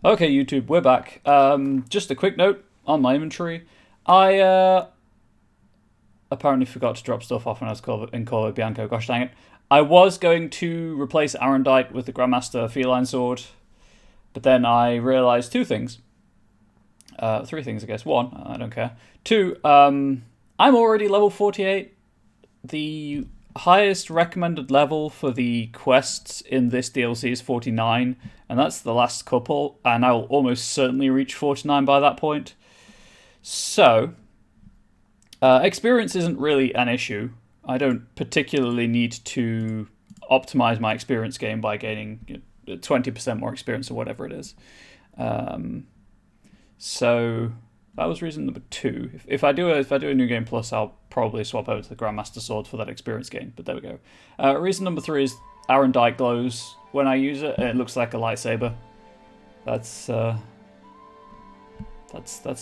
Okay, YouTube, we're back. Just a quick note on my inventory. I apparently forgot to drop stuff off when I was in Corvo Bianco. Gosh dang it! I was going to replace Arendite with the Grandmaster Feline Sword, but then I realised two things. Three things, I guess. One, I don't care. Two, I'm already level 48. The highest recommended level for the quests in this DLC is 49, and that's the last couple, and I will almost certainly reach 49 by that point. So, experience isn't really an issue. I don't particularly need to optimize my experience gain by gaining 20% more experience or whatever it is. So that was reason number two. If I do a new game plus, I'll probably swap over to the Grandmaster Sword for that experience gain. But there we go. Reason number three is Arendite glows when I use it. It looks like a lightsaber. That's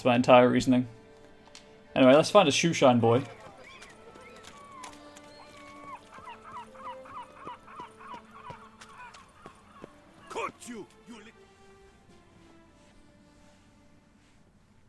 my entire reasoning. Anyway, let's find a shoeshine boy.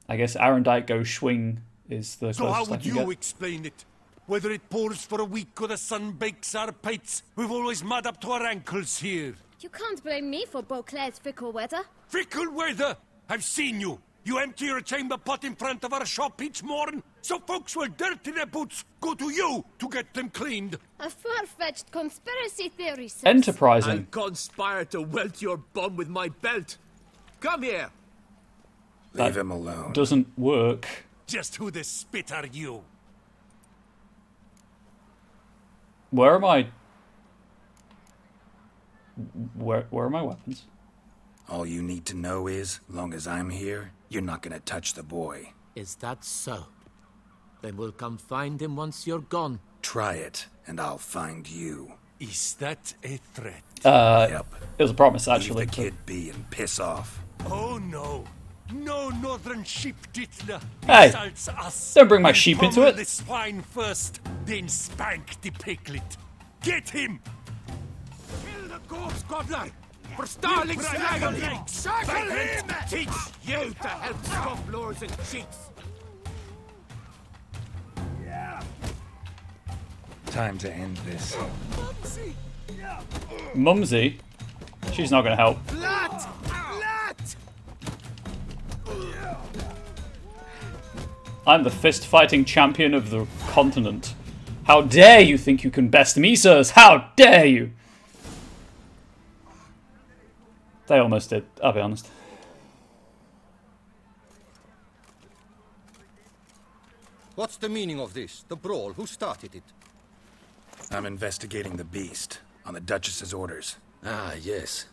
I guess Arendite go swing is the closest So how I would can you get. explain it? Whether it pours for a week or the sun bakes our pates, we've always mud up to our ankles here. You can't blame me for Beauclair's fickle weather. Fickle weather! I've seen you! You empty your chamber pot in front of our shop each morn, so folks will dirty their boots go to you to get them cleaned. A far-fetched conspiracy theory, sirs. I'll Enterprising. conspire to welt your bum with my belt. Come here. Leave him alone. Doesn't work. Just who the spit are you? Where are my... Where are my weapons? All you need to know is, long as I'm here, you're not gonna touch the boy. Is that so? Then we'll come find him once you're gone. Try it, and I'll find you. Is that a threat? Yep. It was a promise, Leave actually. the kid be and piss off. Oh no. No northern sheep dittler Hey, insults us. don't bring my We'll sheep into pummel it. the swine first, then spank the piglet. Get him! Kill the corpse gobbler! For Starling Snaggling! Shackle him! Teach you to help stop lords and cheats! Time to end this. Mumsy? She's not going to help. Flat! Flat! I'm the fist-fighting champion of the continent. How dare you think you can best me, sirs? How dare you? They almost did, I'll be honest. What's the meaning of this? The brawl? Who started it? I'm investigating the beast, on the Duchess's orders. Ah, yes.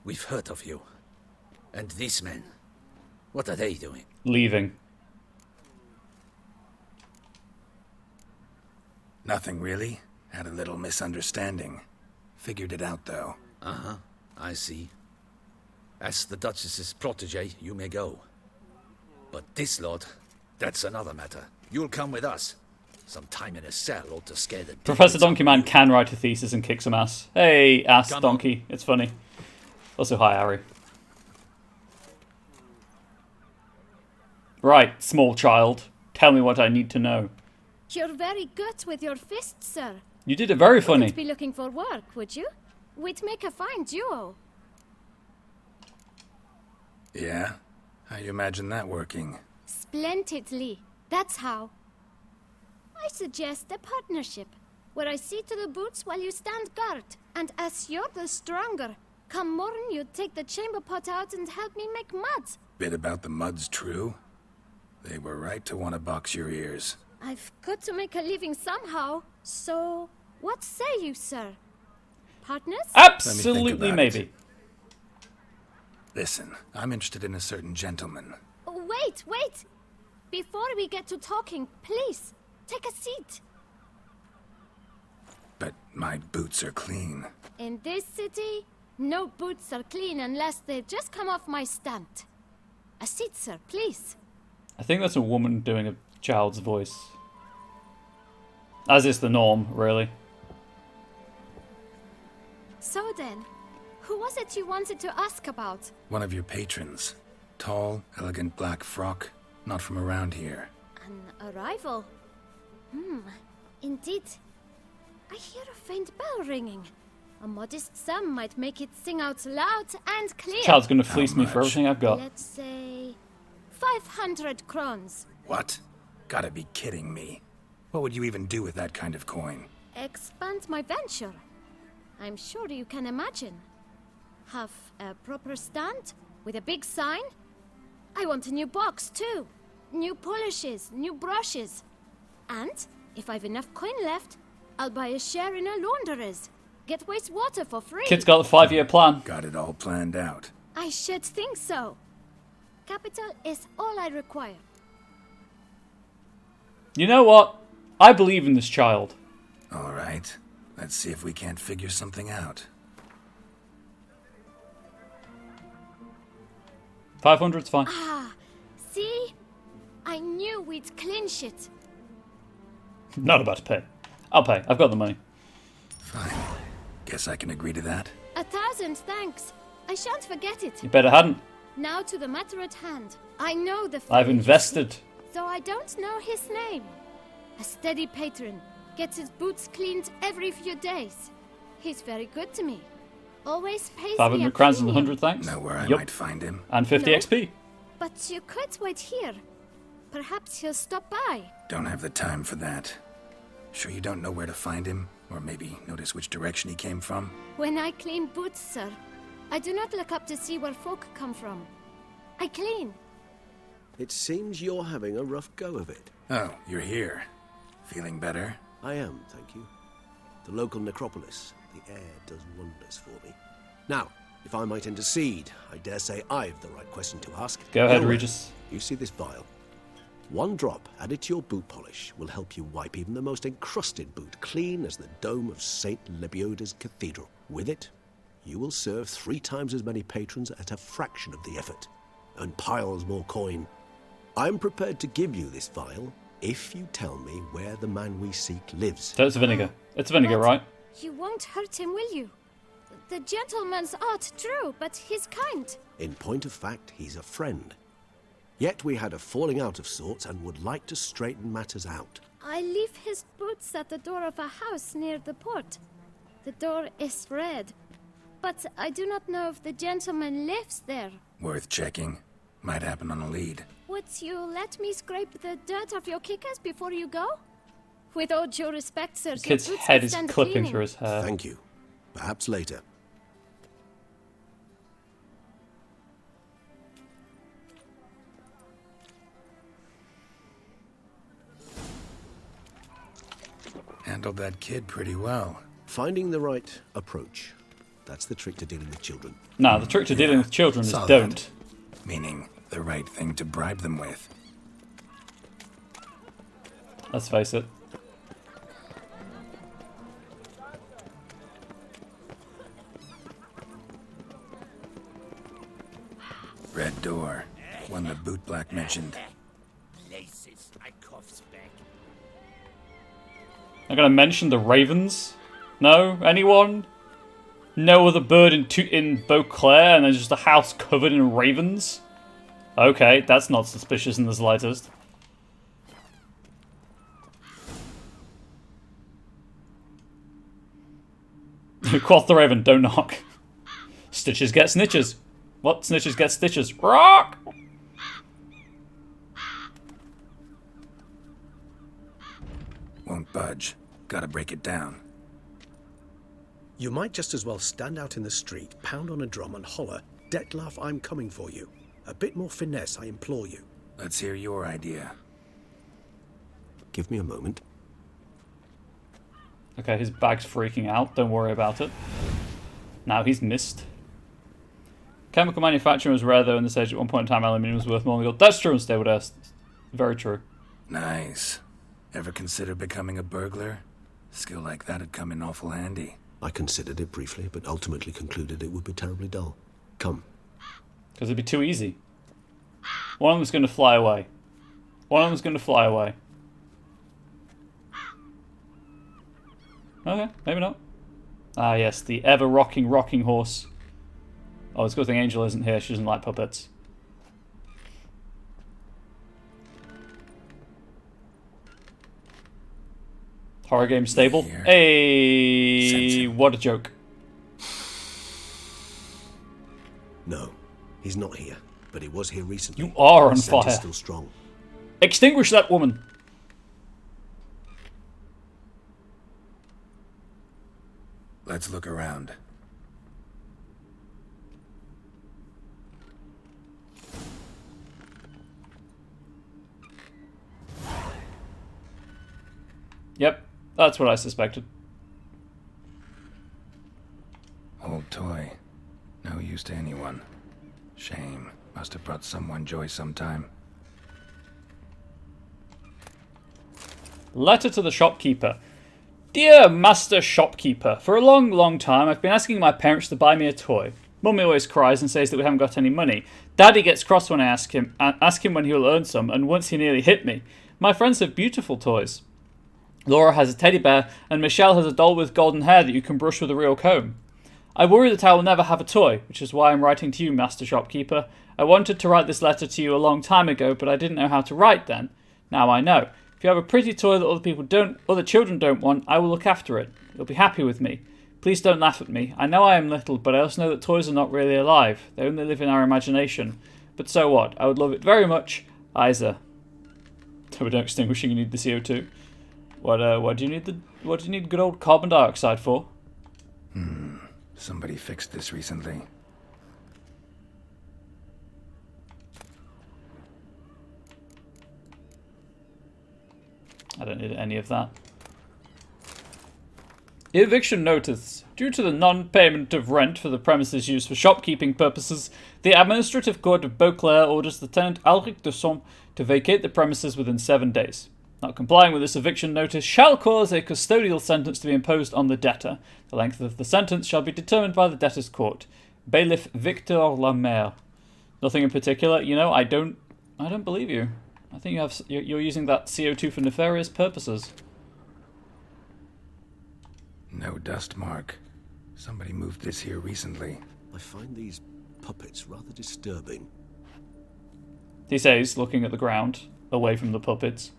We've heard of you. And these men, what are they doing? Leaving. Nothing really. Had a little misunderstanding. Figured it out, though. Uh-huh, I see. As the Duchess's protege, you may go. But this lot, that's another matter. You'll come with us. Some time in a cell ought to scare the Professor demons Donkey out Man of you. can write a thesis and kick some ass. Hey, ass Come on. donkey. It's funny. Also, hi, Harry. Right, small child. Tell me what I need to know. You're very good with your fists, sir. You did it very Wouldn't funny. be looking for work, would you? We'd make a fine duo. Yeah? How you imagine that working? Splendidly. That's how. I suggest a partnership, where I see to the boots while you stand guard. And as you're the stronger, come morn you take the chamber pot out and help me make mud. Bit about the mud's true? They were right to want to box your ears. I've got to make a living somehow, so what say you, sir? Partners? Absolutely, about maybe. it. Listen, I'm interested in a certain gentleman. Oh, wait! Before we get to talking, please, take a seat. But my boots are clean. In this city, no boots are clean unless they just come off my stand. A seat, sir, please. I think that's a woman doing a child's voice. As is the norm, really. So then, Who was it you wanted to ask about? One of your patrons. Tall, elegant black frock. Not from around here. An arrival? Indeed. I hear a faint bell ringing. A modest sum might make it sing out loud and clear. Child's gonna fleece me for much? everything I've got. Let's say 500 crowns. What? Gotta be kidding me. What would you even do with that kind of coin? Expand my venture. I'm sure you can imagine. Have a proper stand with a big sign. I want a new box too. New polishes, new brushes. And if I've enough coin left, I'll buy a share in a launderer's. Get wastewater for free. Kid's got the 5-year plan. Got it all planned out. I should think so. Capital is all I require. You know what? I believe in this child. All right. Let's see if we can't figure something out. 500's fine. See? I knew we'd clinch it. Not about to pay. I'll pay. I've got the money. Fine. Guess I can agree to that. 1,000 thanks. I shan't forget it. You better hadn't. Now to the matter at hand. I know the I've fellow, invested. though I don't know his name. A steady patron. Gets his boots cleaned every few days. He's very good to me. Always pays me 500 a crowns and premium. 100 thanks. Know where I Yup. might find him? And 50 No. XP. But you could wait here. Perhaps he'll stop by. Don't have the time for that. Sure you don't know where to find him? Or maybe notice which direction he came from? When I clean boots, sir, I do not look up to see where folk come from. I clean. It seems you're having a rough go of it. Oh, you're here. Feeling better? I am, thank you. The local necropolis, the air does wonders for me. Now, if I might intercede, I dare say I've the right question to ask. Go ahead, Go Regis. You see this vial? One drop added to your boot polish will help you wipe even the most encrusted boot clean as the dome of St. Lebioda's cathedral. With it, you will serve 3 times as many patrons at a fraction of the effort, and piles more coin. I'm prepared to give you this vial if you tell me where the man we seek lives. So it's vinegar. It's vinegar, What? right? You won't hurt him, will you? The gentleman's art, true, but he's kind. In point of fact, he's a friend. Yet we had a falling out of sorts and would like to straighten matters out. I leave his boots at the door of a house near the port. The door is red, but I do not know if the gentleman lives there. Worth checking. Might happen on a lead. Would you let me scrape the dirt off your kickers before you go? With all due respect, sir, your Kid's boots head will is stand clipping cleaning. through his hair. Thank you. Perhaps later. Handled that kid pretty well. Finding the right approach. That's the trick to dealing with children. No, the trick to dealing with children is Saw don't. that. Meaning, the right thing to bribe them with. Let's face it. Red door. One the bootblack mentioned. Places, I coughs back. I'm gonna mention the ravens. No, anyone? No other bird in Beauclair, and there's just a house covered in ravens. Okay, that's not suspicious in the slightest. Quoth the raven, don't knock. Stitches get snitches. What? Snitches get stitches. Rock! Won't budge. Gotta break it down. You might just as well stand out in the street, pound on a drum and holler, "Detlef, I'm coming for you." A bit more finesse, I implore you. Let's hear your idea. Give me a moment. Okay, his bag's freaking out. Don't worry about it. Now he's missed. Chemical manufacturing was rare, though, in this age. At one point in time, aluminium was worth more than gold. That's true in stable dust. Very true. Nice. Ever consider becoming a burglar? Skill like that'd come in awful handy. I considered it briefly, but ultimately concluded it would be terribly dull. Come. Because it'd be too easy. One of them's going to fly away. One of them's going to fly away. Okay, maybe not. Ah, yes, the ever-rocking rocking horse. Oh, it's a good thing Angel isn't here. She doesn't like puppets. Horror game stable. Here. Hey, what a joke. No, he's not here, but he was here recently. You are on The scent fire. is still strong. Extinguish that woman. Let's look around. Yep, that's what I suspected. Old toy. No use to anyone. Shame. Must have brought someone joy sometime. Letter to the shopkeeper. Dear Master Shopkeeper, for a long, long time I've been asking my parents to buy me a toy. Mummy always cries and says that we haven't got any money. Daddy gets cross when I ask him when he will earn some, and once he nearly hit me. My friends have beautiful toys. Laura has a teddy bear, and Michelle has a doll with golden hair that you can brush with a real comb. I worry that I will never have a toy, which is why I'm writing to you, Master Shopkeeper. I wanted to write this letter to you a long time ago, but I didn't know how to write then. Now I know. If you have a pretty toy that other children don't want, I will look after it. You'll be happy with me. Please don't laugh at me. I know I am little, but I also know that toys are not really alive. They only live in our imagination. But so what? I would love it very much. Isa. So we don't extinguishing, you need the CO2. What do you need good old carbon dioxide for? Somebody fixed this recently. I don't need any of that. Eviction notice. Due to the non-payment of rent for the premises used for shopkeeping purposes, the Administrative Court of Beauclair orders the tenant Alric de Somme to vacate the premises within 7 days. Not complying with this eviction notice shall cause a custodial sentence to be imposed on the debtor. The length of the sentence shall be determined by the debtor's court. Bailiff Victor Lamaire. Nothing in particular. You know, I don't believe you. I think you're using that CO2 for nefarious purposes. No dust mark. Somebody moved this here recently. I find these puppets rather disturbing. He says, looking at the ground, away from the puppets.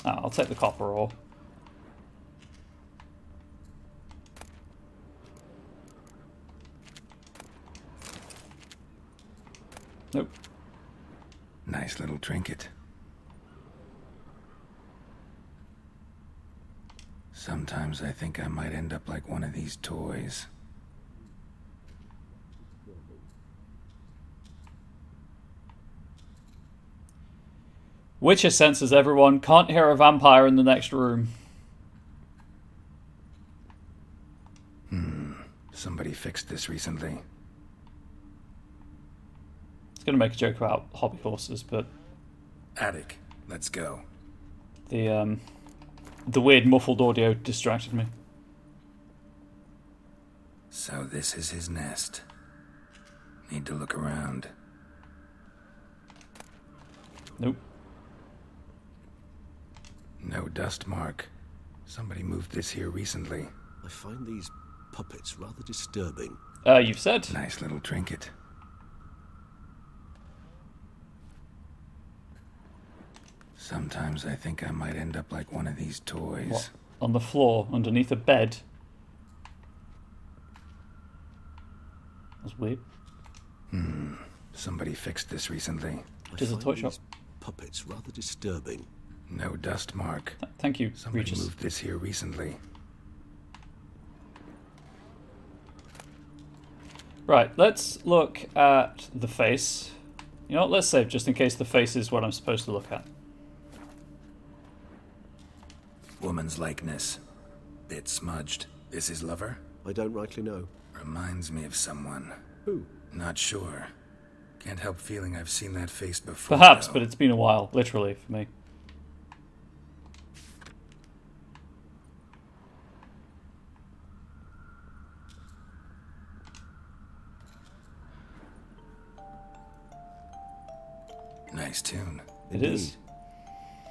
I'll take the copper ore. Nope. Nice little trinket. Sometimes I think I might end up like one of these toys. Witcher senses everyone. Can't hear a vampire in the next room. Somebody fixed this recently. I was going to make a joke about hobby horses, but Attic. Let's go. the weird muffled audio distracted me. So this is his nest. Need to look around. Nope. No dust mark. Somebody moved this here recently. I find these puppets rather disturbing. You've said. Nice little trinket. Sometimes I think I might end up like one of these toys. What? On the floor, underneath a bed. That's weird. Somebody fixed this recently. There's a I toy find shop. these puppets rather disturbing. No dust mark. Thank you, Somebody Regis. moved this here recently. Right, let's look at the face. You know what, let's save just in case the face is what I'm supposed to look at. Woman's likeness. Bit smudged. This his lover? I don't rightly know. Reminds me of someone. Who? Not sure. Can't help feeling I've seen that face before. Perhaps, though. but it's been a while, literally, for me. Nice tune. It is.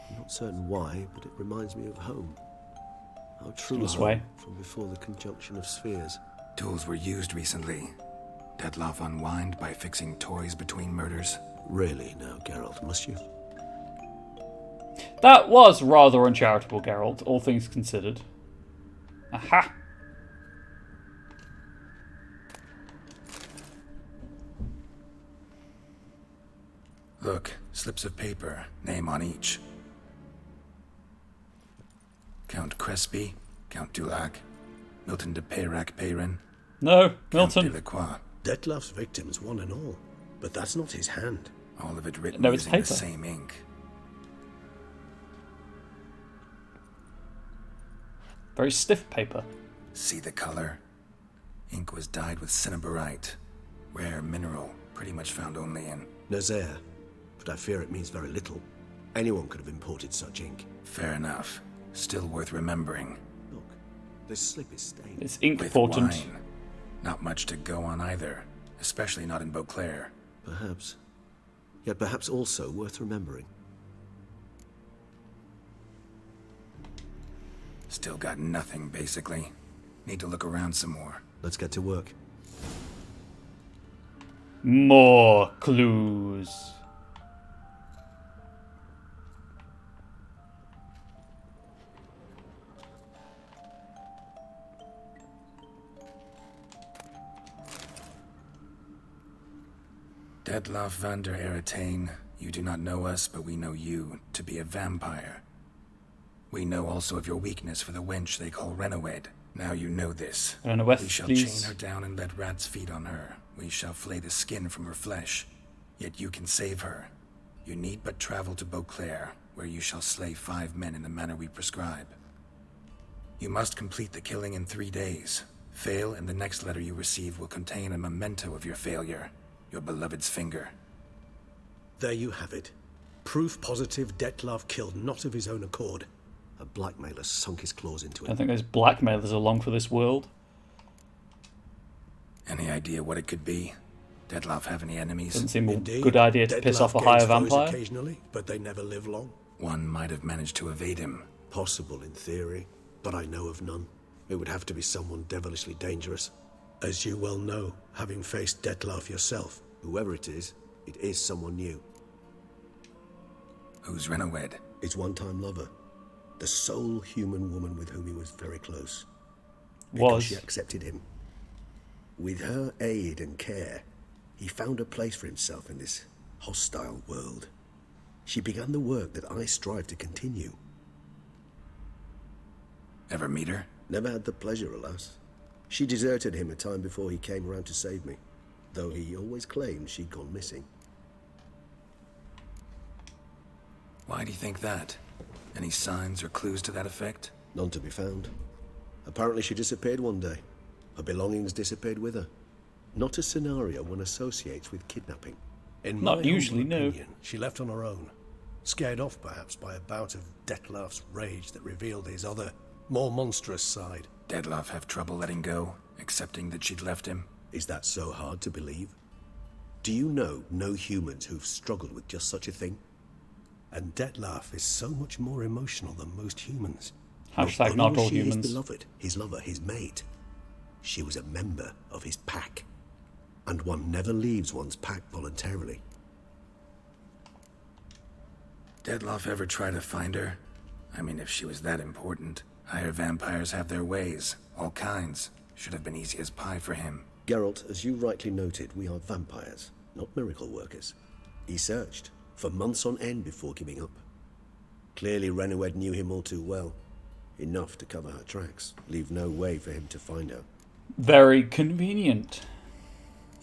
I'm not certain why, but it reminds me of home. How true This way. from before the conjunction of spheres. Tools were used recently. Detloff unwind by fixing toys between murders. Really now, Geralt, must you? That was rather uncharitable, Geralt, all things considered. Aha! Look, slips of paper, name on each. Count Crespi, Count Dulac, Milton de Peyrac-Peyrin, No, Count Milton. Delacroix. Detloff's victims, one and all. But that's not his hand. All of it written No, it's using the paper. same ink. Very stiff paper. See the color? Ink was dyed with cinnabarite. Rare mineral, pretty much found only in... Nazaire. But I fear it means very little. Anyone could have imported such ink. Fair enough. Still worth remembering. Look, this slip is stained. It's ink With important. wine. Not much to go on either. Especially not in Beauclair. Perhaps. Yet perhaps also worth remembering. Still got nothing, basically. Need to look around some more. Let's get to work. More clues. Detloff van der Eretain, you do not know us, but we know you to be a vampire. We know also of your weakness for the wench they call Renawed. Now you know this. Renawed, we shall please. chain her down and let rats feed on her. We shall flay the skin from her flesh. Yet you can save her. You need but travel to Beauclair, where you shall slay 5 men in the manner we prescribe. You must complete the killing in 3 days. Fail, and the next letter you receive will contain a memento of your failure. Your beloved's finger. There you have it. Proof positive Detlaff killed not of his own accord. A blackmailer sunk his claws into I don't it. think there's blackmailers along for this world. Any idea what it could be? Detloff have any enemies? Doesn't seem a Indeed, good idea to piss Detlaff off a gains higher foes vampire. occasionally, but they never live long. One might have managed to evade him. Possible in theory, but I know of none. It would have to be someone devilishly dangerous. As you well know, having faced Detlaff yourself. Whoever it is someone new. Who's Renawed? His one-time lover. The sole human woman with whom he was very close. Because she accepted him. With her aid and care, he found a place for himself in this hostile world. She began the work that I strive to continue. Ever meet her? Never had the pleasure, alas. She deserted him a time before he came around to save me, though he always claimed she'd gone missing. Why do you think that? Any signs or clues to that effect? None to be found. Apparently she disappeared one day. Her belongings disappeared with her. Not a scenario one associates with kidnapping. In Not my usually, humble no. opinion, she left on her own. Scared off, perhaps, by a bout of Detlaff's rage that revealed his other, more monstrous side. Detloff have trouble letting go, accepting that she'd left him? Is that so hard to believe? Do you know no humans who've struggled with just such a thing? And Detlaff is so much more emotional than most humans. Hashtag not Only all was she humans. His beloved, his lover, his mate. She was a member of his pack. And one never leaves one's pack voluntarily. Detloff ever try to find her? I mean, if she was that important. Higher vampires have their ways. All kinds. Should have been easy as pie for him. Geralt, as you rightly noted, we are vampires, not miracle workers. He searched for months on end before giving up. Clearly Renawed knew him all too well. Enough to cover her tracks, leave no way for him to find her. Very convenient.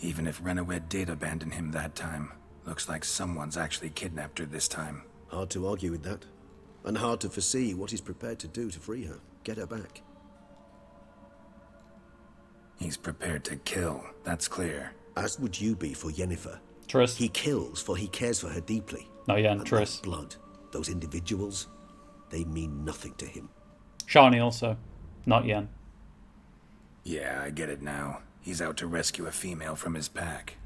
Even if Renawed did abandon him that time, looks like someone's actually kidnapped her this time. Hard to argue with that. And hard to foresee what he's prepared to do to free her, get her back. He's prepared to kill, that's clear. As would you be for Yennefer. Triss. He kills for he cares for her deeply. No, yeah, And Triss. that blood, those individuals, they mean nothing to him. Shani also. Not Yen. Yeah, I get it now. He's out to rescue a female from his pack.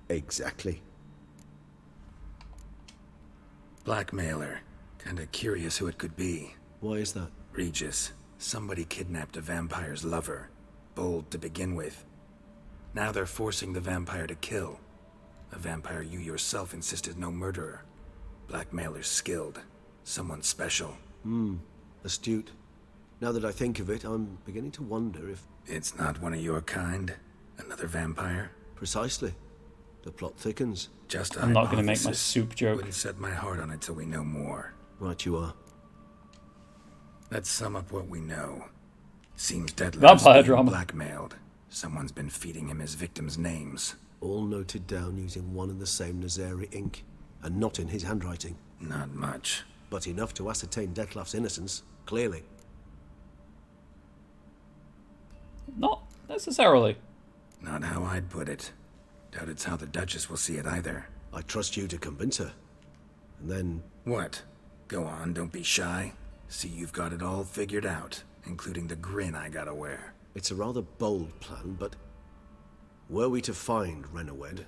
Exactly. Blackmailer. Kinda curious who it could be. Why is that? Regis. Somebody kidnapped a vampire's lover. Bold to begin with. Now they're forcing the vampire to kill. A vampire you yourself insisted no murderer. Blackmailer's skilled. Someone special. Astute. Now that I think of it, I'm beginning to wonder if... It's not one of your kind? Another vampire? Precisely. The plot thickens. Just a I'm not going to make my hypothesis. soup joke. Wouldn't set my heart on it till we know more. Right you are. Let's sum up what we know. Seems Deadlift's Vampire being drama. blackmailed. Someone's been feeding him his victims' names. All noted down using one and the same Nazari ink, and not in his handwriting. Not much. But enough to ascertain Detlef's innocence, clearly. Not necessarily. Not how I'd put it. Doubt it's how the Duchess will see it either. I trust you to convince her. And then... What? Go on, don't be shy. See you've got it all figured out, including the grin I gotta wear. It's a rather bold plan, but... Were we to find Renawed,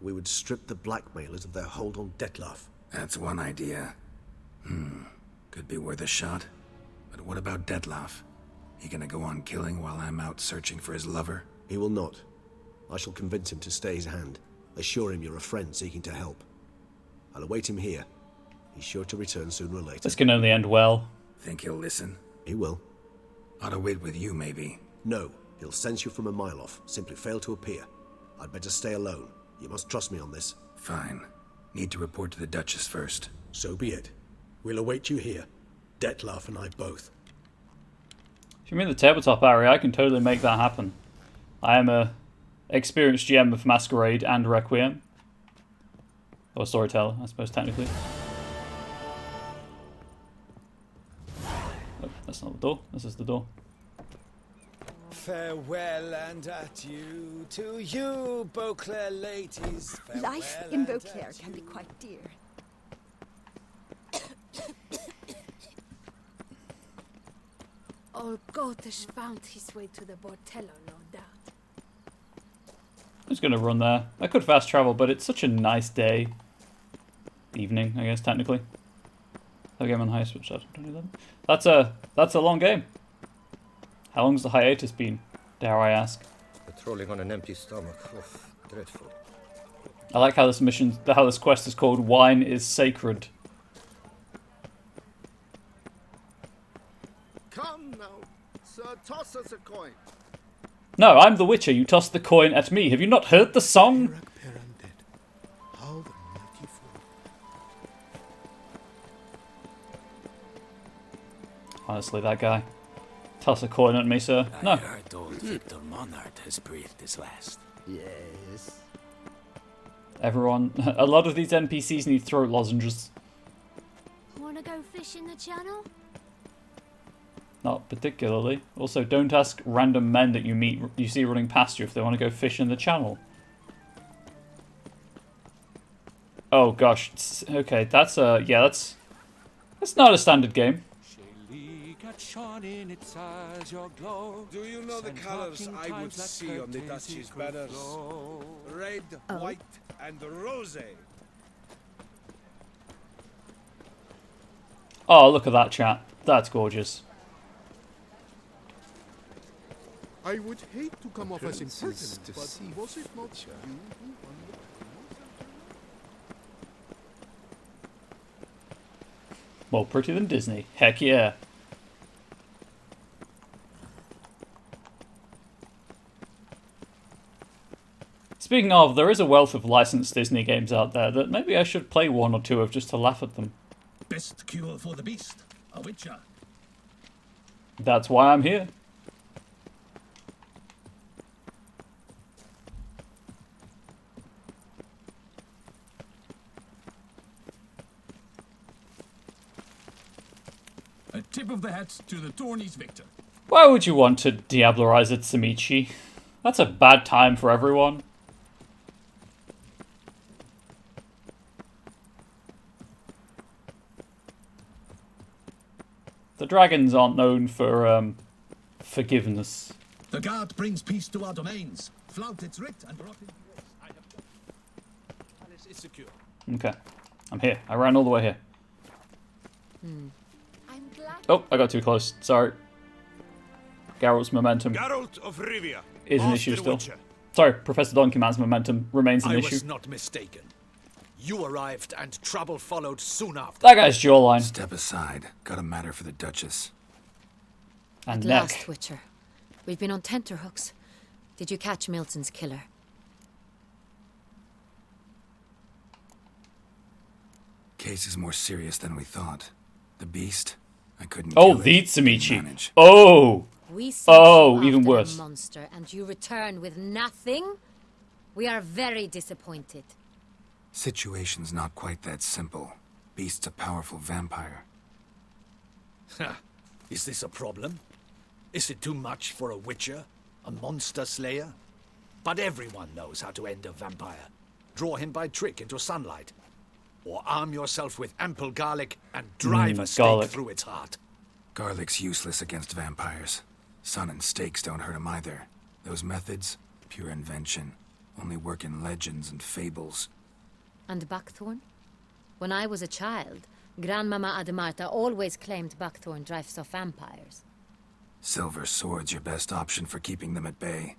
we would strip the blackmailers of their hold on Detlef. That's one idea. Could be worth a shot. But what about Detlef? He gonna go on killing while I'm out searching for his lover? He will not. I shall convince him to stay his hand. Assure him you're a friend seeking to help. I'll await him here. He's sure to return sooner or later. This can only end well. Think he'll listen? He will. Ought to wait with you, maybe. No, he'll sense you from a mile off. Simply fail to appear. I'd better stay alone. You must trust me on this. Fine. Need to report to the Duchess first. So be it. We'll await you here. Detlef and I both. If you mean the tabletop area, I can totally make that happen. I am a experienced GM of Masquerade and Requiem. Or Storyteller, I suppose, technically. Oh, that's not the door. This is the door. Farewell and adieu to you, Beauclair ladies. Farewell Life in and Beauclair adieu. can be quite dear. Old Gotish found his way to the Bordello, no doubt. I'm just going to run there. I could fast travel, but it's such a nice day. Evening, I guess, technically. I'll game on highest, which 2011. That's a long game. How long's the hiatus been, dare I ask? Patrolling on an empty stomach. Oh, dreadful. I like how this quest is called Wine is Sacred. Come now, sir, toss us a coin. No, I'm the Witcher. You toss the coin at me. Have you not heard the song? How the mighty fall. Honestly, that guy. Toss a coin at me, sir. No. I heard old Victor Monard has breathed his last. Yes. Everyone, a lot of these NPCs need throat lozenges. Wanna go fish in the channel? Not particularly. Also, don't ask random men that you see running past you if they want to go fish in the channel. Oh gosh. Okay, that's that's not a standard game. Do you know the colors I would see on the Duchy's banners? Red, white, and rose. Oh, look at that chat. That's gorgeous. I would hate to come off as impertinent, but was it not you who More pretty than Disney. Heck yeah. Speaking of, there is a wealth of licensed Disney games out there that maybe I should play one or two of just to laugh at them. Best cure for the beast, a witcher. That's why I'm here. A tip of the hat to the Tourneys Victor. Why would you want to Diablerize at Samichi? That's a bad time for everyone. The dragons aren't known for forgiveness. The guard brings peace to our domains. Flout its writ and brought in. I have just. Palace is secure. Okay, I'm here. I ran all the way here. I'm glad. Oh, I got too close. Sorry. Geralt's momentum Geralt of Rivia. is an off issue the still. Witcher. Sorry, Professor Donkey Man's momentum remains an I issue. was not mistaken. You arrived and trouble followed soon after. That guy's jawline. Step aside. Got a matter for the Duchess. And At neck. last, Witcher. We've been on tenterhooks. Did you catch Milton's killer? Case is more serious than we thought. The beast, I couldn't Oh, kill it. the Couldn't Tsimichi. manage. Oh! We sent Oh, you even after worse. the monster, and you return with nothing? We are very disappointed. Situation's not quite that simple. Beast's a powerful vampire. Is this a problem? Is it too much for a witcher? A monster slayer? But everyone knows how to end a vampire. Draw him by trick into sunlight. Or arm yourself with ample garlic and drive a stake garlic. through its heart. Garlic's useless against vampires. Sun and stakes don't hurt him either. Those methods, pure invention. Only work in legends and fables. And buckthorn? When I was a child, Grandmama Ademarta always claimed buckthorn drives off vampires. Silver sword's your best option for keeping them at bay.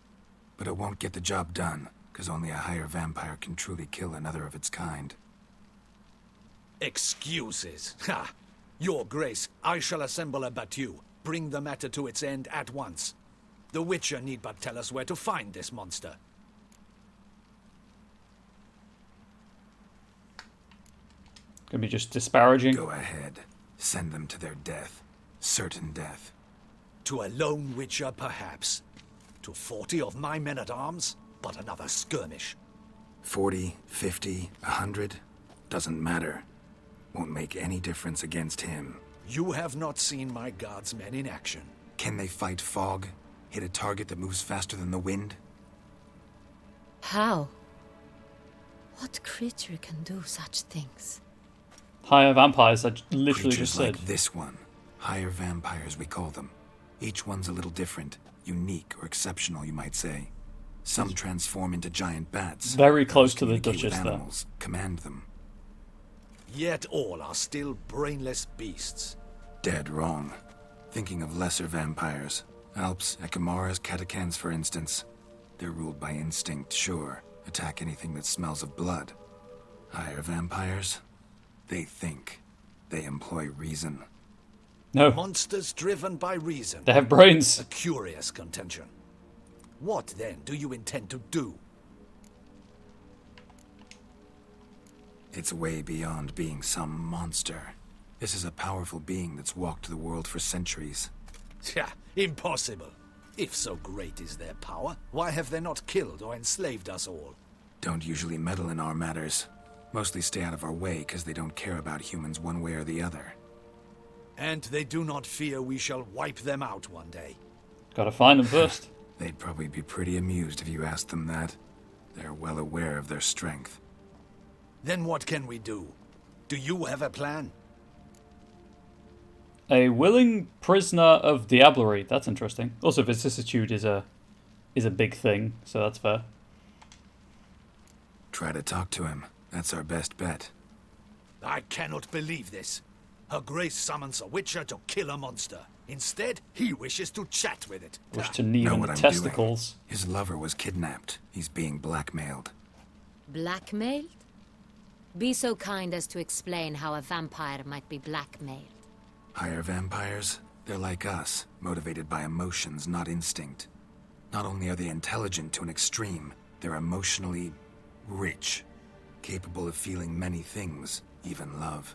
But it won't get the job done, because only a higher vampire can truly kill another of its kind. Excuses. Ha! Your Grace, I shall assemble a battue. Bring the matter to its end at once. The Witcher need but tell us where to find this monster. Gonna be just disparaging. Go ahead. Send them to their death. Certain death. To a lone Witcher, perhaps. To 40 of my men-at-arms, but another skirmish. 40, 50, 100? Doesn't matter. Won't make any difference against him. You have not seen my guardsmen in action. Can they fight fog? Hit a target that moves faster than the wind? How? What creature can do such things? Higher vampires, I literally Creatures just said. like this one. Higher vampires, we call them. Each one's a little different. Unique or exceptional, you might say. Some transform into giant bats. Very close Others to the communicate with Duchess there. animals, command them. Yet all are still brainless beasts. Dead wrong. Thinking of lesser vampires. Alps, Ekamaras, Catacans, for instance. They're ruled by instinct, sure. Attack anything that smells of blood. Higher vampires? They think. They employ reason. No, Monsters driven by reason. they have brains. A curious contention. What then do you intend to do? It's way beyond being some monster. This is a powerful being that's walked the world for centuries. Yeah, impossible. If so great is their power, why have they not killed or enslaved us all? Don't usually meddle in our matters. Mostly stay out of our way because they don't care about humans one way or the other. And they do not fear we shall wipe them out one day. Gotta find them first. They'd probably be pretty amused if you asked them that. They're well aware of their strength. Then what can we do? Do you have a plan? A willing prisoner of diablerie. That's interesting. Also, vicissitude is a big thing, so that's fair. Try to talk to him. That's our best bet. I cannot believe this. Her Grace summons a witcher to kill a monster. Instead, he wishes to chat with it. Wish to knee Know in what the I'm testicles. doing. His lover was kidnapped. He's being blackmailed. Blackmailed? Be so kind as to explain how a vampire might be blackmailed. Higher vampires? They're like us, motivated by emotions, not instinct. Not only are they intelligent to an extreme, they're emotionally rich, capable of feeling many things, even love.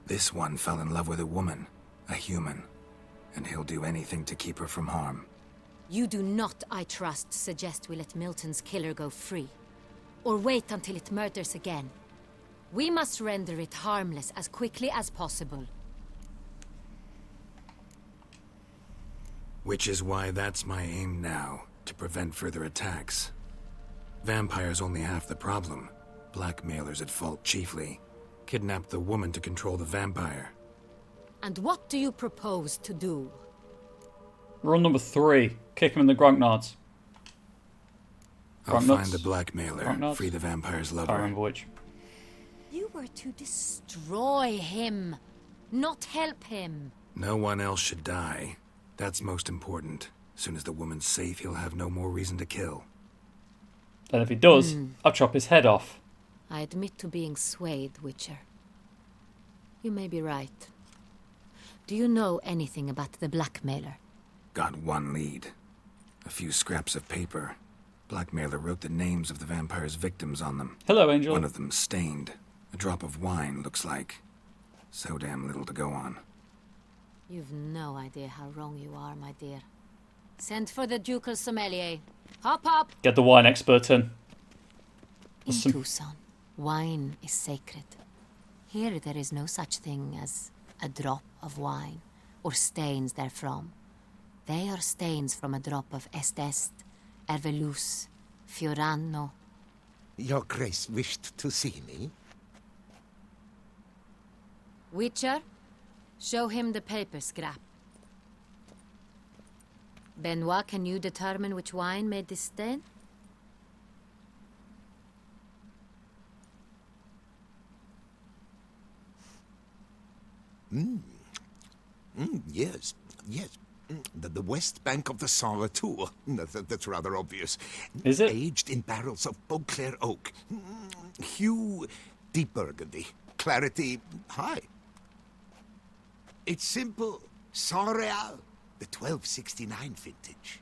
This one fell in love with a woman, a human, and he'll do anything to keep her from harm. You do not, I trust, suggest we let Milton's killer go free. Or wait until it murders again. We must render it harmless as quickly as possible. Which is why that's my aim now, to prevent further attacks. Vampires only half the problem. Blackmailers at fault chiefly. Kidnapped the woman to control the vampire. And what do you propose to do? Rule number 3. Kick him in the gronknots. I'll Gronknuts? find the blackmailer, Gronknuts? free the vampire's Can't lover. remember which. You were to destroy him. not help him. No one else should die. That's most important. As soon as the woman's safe, he'll have no more reason to kill. And if he does, I'll chop his head off. I admit to being swayed, Witcher. You may be right. Do you know anything about the blackmailer? Got one lead. A few scraps of paper. Blackmailer wrote the names of the vampire's victims on them. Hello, Angel. One of them stained. A drop of wine, looks like. So damn little to go on. You've no idea how wrong you are, my dear. Send for the ducal sommelier. Hop, hop! Get the wine expert in. In Tucson, wine is sacred. Here there is no such thing as a drop of wine, or stains therefrom. They are stains from a drop of Est, Ervelus, Fiorano. Your Grace wished to see me? Witcher, show him the paper scrap. Benoit, can you determine which wine made this stain? Yes, yes. The west bank of the Saint Retour. That's rather obvious. Is it? Aged in barrels of Beauclair oak. Hue, deep burgundy. Clarity, high. It's simple. Saint Real, the 1269 vintage.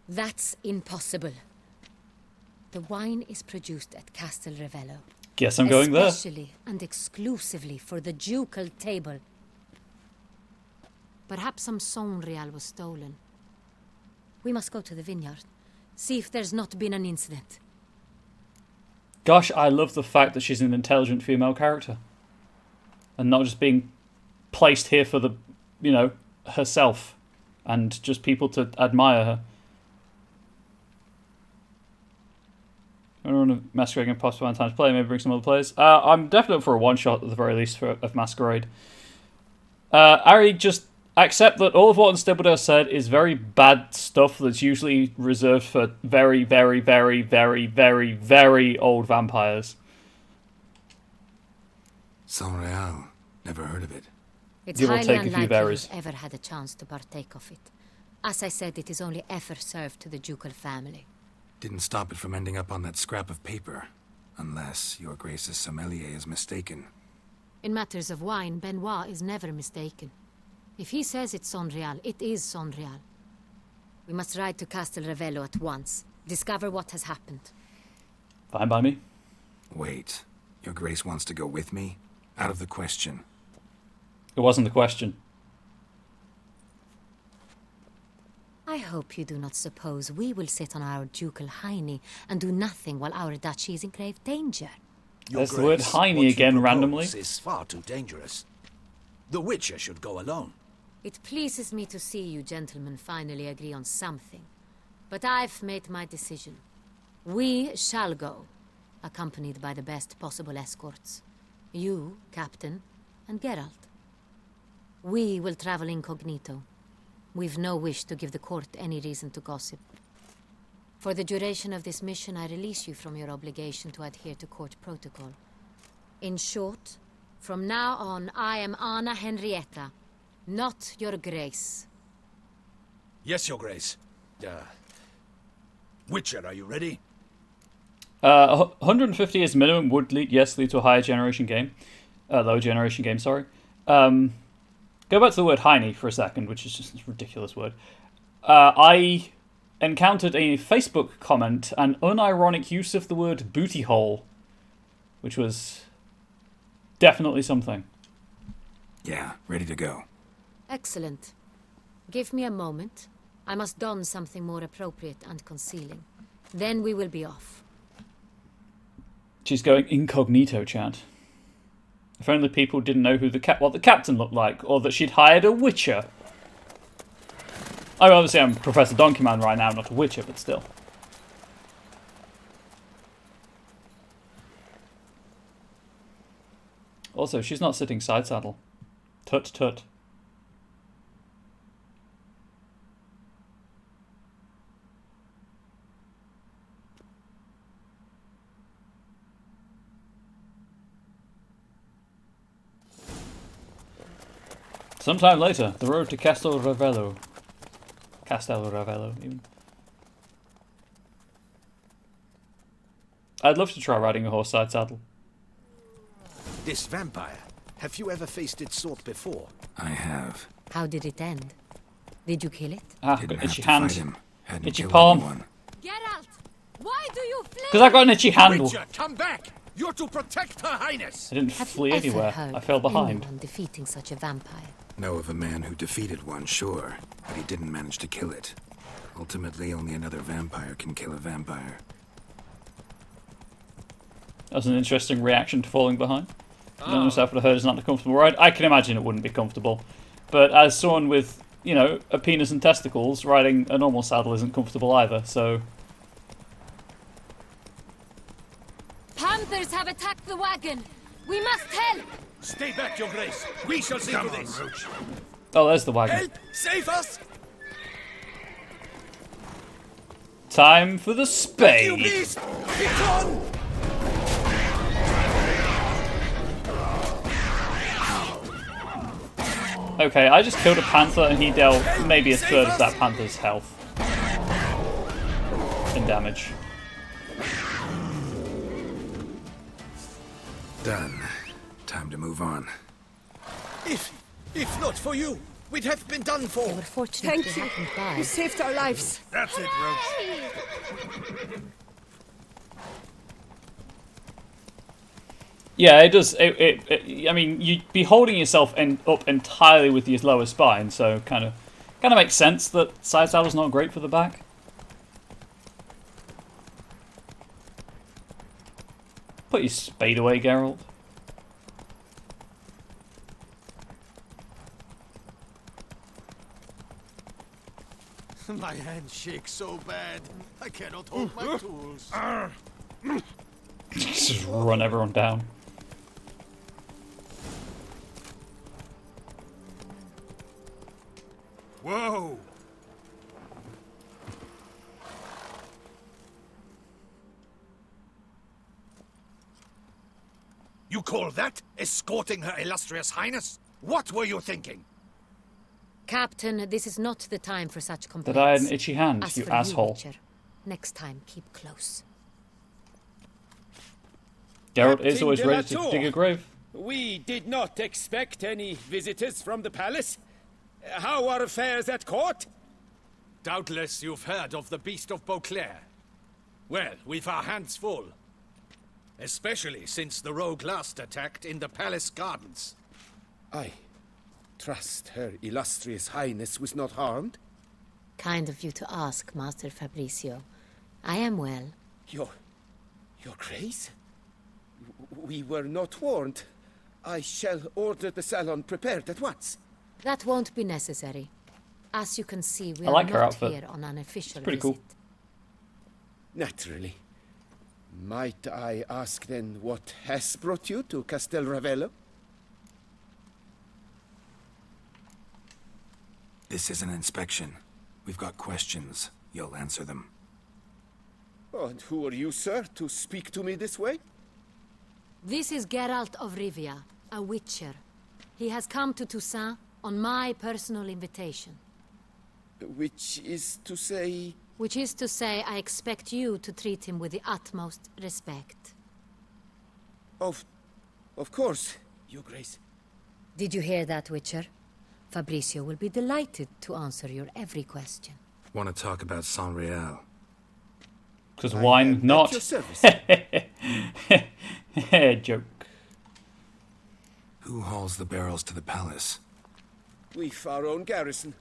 That's impossible. The wine is produced at Castel Revello. Guess I'm going there. Especially and exclusively for the ducal table. Perhaps some Saint Real was stolen. We must go to the vineyard. See if there's not been an incident. Gosh, I love the fact that she's an intelligent female character. And not just being placed here for the, herself. And just people to admire her. I don't want to Masquerade and possible one time to play, maybe bring some other players. I'm definitely up for a one-shot at the very least of Masquerade. Ari, just accept that all of what Unstable said is very bad stuff that's usually reserved for very, very, very, very, very, very old vampires. Saint Real. Never heard of it. It's Give or highly take a few unlikely berries. you've ever had a chance to partake of it. As I said, it is only ever served to the ducal family. Didn't stop it from ending up on that scrap of paper. Unless your Grace's sommelier is mistaken. In matters of wine, Benoit is never mistaken. If he says it's Saint Real, it is Saint Real. We must ride to Castel Revello at once. Discover what has happened. Fine by me. Wait. Your Grace wants to go with me? Out of the question. It wasn't the question. I hope you do not suppose we will sit on our ducal hiney and do nothing while our duchy is in grave danger. There's the word hiney again randomly. Is far too dangerous. The Witcher should go alone. It pleases me to see you gentlemen finally agree on something. But I've made my decision. We shall go, accompanied by the best possible escorts. You, Captain, and Geralt. We will travel incognito. We've no wish to give the court any reason to gossip. For the duration of this mission, I release you from your obligation to adhere to court protocol. In short, from now on, I am Anna Henrietta, not your Grace. Yes, Your Grace. Witcher, are you ready? 150 is minimum would lead to a higher generation game. Lower generation game, sorry. Go back to the word hiney for a second, which is just a ridiculous word. I encountered a Facebook comment, an unironic use of the word booty hole, which was definitely something. Yeah, ready to go. Excellent. Give me a moment. I must don something more appropriate and concealing. Then we will be off. She's going incognito, chat. If only people didn't know who what the captain looked like, or that she'd hired a witcher. I mean, obviously I'm Professor Donkeyman right now, not a witcher, but still. Also, she's not sitting side saddle. Tut tut. Sometime later, the road to Castel Ravello. Castel Ravello, even. I'd love to try riding a horse-side saddle. This vampire. Have you ever faced its sort before? I have. How did it end? Did you kill it? Ah, Didn't got have itchy to fight hand. him. Hadn't Itchy killed palm. anyone. Geralt! Why do you flee? Because I got an itchy handle. Witcher, come back! You're to protect Her Highness! I didn't Have flee you ever anywhere. heard I fell behind. anyone defeating such a vampire? Know of a man who defeated one, sure, but he didn't manage to kill it. Ultimately, only another vampire can kill a vampire. That was an interesting reaction to falling behind. I don't know if I would have heard it's not a comfortable ride. I can imagine it wouldn't be comfortable. But as someone with, you know, a penis and testicles, riding a normal saddle isn't comfortable either, so... Panthers have attacked the wagon! We must help! Stay back, Your Grace! We shall see to this! Oh, there's the wagon. Help! Save us! Time for the You spade! beast! Be gone! Okay, I just killed a panther and he dealt maybe a third of that panther's health in damage. Done. Time to move on. If not for you, we'd have been done for. They were fortunate Thank they you. happened by. You saved our lives. That's it, Roach. Yeah, it does. I mean, you'd be holding yourself up entirely with your lower spine, so kind of makes sense that side saddle's not great for the back. Put your spade away, Geralt. My hand shakes so bad, I cannot hold my tools. Just run everyone down. Whoa! You call that escorting Her Illustrious Highness? What were you thinking? Captain, this is not the time for such complaints. That I had an itchy hand, As you for asshole. Witcher, next time, keep close. Geralt is Captain always de ready to la Tour. dig a grave. We did not expect any visitors from the palace. How are affairs at court? Doubtless you've heard of the Beast of Beauclair. Well, we've our hands full. Especially since the rogue last attacked in the palace gardens. I trust Her Illustrious Highness was not harmed. Kind of you to ask, Master Fabricio. I am well. Your Grace? We were not warned. I shall order the salon prepared at once. That won't be necessary. As you can see, we I like are her not outfit. here on an official Pretty visit. cool. Naturally. Might I ask then what has brought you to Castel Ravello? This is an inspection. We've got questions. You'll answer them. Oh, and who are you, sir, to speak to me this way? This is Geralt of Rivia, a witcher. He has come to Toussaint on my personal invitation. Which is to say... Which is to say, I expect you to treat him with the utmost respect. Of course, Your Grace. Did you hear that, Witcher? Fabricio will be delighted to answer your every question. Want to talk about San Real? Because wine not? At your service. Joke. Who hauls the barrels to the palace? We've our own garrison.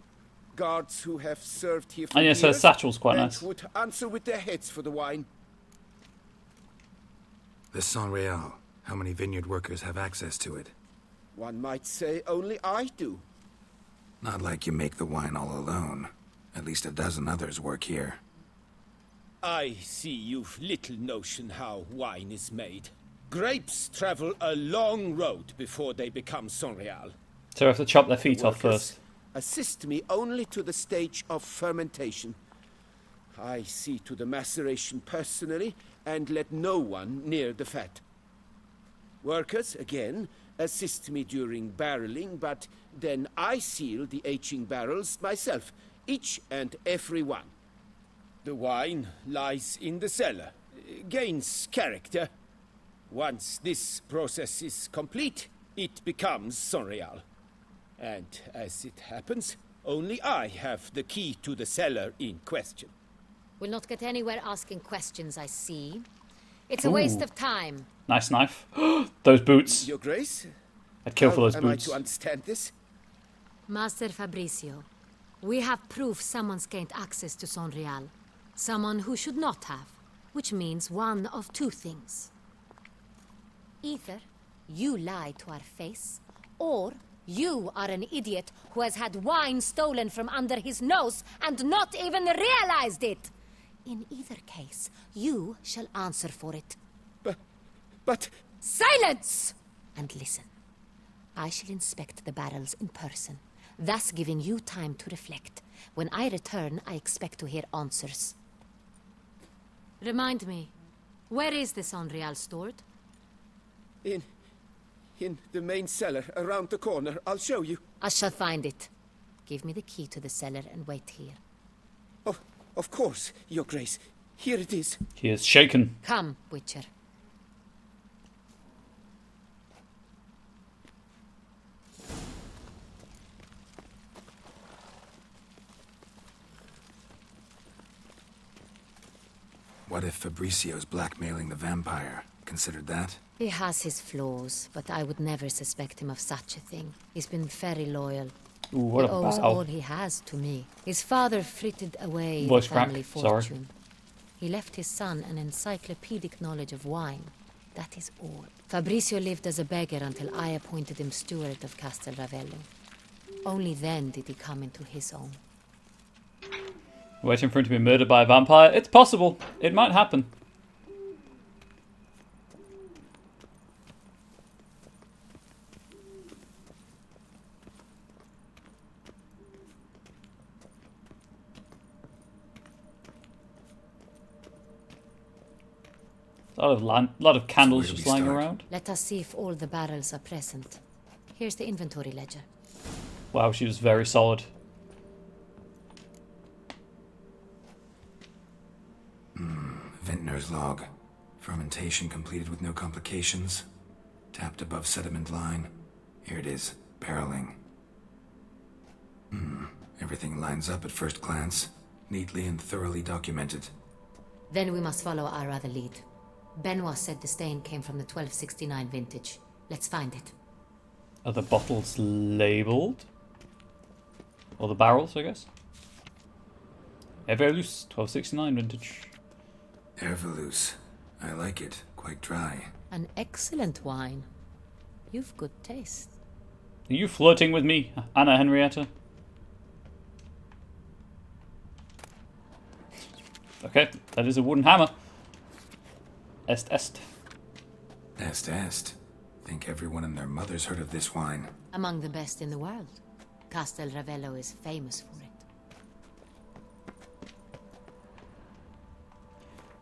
Guards who have served here for And yes, her years satchel's quite and nice. would answer with their heads for the wine. The San Real. How many vineyard workers have access to it? One might say only I do. Not like you make the wine all alone. At least a dozen others work here. I see you've little notion how wine is made. Grapes travel a long road before they become Sonreal. So we have to chop their feet off Workers first. assist me only to the stage of fermentation. I see to the maceration personally and let no one near the fat. Workers, again, assist me during barreling, but then I seal the aging barrels myself, each and every one. The wine lies in the cellar, gains character. Once this process is complete, it becomes Sonreal. And as it happens, only I have the key to the cellar in question. We'll not get anywhere asking questions, I see. It's a waste of time. Nice knife. Those boots. Your Grace? I'd kill for those How boots. am I to understand this? Master Fabricio, we have proof someone's gained access to Sonreal. Someone who should not have. Which means one of two things. Either you lie to our face, or you are an idiot who has had wine stolen from under his nose and not even realized it. In either case, you shall answer for it. But... Silence! And listen. I shall inspect the barrels in person, thus giving you time to reflect. When I return, I expect to hear answers. Remind me, where is this Sonreal stored? In the main cellar, around the corner. I'll show you. I shall find it. Give me the key to the cellar and wait here. Oh, of course, Your Grace. Here it is. He is shaken. Come, Witcher. What if Fabricio's blackmailing the vampire? Considered that? He has his flaws, but I would never suspect him of such a thing. He's been very loyal. Ooh, what he owes bow. all he has to me. His father frittered away Voice the family crack. Sorry. fortune. He left his son an encyclopedic knowledge of wine. That is all. Fabricio lived as a beggar until I appointed him steward of Castel Ravello. Only then did he come into his own. Waiting for him to be murdered by a vampire? It's possible. It might happen. A lot of candles So where do just we lying start? around. Let us see if all the barrels are present. Here's the inventory ledger. Wow, she was very solid. Vintner's log. Fermentation completed with no complications. Tapped above sediment line. Here it is. Barreling. Everything lines up at first glance. Neatly and thoroughly documented. Then we must follow our other lead. Benoit said the stain came from the 1269 vintage. Let's find it. Are the bottles labelled? Or the barrels, I guess? Evolus, 1269 vintage. Ervelus. I like it. Quite dry. An excellent wine. You've good taste. Are you flirting with me, Anna Henrietta? Okay, that is a wooden hammer. Est. Est. Think everyone and their mother's heard of this wine. Among the best in the world. Castel Ravello is famous for it.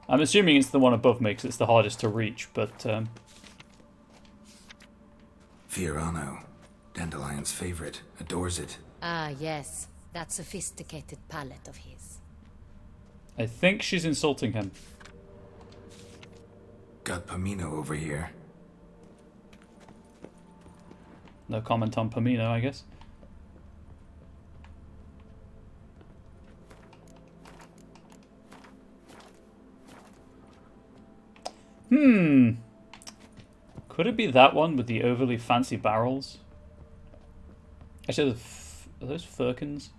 I'm assuming it's the one above me because it's the hardest to reach, but... Fiorano. Dandelion's favorite. Adores it. Ah, yes. That sophisticated palate of his. I think she's insulting him. Got Pomino over here. No comment on Pomino, I guess. Could it be that one with the overly fancy barrels? Actually, are those firkins?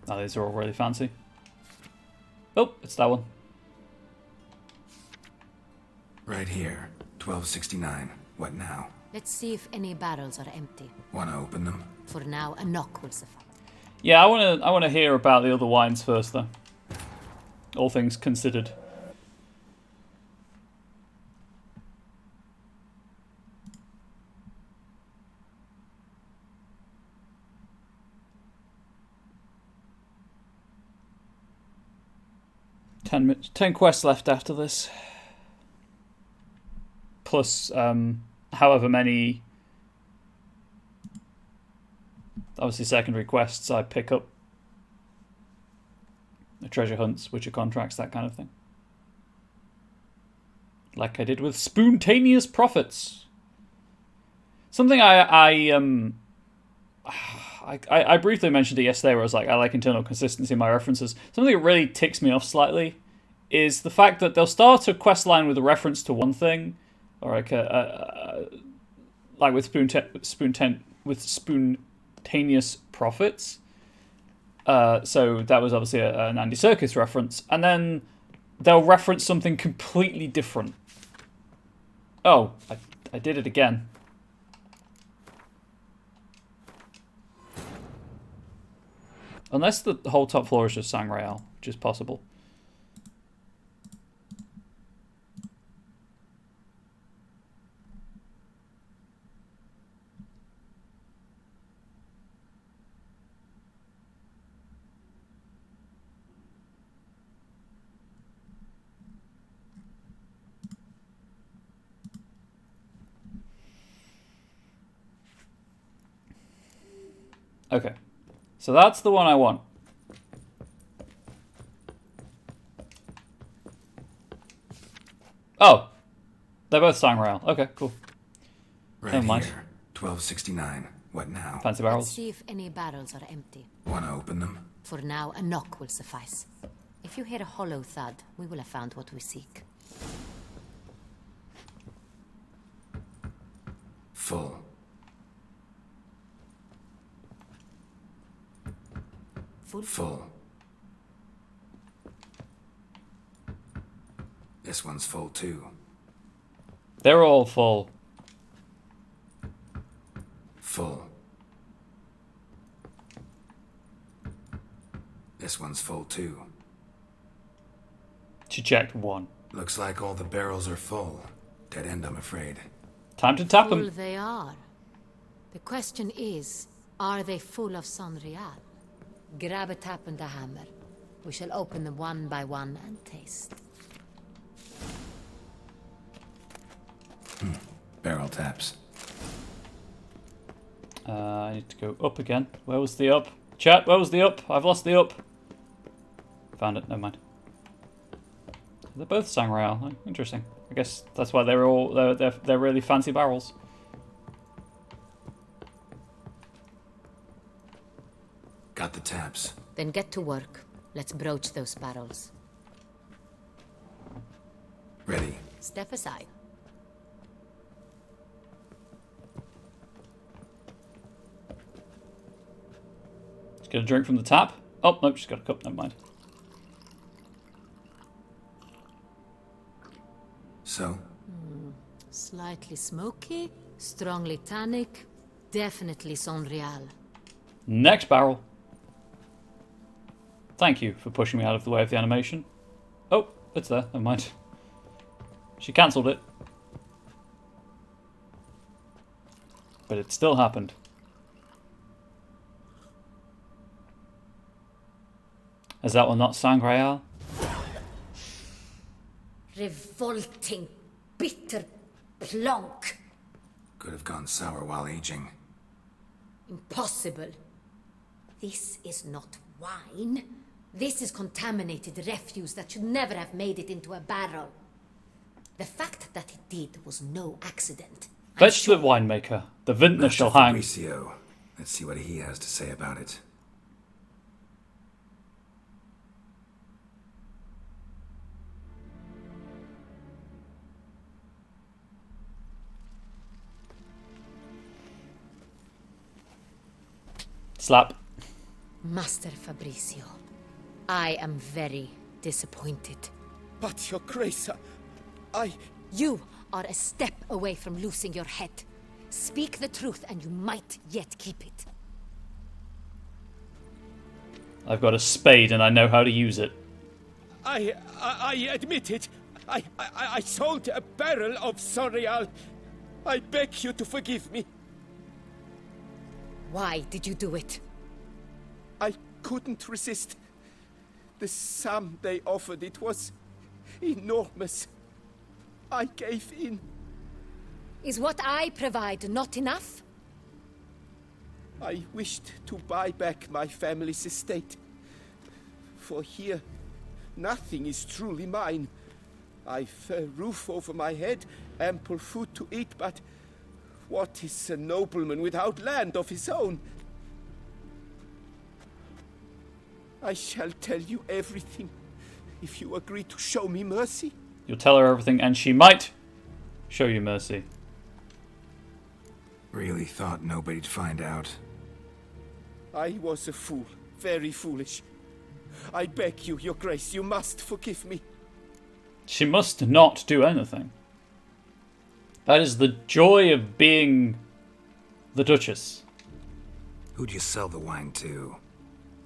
Oh, these are all really fancy. Oh, it's that one. Right here. 1269. What now? Let's see if any barrels are empty. Wanna open them? For now, a knock will suffice. Yeah, I wanna hear about the other wines first, though. All things considered. 10 quests left after this. Plus, however many, obviously, secondary quests I pick up. The treasure hunts, which are contracts, that kind of thing. Like I did with spontaneous profits. Something I briefly mentioned it yesterday, where I was like, I like internal consistency in my references. Something that really ticks me off slightly is the fact that they'll start a quest line with a reference to one thing, or like with spontaneous profits. So that was obviously an Andy Serkis reference, and then they'll reference something completely different. Oh, I did it again. Unless the whole top floor is just Sangreal, which is possible. Okay. So that's the one I want. Oh. They're both Sangreal. Okay, cool. Right Never mind. here. 1269. What now? Fancy barrels. Let's see if any barrels are empty. Wanna open them? For now, a knock will suffice. If you hear a hollow thud, we will have found what we seek. Full. Full. This one's full too. They're all full. Full. This one's full too. She checked one. Looks like all the barrels are full. Dead end, I'm afraid. Time to tap Full them. they are. The question is, are they full of Sonreal? Grab a tap and a hammer. We shall open them one by one and taste. Barrel taps. I need to go up again. Where was the up? Chat, where was the up? I've lost the up. Found it, never mind. They're both Sangreal. Oh, interesting. I guess that's why they're all they're really fancy barrels. Got the taps. Then get to work. Let's broach those barrels. Ready. Step aside. Just get a drink from the tap. Oh, nope, she's got a cup, never mind. So? Slightly smoky, strongly tannic, definitely Sonreal. Next barrel. Thank you for pushing me out of the way of the animation. Oh, it's there, never mind. She cancelled it. But it still happened. Is that one not Sangreal? Revolting, bitter plonk. Could have gone sour while aging. Impossible. This is not wine. This is contaminated refuse that should never have made it into a barrel. The fact that it did was no accident. Fetch the winemaker. The vintner shall hang. Fabricio. Let's see what he has to say about it. Slap. Master Fabricio, I am very disappointed. But, Your Grace, You are a step away from losing your head. Speak the truth and you might yet keep it. I've got a spade and I know how to use it. I admit it. I sold a barrel of Sonreal. I beg you to forgive me. Why did you do it? I couldn't resist. The sum they offered, it was enormous. I gave in. Is what I provide not enough? I wished to buy back my family's estate. For here, nothing is truly mine. I've a roof over my head, ample food to eat, but what is a nobleman without land of his own? I shall tell you everything, if you agree to show me mercy. You'll tell her everything, and she might show you mercy. Really thought nobody'd find out. I was a fool, very foolish. I beg you, your grace, you must forgive me. She must not do anything. That is the joy of being the Duchess. Who'd you sell the wine to?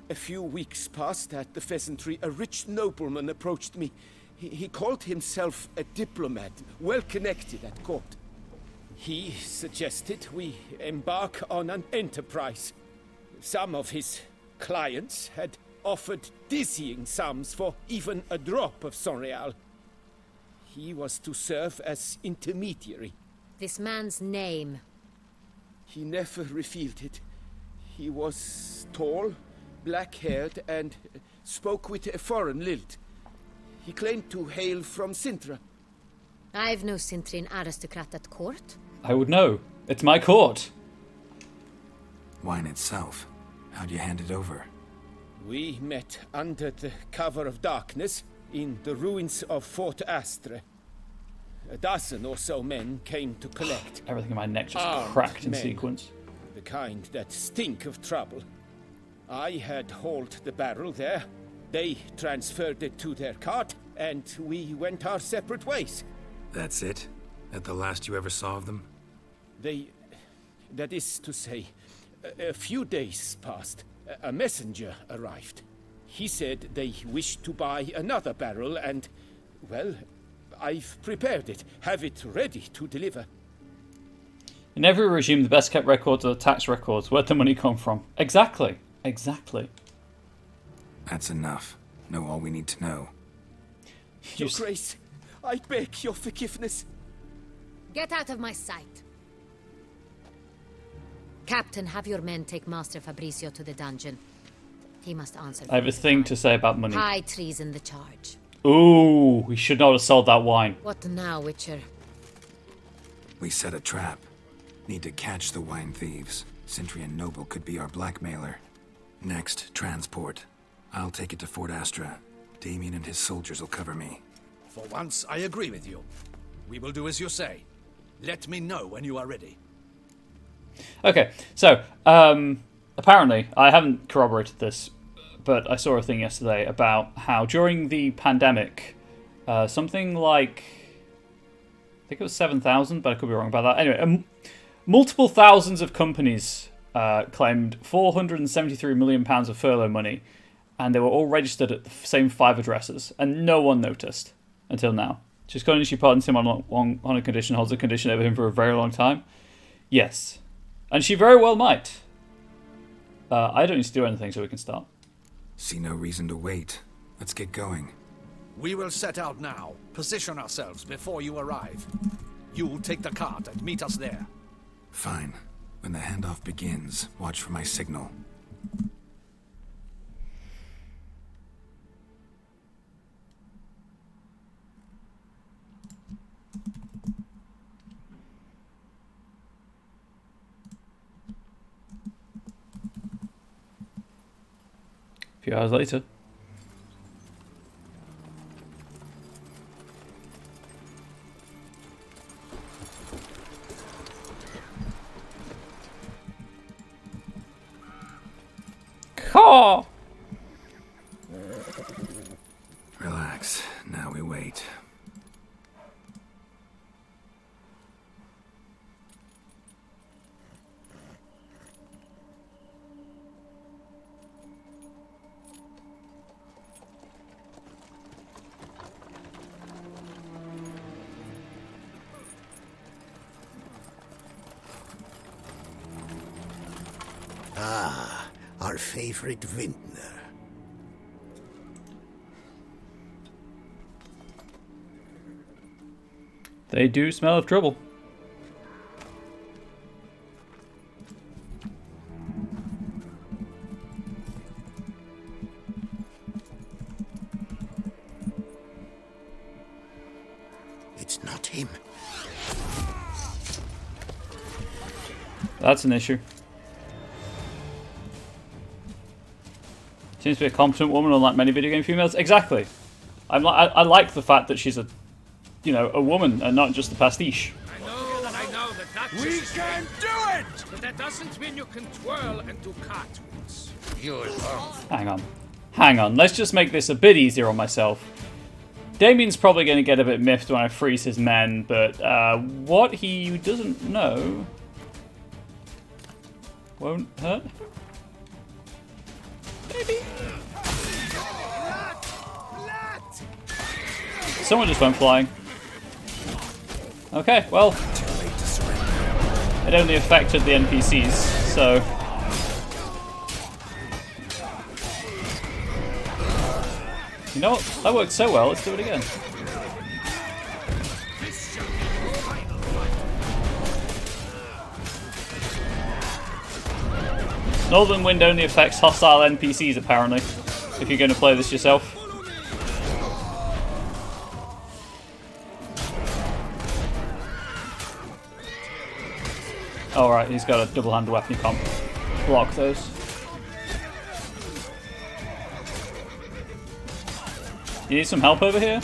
A few weeks past at the Pheasantry, a rich nobleman approached me. He called himself a diplomat, well connected at court. He suggested we embark on an enterprise. Some of his clients had offered dizzying sums for even a drop of Sonreal. He was to serve as intermediary. This man's name? He never revealed it. He was tall, black-haired, and spoke with a foreign lilt. He claimed to hail from Sintra. I've no Sintrin aristocrat at court. I would know. It's my court. Wine itself. How'd you hand it over? We met under the cover of darkness in the ruins of Fort Astre. A dozen or so men came to collect. Everything in my neck just Armed cracked in men. sequence. The kind that stink of trouble. I had hauled the barrel there. They transferred it to their cart, and we went our separate ways. That's it? That the last you ever saw of them? That is to say, a few days passed. A messenger arrived. He said they wished to buy another barrel and, well, I've prepared it. Have it ready to deliver. In every regime, the best kept records are the tax records. Where'd the money come from? Exactly. Exactly. That's enough. Know all we need to know. Your Grace, I beg your forgiveness. Get out of my sight. Captain, have your men take Master Fabrizio to the dungeon. He must answer. I have a thing to say about money. High treason the charge. Ooh, we should not have sold that wine. What now, Witcher? We set a trap. Need to catch the wine thieves. Sintry and Noble could be our blackmailer. Next, transport. I'll take it to Fort Astra. Damien and his soldiers will cover me. For once, I agree with you. We will do as you say. Let me know when you are ready. Okay, so, apparently, I haven't corroborated this, but I saw a thing yesterday about how during the pandemic, something like, I think it was 7,000, but I could be wrong about that. Anyway, multiple thousands of companies claimed £473 million of furlough money, and they were all registered at the same 5 addresses, and no one noticed until now. She's going to she pardons him on a condition, holds a condition over him for a very long time. Yes. And she very well might. I don't need to do anything, so we can start. See no reason to wait. Let's get going. We will set out now. Position ourselves before you arrive. You'll take the cart and meet us there. Fine. When the handoff begins, watch for my signal. A few hours later. Caw! Relax. Now we wait. Ah, our favorite vintner. They do smell of trouble. It's not him. That's an issue. Seems to be a competent woman, unlike many video game females. Exactly. I like the fact that she's a woman and not just a pastiche. I know that We can do it! But that doesn't mean you can twirl and do cartwheels. Hang on. Let's just make this a bit easier on myself. Damien's probably going to get a bit miffed when I freeze his men, but what he doesn't know won't hurt. Maybe. Someone just went flying. Okay, well, it only affected the NPCs, so... You know what? That worked so well, let's do it again. Northern Wind only affects hostile NPCs, apparently, if you're going to play this yourself. Oh, right, he's got a double-handed weapon, he can't block those. You need some help over here?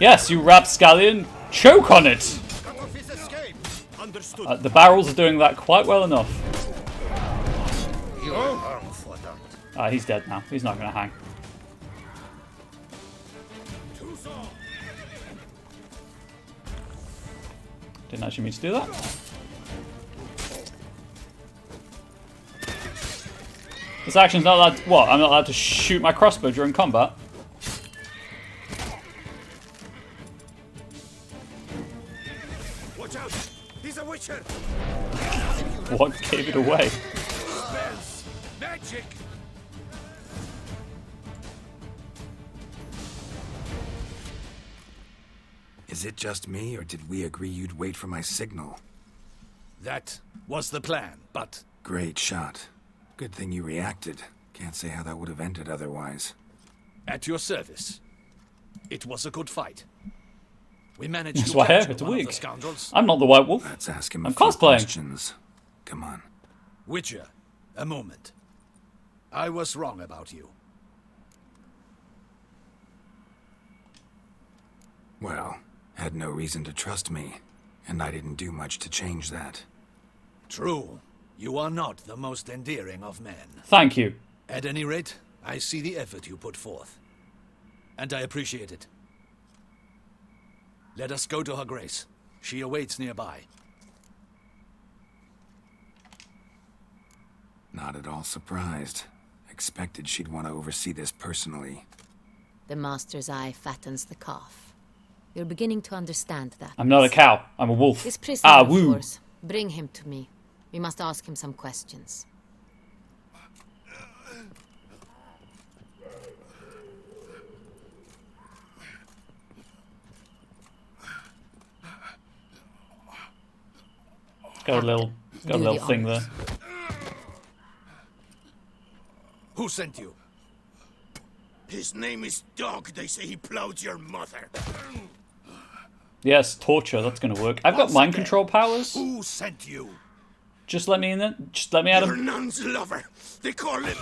Yes, you rapscallion, choke on it! The barrels are doing that quite well enough. He's dead now. He's not going to hang. Didn't actually mean to do that. This action's not allowed to, what? I'm not allowed to shoot my crossbow during combat? Watch out! He's a witcher! What gave it away? Spells! Magic! Is it just me, or did we agree you'd wait for my signal? That was the plan, but... Great shot. Good thing you reacted. Can't say how that would have ended otherwise. At your service. It was a good fight. We managed That's to why I have capture it one of weak. the scoundrels. I'm not the White Wolf. Let's ask him I'm a few cosplaying. questions. Come on. Witcher, a moment. I was wrong about you. Well, had no reason to trust me, and I didn't do much to change that. True. You are not the most endearing of men. Thank you. At any rate, I see the effort you put forth. And I appreciate it. Let us go to her grace. She awaits nearby. Not at all surprised. Expected she'd want to oversee this personally. The master's eye fattens the calf. You're beginning to understand that. I'm not a cow. I'm a wolf. This prisoner of woo. yours, bring him to me. We must ask him some questions. Got a little thing there. Who sent you? His name is Dog. They say he plowed your mother. Yes, torture. That's going to work. I've got mind control powers. Who sent you? Just let me in there. Just let me at Your him. nun's lover. They call him...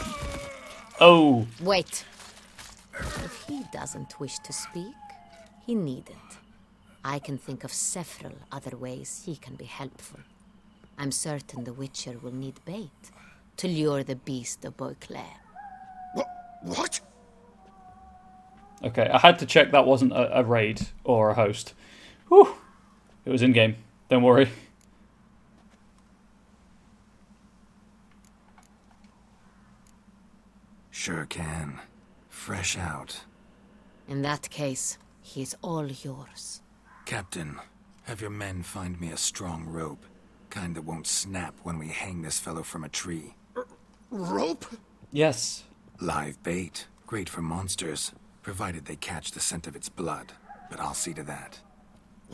Oh. Wait. If he doesn't wish to speak, he needn't. I can think of several other ways he can be helpful. I'm certain the Witcher will need bait to lure the beast of Beauclair. What? Okay, I had to check that wasn't a raid or a host. Whew. It was in-game. Don't worry. Sure can. Fresh out. In that case, he is all yours. Captain, have your men find me a strong rope. Kind that won't snap when we hang this fellow from a tree. Rope? Yes. Live bait. Great for monsters, provided they catch the scent of its blood. But I'll see to that.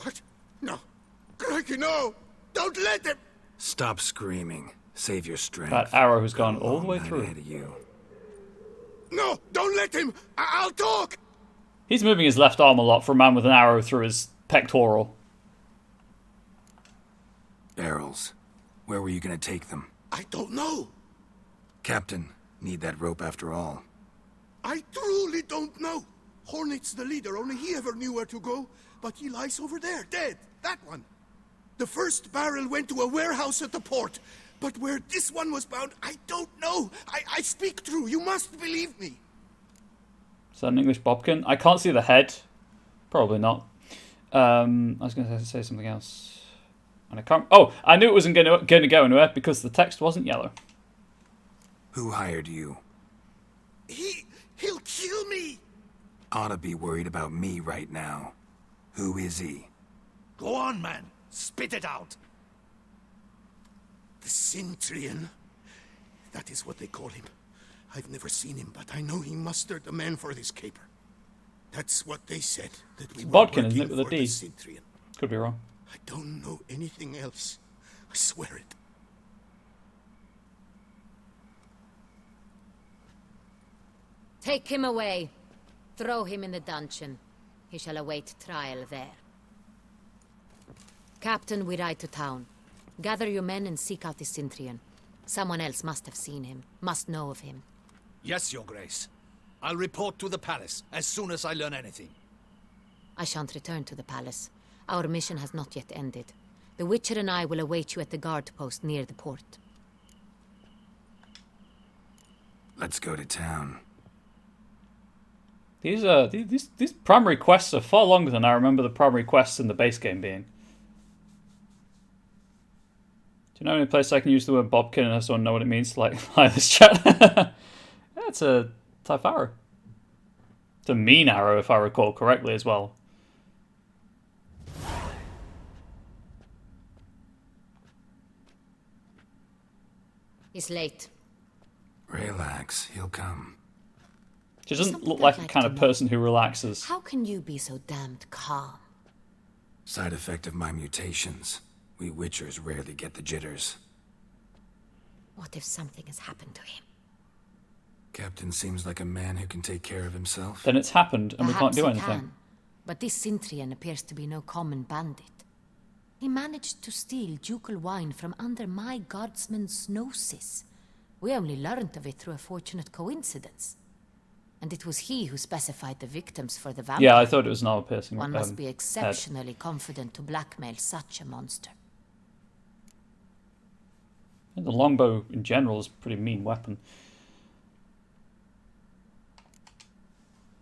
What? No. Crikey, no! Don't let him! Stop screaming. Save your strength. That arrow has gone all the way Night through. ahead of you. No! Don't let him! I'll talk! He's moving his left arm a lot for a man with an arrow through his pectoral. Barrels. Where were you gonna take them? I don't know. Captain, need that rope after all. I truly don't know. Hornet's the leader, only he ever knew where to go. But he lies over there, dead. That one. The first barrel went to a warehouse at the port. But where this one was bound, I don't know. I speak true. You must believe me. Is that an English Bobkin? I can't see the head. Probably not. I was going to say something else. And I can't... Oh, I knew it wasn't going to go anywhere because the text wasn't yellow. Who hired you? He'll kill me. Ought to be worried about me right now. Who is he? Go on, man. Spit it out. The Centurion. That is what they call him. I've never seen him, but I know he mustered the men for this caper. That's what they said. That we were Bodkin, isn't it, working with a for D? the Centurion. Could be wrong. I don't know anything else. I swear it. Take him away. Throw him in the dungeon. He shall await trial there. Captain, we ride to town. Gather your men and seek out the Centurion. Someone else must have seen him, must know of him. Yes, Your Grace. I'll report to the palace as soon as I learn anything. I shan't return to the palace. Our mission has not yet ended. The Witcher and I will await you at the guard post near the port. Let's go to town. These primary quests are far longer than I remember the primary quests in the base game being. Do you know any place I can use the word Bobkin and have someone know what it means to, like, hide this chat? Yeah, it's a type arrow. It's a mean arrow, if I recall correctly, as well. He's late. Relax, he'll come. She doesn't look like the kind of person who relaxes. How can you be so damned calm? Side effect of my mutations. We Witchers rarely get the jitters. What if something has happened to him? Captain seems like a man who can take care of himself. Then it's happened, and we can't do Perhaps he anything. can, but this Centurion appears to be no common bandit. He managed to steal ducal wine from under my guardsman's noses. We only learned of it through a fortunate coincidence. And it was he who specified the victims for the vampire. Yeah, I thought it was an armor-piercing One must be head. exceptionally confident to blackmail such a monster. And the longbow, in general, is a pretty mean weapon.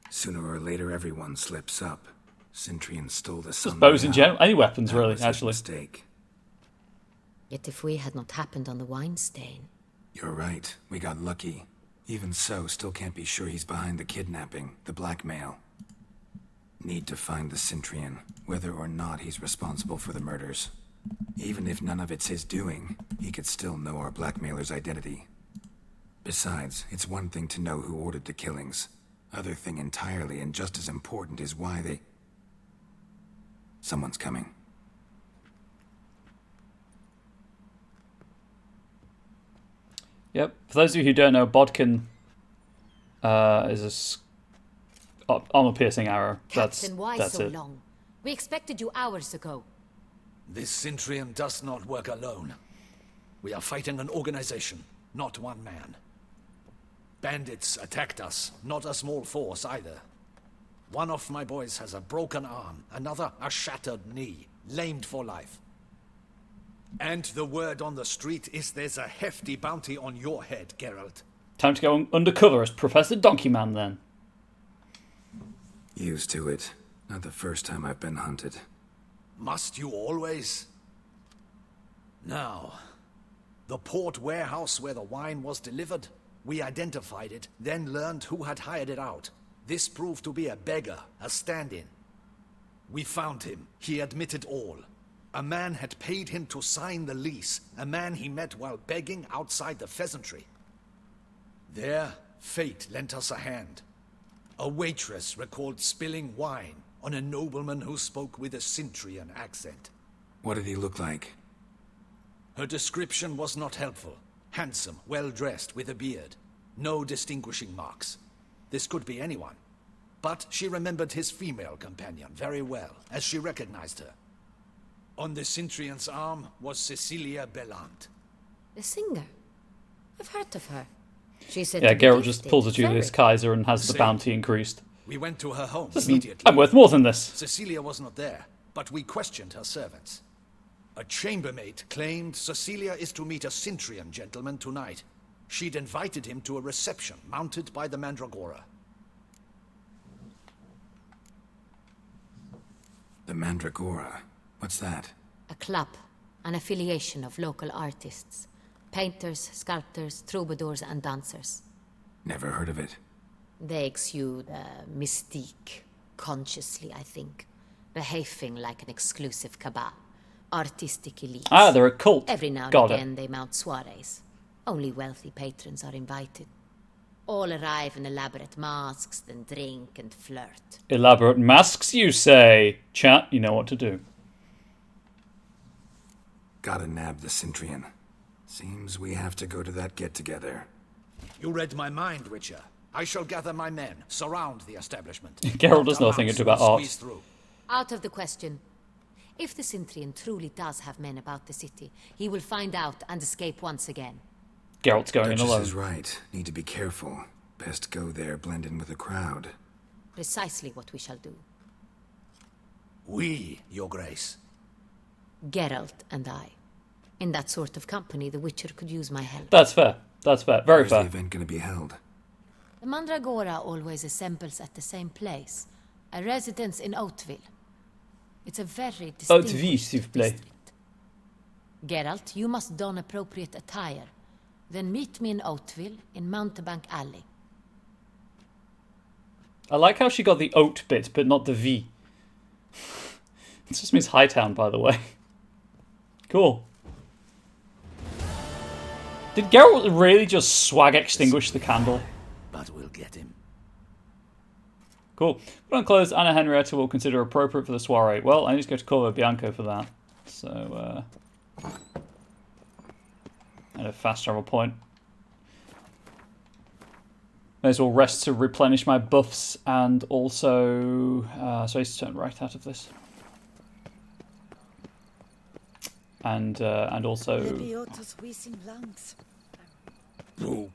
Sooner or later, everyone slips up. Centurion stole the sun. Just bows in general. Any weapons, That really, was his actually. mistake. Yet if we had not happened on the wine stain... You're right. We got lucky. Even so, still can't be sure he's behind the kidnapping, the blackmail. Need to find the Centurion, whether or not he's responsible for the murders. Even if none of it's his doing, he could still know our blackmailer's identity. Besides, it's one thing to know who ordered the killings. Other thing entirely, and just as important, is why they... Someone's coming. Yep. For those of you who don't know, Bodkin is a armor-piercing arrow. Captain, why that's so it. long? We expected you hours ago. This Centurion does not work alone. We are fighting an organization, not one man. Bandits attacked us, not a small force either. One of my boys has a broken arm, another a shattered knee, lamed for life. And the word on the street is there's a hefty bounty on your head, Geralt. Time to go undercover as Professor Donkey Man, then. Used to it. Not the first time I've been hunted. Must you always? Now, the port warehouse where the wine was delivered, we identified it, then learned who had hired it out. This proved to be a beggar, a stand-in. We found him. He admitted all. A man had paid him to sign the lease, a man he met while begging outside the pheasantry. There, fate lent us a hand. A waitress recalled spilling wine on a nobleman who spoke with a Cintrian accent. What did he look like? Her description was not helpful. Handsome, well-dressed, with a beard. No distinguishing marks. This could be anyone. But she remembered his female companion very well, as she recognized her. On the Cintrian's arm was Cecilia Bellant. The singer? I've heard of her. She said Yeah, Geralt just pulls a Julius Kaiser and has the Same. bounty increased. We went to her home Listen, immediately. I'm worth more than this. Cecilia was not there, but we questioned her servants. A chambermaid claimed Cecilia is to meet a Cintrian gentleman tonight. She'd invited him to a reception mounted by the Mandragora. The Mandragora. What's that? A club, an affiliation of local artists. Painters, sculptors, troubadours and dancers. Never heard of it. They exude mystique, consciously, I think. Behaving like an exclusive cabal. Artistic elite. Ah, they're a cult. Every now and Got again it. they mount soirees. Only wealthy patrons are invited. All arrive in elaborate masks, then drink and flirt. Elaborate masks, you say? Chat, you know what to do. Gotta nab the Cintrian. Seems we have to go to that get-together. You read my mind, Witcher. I shall gather my men, surround the establishment. Geralt does Not a nothing mouse about will art. squeeze through. Out of the question. If the Cintrian truly does have men about the city, he will find out and escape once again. Geralt's going in Duchess alone. is right. Need to be careful. Best go there, blend in with the crowd. Precisely what we shall do. We, Your Grace. Geralt and I. In that sort of company, the Witcher could use my help. That's fair. That's fair. Very Where's the fair. event gonna be held? The Mandragora always assembles at the same place, a residence in Oatville. It's a very Hauteville, s'il vous distinguished plaît. district. Geralt, you must don appropriate attire. Then meet me in Oatville, in Mountebank Alley. I like how she got the oat bit, but not the V. It just means Hightown, by the way. Cool. Did Geralt really just swag extinguish the candle? But we'll get him. Cool. Put on clothes Anna Henrietta will consider appropriate for the soiree. Well, I need to go to Corvo Bianco for that. So, at a fast travel point. May as well rest to replenish my buffs and also... so I used to turn right out of this. And also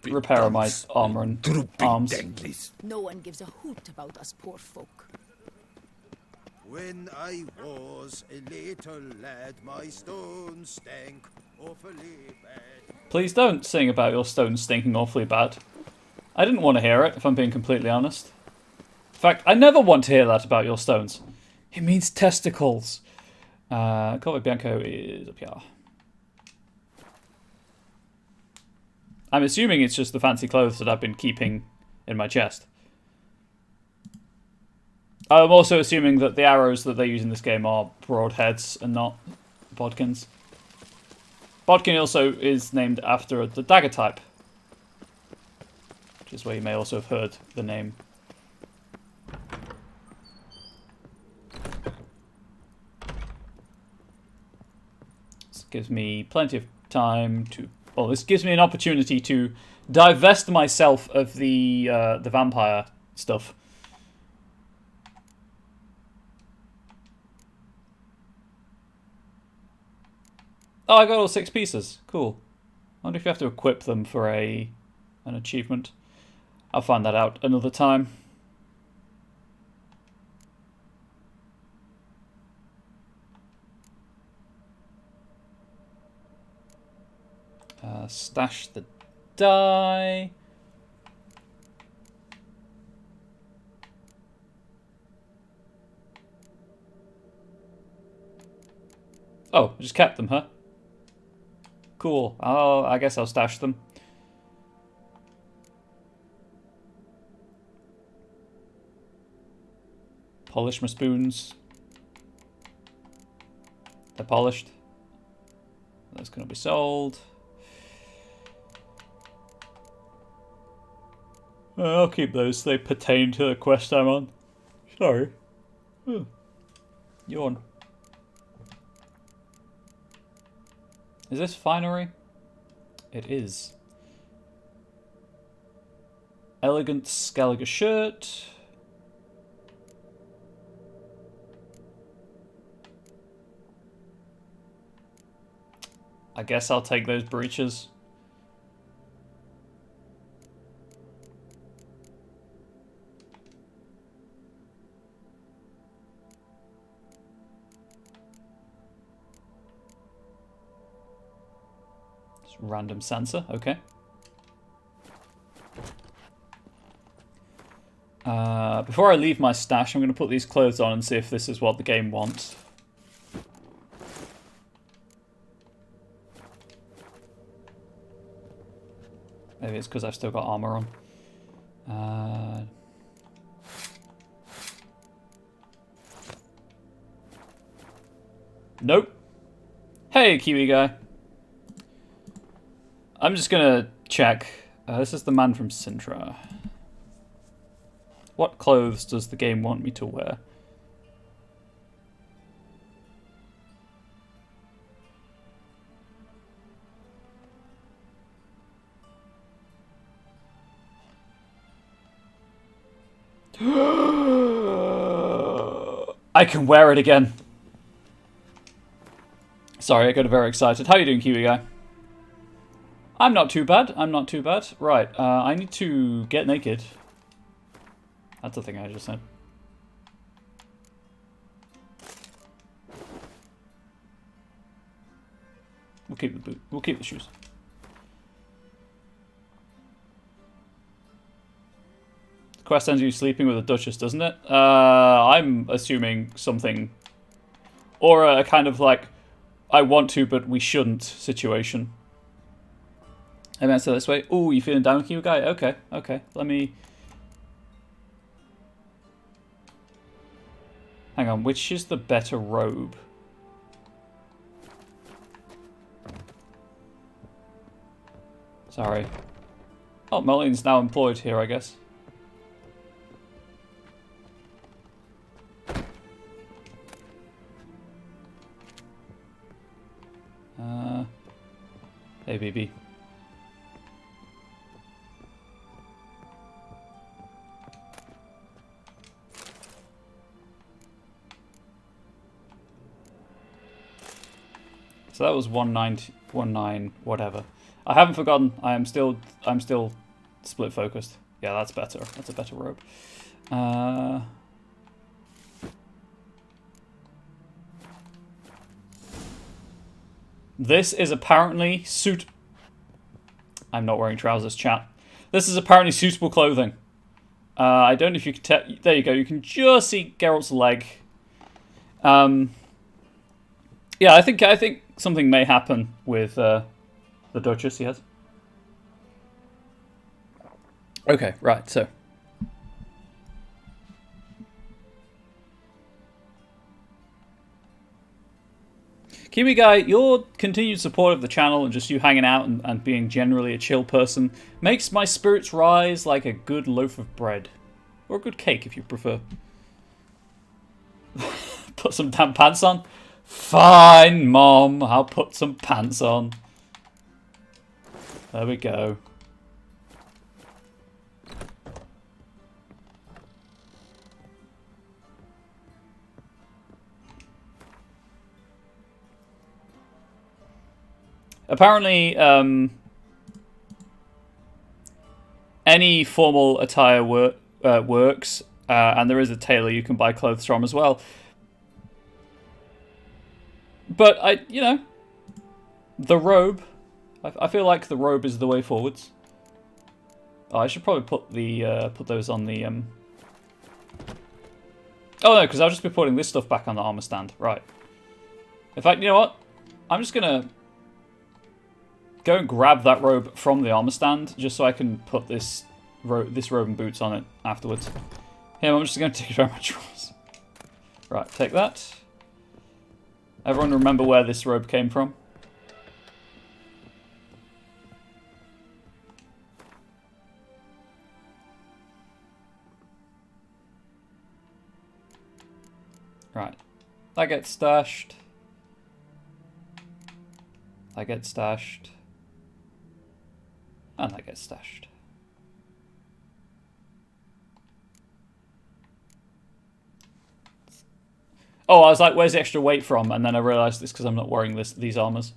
repair my armor and arms. No one gives a hoot about us poor folk. When I was a little lad, my stone stank awfully bad. Please don't sing about your stones stinking awfully bad. I didn't want to hear it, if I'm being completely honest. In fact, I never want to hear that about your stones. It means testicles. Corvo Bianco is up here. I'm assuming it's just the fancy clothes that I've been keeping in my chest. I'm also assuming that the arrows that they use in this game are broadheads and not bodkins. Bodkin also is named after the dagger type, which is where you may also have heard the name. This gives me plenty of time to... Well, this gives me an opportunity to divest myself of the vampire stuff. Oh, I got all 6 pieces. Cool. I wonder if you have to equip them for an achievement. I'll find that out another time. Stash the die. Oh, I just kept them, huh? Cool. I guess I'll stash them. Polish my spoons. They're polished. That's going to be sold. I'll keep those. They pertain to the quest I'm on. Sorry. Yawn. Is this finery? It is. Elegant Skellige shirt. I guess I'll take those breeches. Just random sensor, okay. Before I leave my stash, I'm going to put these clothes on and see if this is what the game wants. Maybe it's because I've still got armor on. Nope. Hey, Kiwi guy. I'm just gonna check. This is the man from Sintra. What clothes does the game want me to wear? I can wear it again. Sorry, I got very excited. How are you doing, Kiwi guy? I'm not too bad. I'm not too bad. Right, I need to get naked. That's the thing I just said. We'll keep the boot. We'll keep the shoes. The quest ends you sleeping with a duchess, doesn't it? I'm assuming something, or a kind of like, I want to but we shouldn't situation. I meant to say this way. Ooh, you feeling down, Q guy? Okay, okay. Let me. Hang on, which is the better robe? Sorry. Oh, Merlin's now employed here, I guess. Hey, BB. So that was 1919 whatever. I haven't forgotten. I'm still split focused. Yeah, that's better. That's a better robe. This is apparently suit. I'm not wearing trousers, chat. This is apparently suitable clothing. I don't know if you can tell. There you go. You can just see Geralt's leg. Yeah, I think something may happen with the Duchess. Yes. Okay. Right. So. Kiwi guy, your continued support of the channel and just you hanging out and being generally a chill person makes my spirits rise like a good loaf of bread. Or a good cake, if you prefer. Put some damn pants on? Fine, Mom. I'll put some pants on. There we go. Apparently, any formal attire works, and there is a tailor you can buy clothes from as well. But you know, the robe. I feel like the robe is the way forwards. Oh, I should probably put those on the. Oh no, because I'll just be putting this stuff back on the armor stand, right? In fact, you know what? I'm just gonna go and grab that robe from the armor stand, just so I can put this robe and boots on it afterwards. Here, I'm just going to take it out of my drawers. Right, take that. Everyone remember where this robe came from? Right. That gets stashed. That gets stashed. And that gets stashed. Oh, I was like, where's the extra weight from? And then I realised it's because I'm not wearing these armors.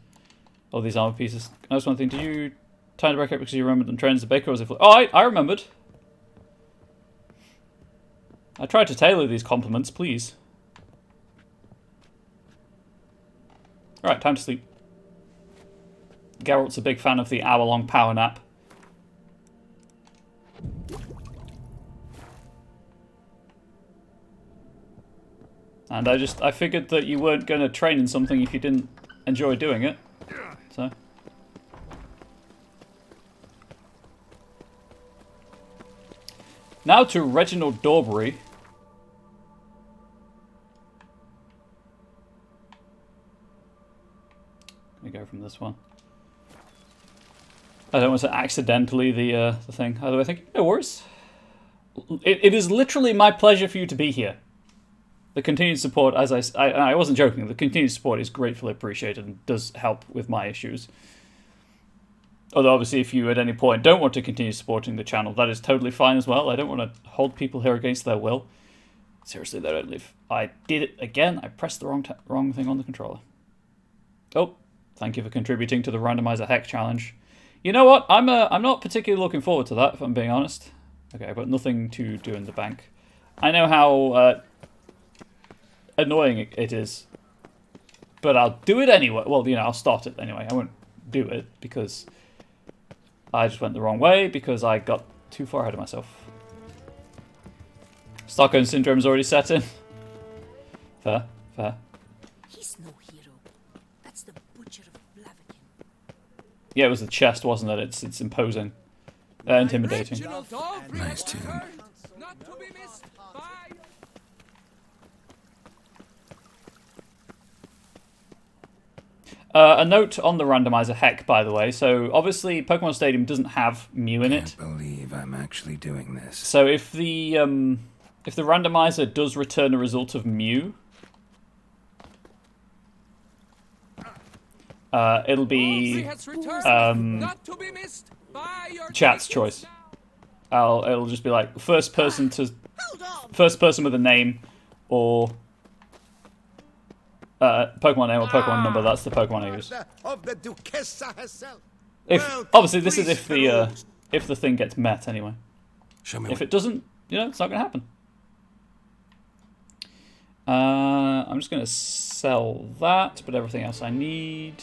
Or these armor pieces. Can I ask one thing? Did you time to break up because you remembered them trained as a baker or was it... Oh, I remembered. I tried to tailor these compliments, please. Alright, time to sleep. Geralt's a big fan of the hour-long power nap. And I figured that you weren't going to train in something if you didn't enjoy doing it. So. Now to Reginald Dorbury. Let me go from this one. I don't want to accidentally the thing. Although I think, no worries. It is literally my pleasure for you to be here. The continued support, as I wasn't joking, the continued support is gratefully appreciated and does help with my issues. Although obviously if you at any point don't want to continue supporting the channel, that is totally fine as well. I don't want to hold people here against their will. Seriously, they don't live. I did it again. I pressed the wrong thing on the controller. Oh, thank you for contributing to the randomizer heck challenge. You know what? I'm not particularly looking forward to that, if I'm being honest. Okay, I've got nothing to do in the bank. I know how annoying it is, but I'll do it anyway. Well, you know, I'll start it anyway. I won't do it because I just went the wrong way because I got too far ahead of myself. Stockholm Syndrome's already set in. Fair, fair. He's no hero. That's the butcher of Blaviken. Yeah, it was the chest, wasn't it? It's imposing. Intimidating. Nice tune. Not to be missed by... A note on the randomizer heck, by the way. So obviously, Pokemon Stadium doesn't have Mew in it. Can't believe I'm actually doing this. So if the randomizer does return a result of Mew, it'll be chat's choice. It'll just be like first person with a name or Pokemon name or Pokemon number. That's the Pokemon I use. Obviously this is if the thing gets met anyway. If it doesn't, you know, it's not gonna happen. I'm just gonna sell that, but everything else I need.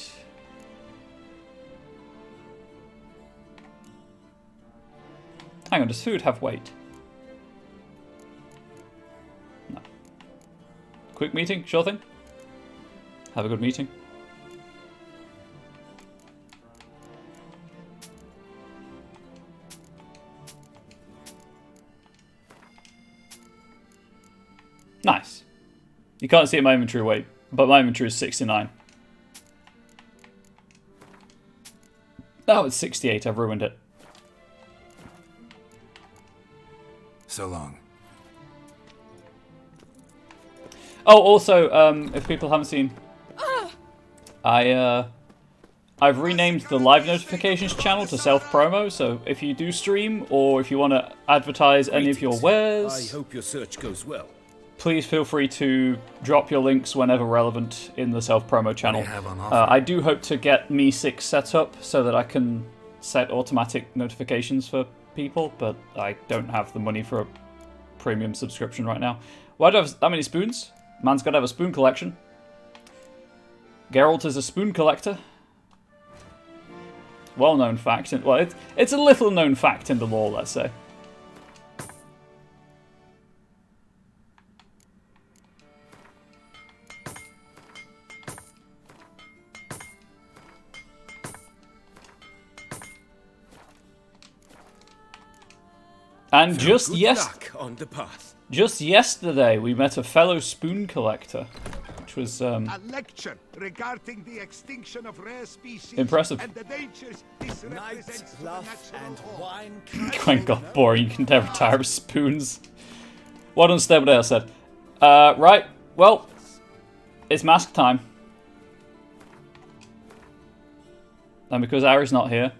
Hang on, does food have weight? No. Quick meeting, sure thing. Have a good meeting. Nice. You can't see my inventory weight, but my inventory is 69. Oh, it's 68. I've ruined it. So long. Oh, also, if people haven't seen, I've renamed the live notifications channel to self-promo, so if you do stream, or if you want to advertise any of your wares... I hope your search goes well. Please feel free to drop your links whenever relevant in the self-promo channel. I do hope to get Me6 set up so that I can set automatic notifications for people, but I don't have the money for a premium subscription right now. Why do I have that many spoons? Man's got to have a spoon collection. Geralt is a spoon collector. Well-known fact. Well, it's a little-known fact in the lore, let's say. And just on the path. Just yesterday, we met a fellow spoon collector, which was a lecture regarding the extinction of rare species impressive. And the dangers this represents to the natural wine. Quite got boring. You can never tire of spoons. What unstable I said. Right, Well, it's mask time. And because Ari's not here,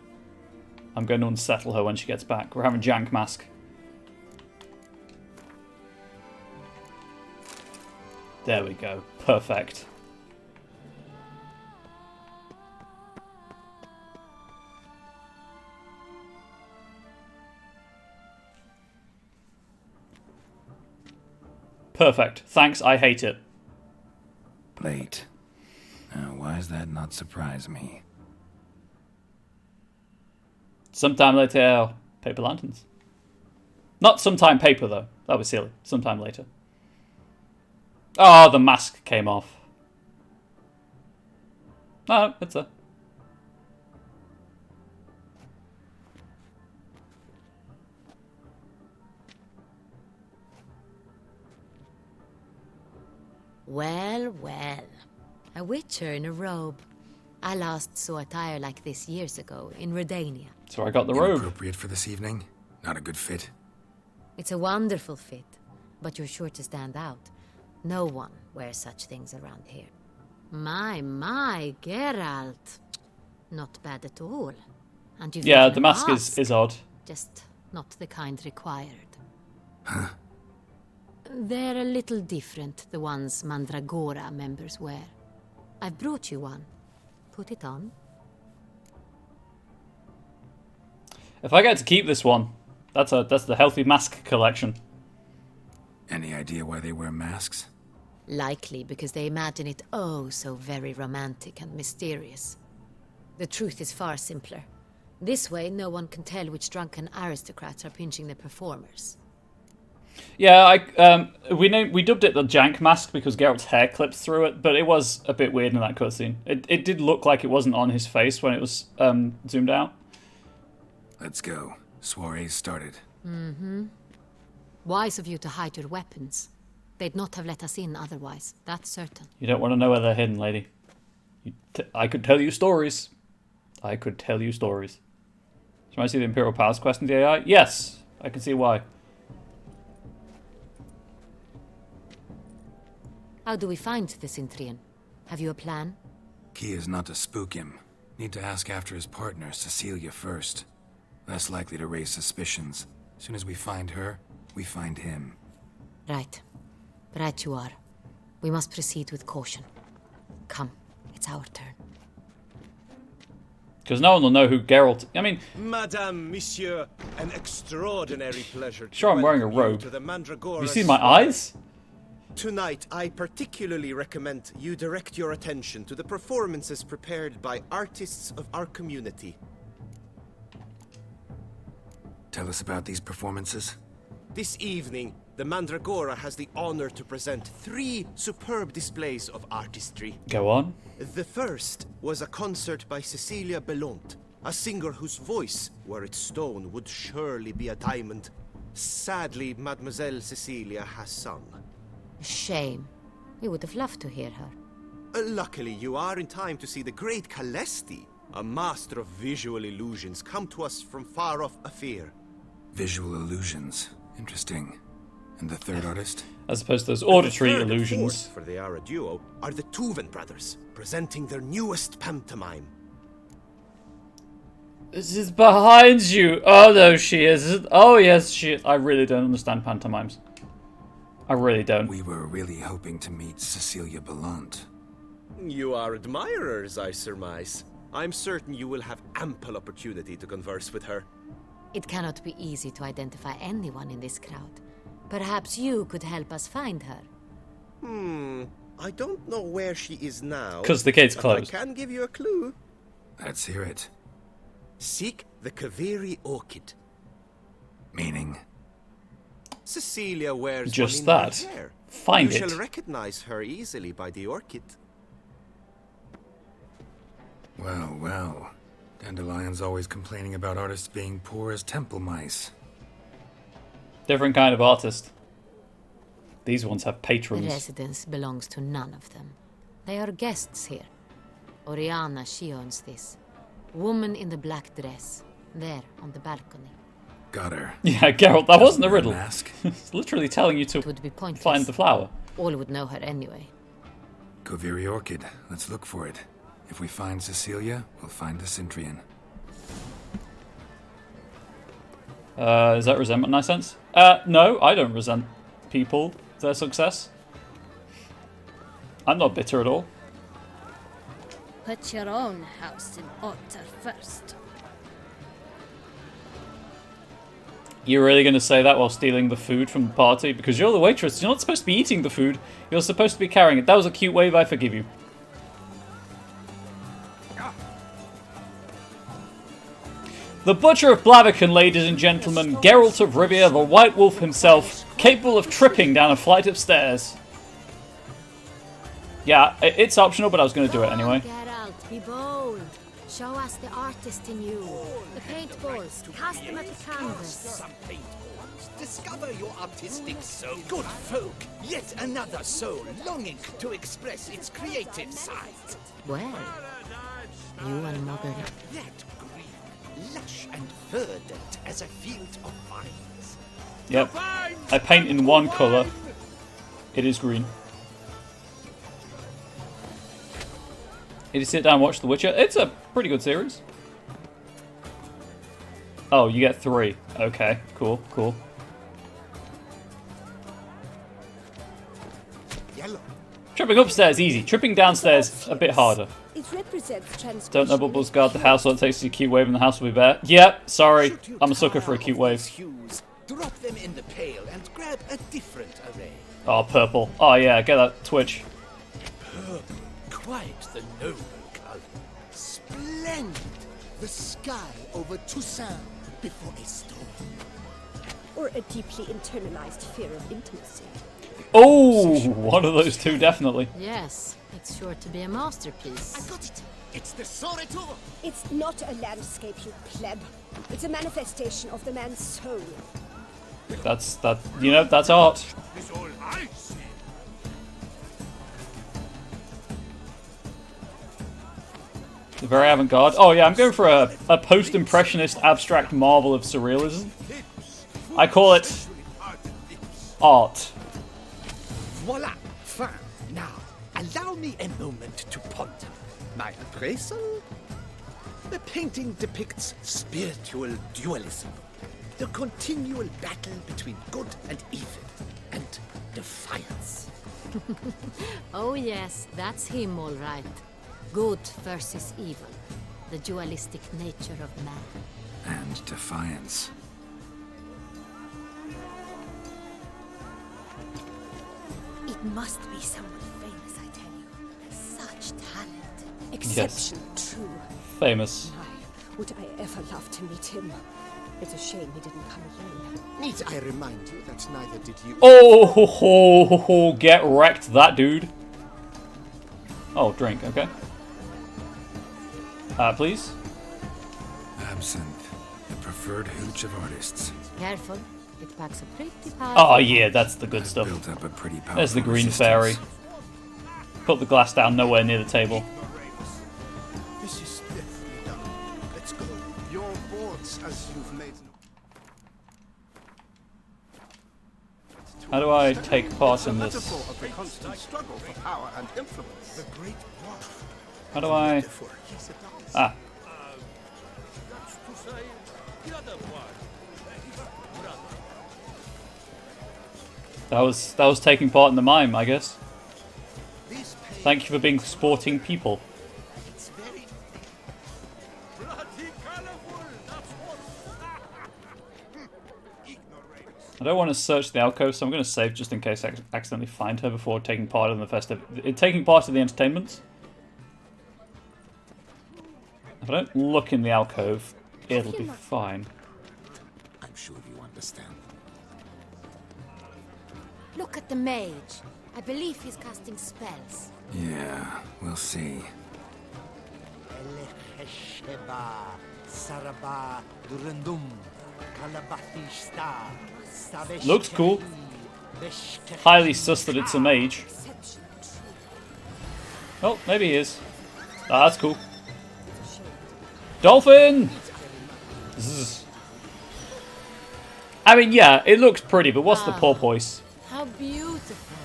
I'm going to unsettle her when she gets back. We're having jank mask. There we go. Perfect. Perfect. Thanks, I hate it. Late. Why does that not surprise me? Sometime later, paper lanterns. Not sometime paper, though. That was silly. Sometime later. Oh, the mask came off. No, it's there. Well, well. A witcher in a robe. I last saw attire like this years ago in Redania. So I got the robe. Inappropriate for this evening? Not a good fit? It's a wonderful fit, but you're sure to stand out. No one wears such things around here. My, Geralt. Not bad at all. And you've Yeah, even the mask is odd. Just not the kind required. Huh? They're a little different, the ones Mandragora members wear. I've brought you one. Put it on. If I get to keep this one, that's the healthy mask collection. Any idea why they wear masks? Likely because they imagine it oh so very romantic and mysterious. The truth is far simpler. This way, no one can tell which drunken aristocrats are pinching the performers. Yeah, we dubbed it the jank mask because Geralt's hair clips through it, but it was a bit weird in that cutscene. It did look like it wasn't on his face when it was zoomed out. Let's go. Soiree's started. Mm-hmm. Wise of you to hide your weapons. They'd not have let us in otherwise, that's certain. You don't want to know where they're hidden, lady. I could tell you stories. I could tell you stories. So I see the Imperial Palace quest in the AI? Yes, I can see why. How do we find the Cintrian? Have you a plan? Key is not to spook him. Need to ask after his partner, Cecilia, first. Less likely to raise suspicions. As soon as we find her, we find him. Right. Right you are. We must proceed with caution. Come, it's our turn. Because no one will know who Geralt... I mean... Madame, Monsieur, an extraordinary pleasure to Sure, I'm wearing a welcome you robe. to the Mandragora. You see my eyes? Tonight, I particularly recommend you direct your attention to the performances prepared by artists of our community. Tell us about these performances. This evening, the Mandragora has the honor to present 3 superb displays of artistry. Go on. The first was a concert by Cecilia Belont, a singer whose voice, were it stone, would surely be a diamond. Sadly, Mademoiselle Cecilia has sung. Shame. We would have loved to hear her. Luckily, you are in time to see the great Calesti, a master of visual illusions, come to us from far off Afir. Visual illusions. Interesting. And the third artist? As opposed to those auditory The third and illusions. fourth, for they are a duo, are the Tuven brothers, presenting their newest pantomime. This is behind you. Oh, no, she is. Oh, yes, she is. I really don't understand pantomimes. I really don't. We were really hoping to meet Cecilia Belont. You are admirers, I surmise. I'm certain you will have ample opportunity to converse with her. It cannot be easy to identify anyone in this crowd. Perhaps you could help us find her. I don't know where she is now. 'Cause the gate's but closed. I can give you a clue. Let's hear it. Seek the Kaveri orchid. Meaning? Cecilia wears Just one in that. her hair. Find you it. shall recognize her easily by the orchid. Well, well. Dandelion's always complaining about artists being poor as temple mice. Different kind of artist. These ones have The patrons. residence belongs to none of them. They are guests here. Oriana, she owns this. Woman in the black dress. There, on the balcony. Got her. Yeah, Geralt, that wasn't a riddle. Mask. It's literally telling you to It would be pointless. find the flower. All would know her anyway. Koviri Orchid. Let's look for it. If we find Cecilia, we'll find the Centrian. Is that resentment in that sense? No, I don't resent people, their success. I'm not bitter at all. Put your own house in order first. You're really going to say that while stealing the food from the party? Because you're the waitress. You're not supposed to be eating the food. You're supposed to be carrying it. That was a cute wave. I forgive you. The Butcher of Blaviken, ladies and gentlemen. Geralt of Rivia, the White Wolf himself, capable of tripping down a flight of stairs. Yeah, it's optional, but I was going to do it anyway. Geralt, be bold. Show us the artist in you. The paintballs, cast them at the canvas. Some paintballs. Discover your artistic soul. Good folk, yet another soul longing to express its creative side. Well, you and Mugger. That green, lush and verdant as a field of vines. Yep. I paint in one colour. It is green. Did you sit down and watch The Witcher? It's a pretty good series. Oh, you get 3. Okay, cool, cool. Yellow. Tripping upstairs, easy. Tripping downstairs, a bit harder. It represents transgression. Don't know bubbles guard the house, while it takes you a cute wave and the house will be bare. Yep, sorry. I'm a sucker for a cute wave. Drop them in the pail and grab a different array. Oh, purple. Oh yeah, get that twitch. Purple, quite the noble color. Splendid. The sky over Toussaint before a storm. Or a deeply internalized fear of intimacy. Oh, one of those two, definitely. Yes, it's sure to be a masterpiece. I got it. It's the Soretur. It's not a landscape, you pleb. It's a manifestation of the man's soul. That's art. It's all I see. Very avant-garde. Oh yeah, I'm going for a post-impressionist abstract marvel of surrealism. I call it art. Voila! Fine. Now, allow me a moment to ponder. My appraisal? The painting depicts spiritual dualism. The continual battle between good and evil. And defiance. Oh yes, that's him all right. Good versus evil. The dualistic nature of man. And defiance. It must be someone famous, I tell you. Such talent. Exception, true. Famous. My, would I ever love to meet him? It's a shame he didn't come alone. Need I remind you that neither did you... Oh, ho, ho, ho, get wrecked, that dude. Oh, drink, okay. Please? Absinthe, the preferred hooch of artists. Careful, it packs a pretty powerful... Oh yeah, that's the good stuff. Built up a pretty powerful There's the green resistance. fairy. Put the glass down nowhere near the table. This is definitely done. Let's go. Your boards as you've made them. How do I take part in this? Metaphor of the constant struggle for power and influence. The great war. How do I... Ah. That was taking part in the mime, I guess. Thank you for being sporting people. I don't want to search the alcove, so I'm going to save just in case I accidentally find her before taking part in the taking part in the entertainment. If I don't look in the alcove, it'll be fine. I'm sure you understand. Look at the mage. I believe he's casting spells. Yeah, we'll see. Looks cool. Highly sus that it's a mage. Oh, maybe he is. Ah, that's cool. Dolphin! Zzz. I mean, yeah, it looks pretty, but what's the porpoise? How beautiful.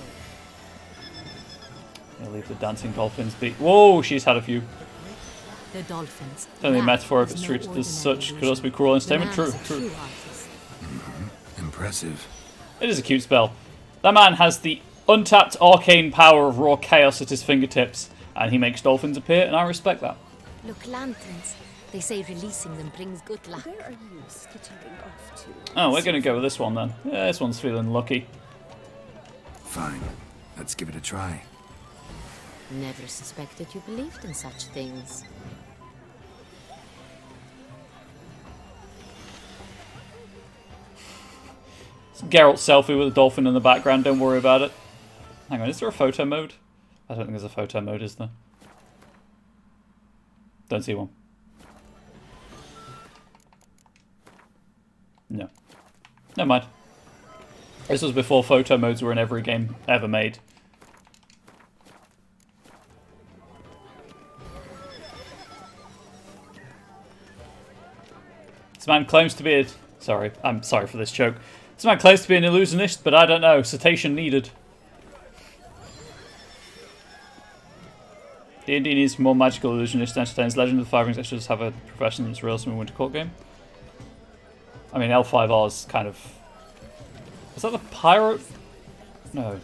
Gonna leave the dancing dolphins be. Whoa, she's had a few. The dolphins. It's only a metaphor if it's treated as such. Could also be cruel entertainment. True, true. Impressive. It is a cute spell. That man has the untapped arcane power of raw chaos at his fingertips, and he makes dolphins appear, and I respect that. Look, lanterns. They say releasing them brings good luck. Where are you skittering off to? Oh, we're gonna go with this one then. Yeah, this one's feeling lucky. Fine. Let's give it a try. Never suspected you believed in such things. Geralt's selfie with a dolphin in the background, don't worry about it. Hang on, is there a photo mode? I don't think there's a photo mode, is there? Don't see one. No. Never mind. This was before photo modes were in every game ever made. This man claims to be a... Sorry, I'm sorry for this joke. This man claims to be an illusionist, but I don't know. Citation needed. D&D needs more magical illusionist entertains. Legend of the Five Rings actually just have a profession that's real in a Winter Court game. I mean, L5R is kind of... Is that the pirate? No.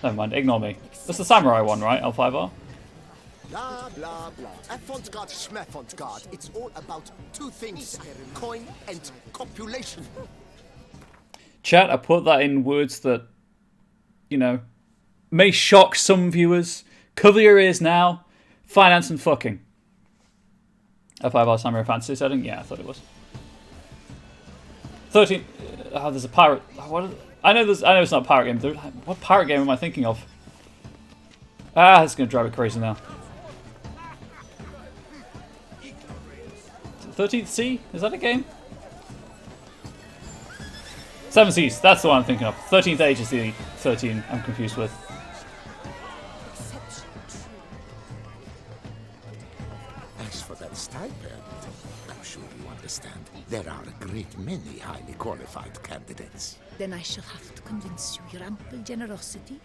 Never mind, ignore me. That's the samurai one, right? L5R? Blah, blah, blah. F-Font-Guard, Schmeffont-Guard. It's all about two things. Coin and copulation. Chat, I put that in words that, you know, may shock some viewers. Cover your ears now. Finance and fucking. L5R Samurai Fantasy setting? Yeah, I thought it was. 13... Oh, there's a pirate... I know it's not a pirate game. What pirate game am I thinking of? Ah, it's going to drive me crazy now. 13th Sea? Is that a game? 7 Seas, that's the one I'm thinking of. 13th Age is the 13 I'm confused with. As for that stipend, I'm sure you understand. There are a great many highly qualified candidates. Then I shall have to convince you your ample generosity